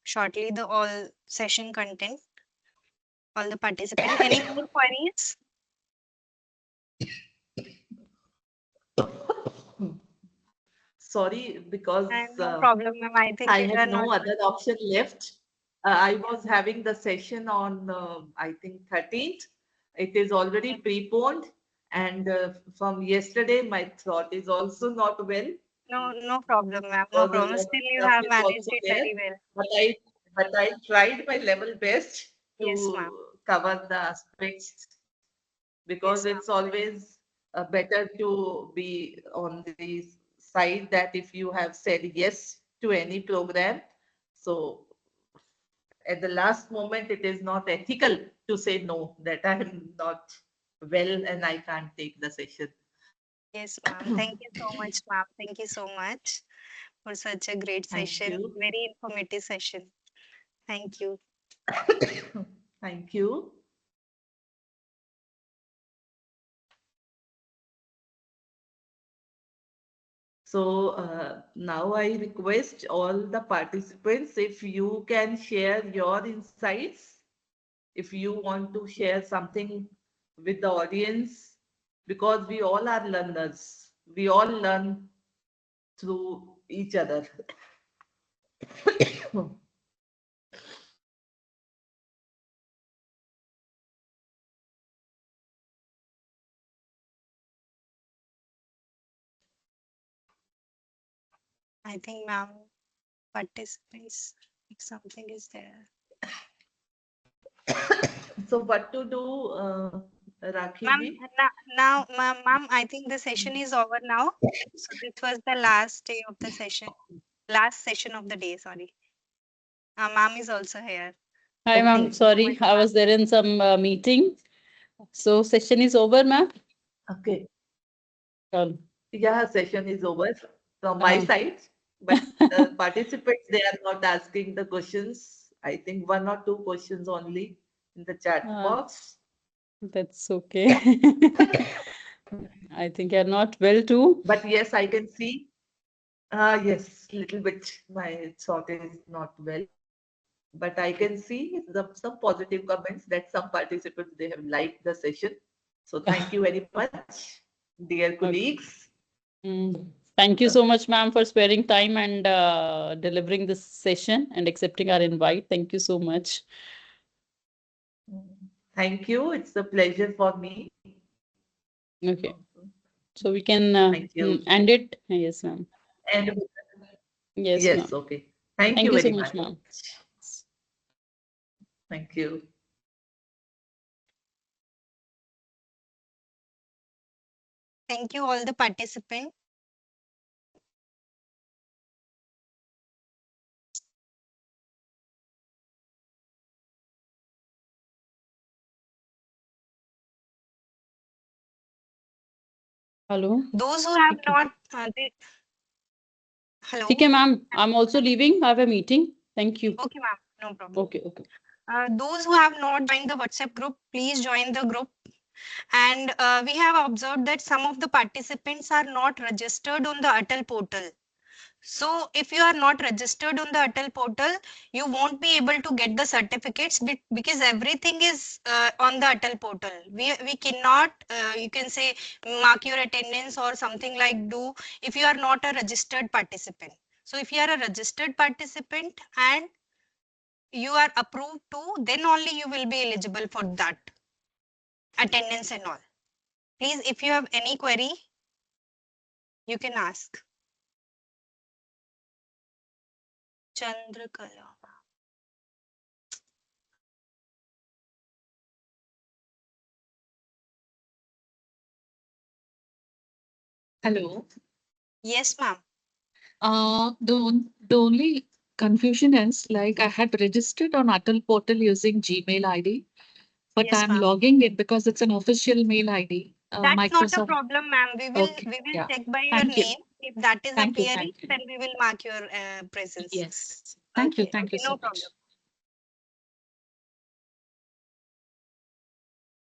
shortly, the all session content, all the participants. Any more queries? Sorry, because No problem, ma'am. I I think you had are not. no other option left. I was having the session on, I think, 13th. It is already preponed. And from yesterday, my throat is also not well, No problem, ma'am. No because a problem. lot Still, of you stuff have is managed also it there. very well. But I tried my level best Yes, ma'am. to cover the aspects, because Yes, it's ma'am. always better to be on the side that if you have said yes to any program, so at the last moment it is not ethical to say no, that I am not well and I can't take the session. Yes, ma'am. Thank you so much, ma'am. Thank you so much for such a great Thank session. you. Very informative session. Thank you. Thank you. So now I request all the participants, if you can share your insights, if you want to share something with the audience, because we all are learners. We all learn through each other. I think, ma'am, participants, if something is there. So what to do, Rakhi Ma'am, ji? ma'am, I think the session is over now. So this was the last day of the session, last session of the day, sorry. Ma'am is also here. Hi, ma'am. Okay, Thank you so Sorry, much, I ma'am. was there in some meeting. So session is over, ma'am. okay. Um, Yeah, session is over from my uh, side, but the participants, they are not asking the questions. I think one or two questions only in the chat uh, box. that's okay. I think you're not well too. But yes, I can see. Yes, little bit. My throat is not well, but I can see some positive comments that some participants, they have liked the session. So thank you very much, dear Okay. colleagues. Thank you so much, ma'am, for sparing time and delivering this session and accepting our invite. Thank you so much. Thank you. It's a pleasure for me. Okay. So we can Thank you. end it. Yes, ma'am. And Yes, yes, ma'am. okay. Thank Thank you you so very much, much. ma'am. Thank you. Thank you all the participants. Hello. Those who have Okay. not, hello. Okay, ma'am. I'm also leaving. I have a meeting. Thank you. Okay, ma'am, no problem. Okay, okay. Those who have not joined the WhatsApp group, please join the group. And we have observed that some of the participants are not registered on the ATAL portal. So if you are not registered on the ATAL portal, you won't be able to get the certificates because everything is on the ATAL portal. We cannot, you can say, mark your attendance or something like do if you are not a registered participant. So if you are a registered participant and you are approved to, then only you will be eligible for that attendance and all. Please, if you have any query, you can ask. Chandrakala. Hello. Yes, ma'am. The only confusion is like I had registered on ATAL portal using Gmail ID, but Yes, I'm ma'am. logging it because it's an official mail ID. That's not a Microsoft. problem, ma'am. Okay. We will Yeah. check by your Thank you. name. If that is Thank you. appearing, Thank you. then we will mark your presence. Yes. Thank you. Okay. Thank you Okay, so no much. problem.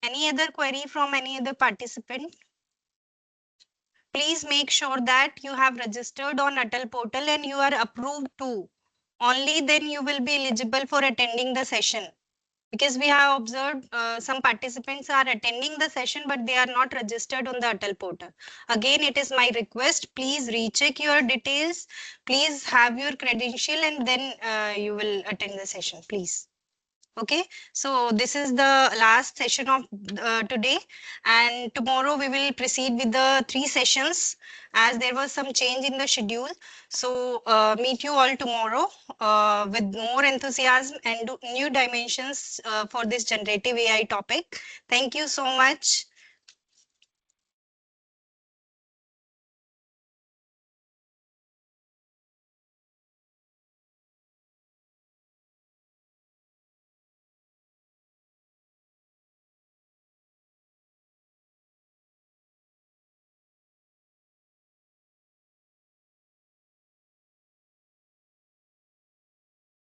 Any other query from any other participant? Please make sure that you have registered on ATAL portal and you are approved too. Only then you will be eligible for attending the session. Because we have observed some participants are attending the session, but they are not registered on the ATAL portal. Again, it is my request, please recheck your details. Please have your credential and then you will attend the session, please. Okay, so this is the last session of today, and tomorrow we will proceed with the 3 sessions as there was some change in the schedule. So meet you all tomorrow with more enthusiasm and new dimensions for this generative AI topic. Thank you so much.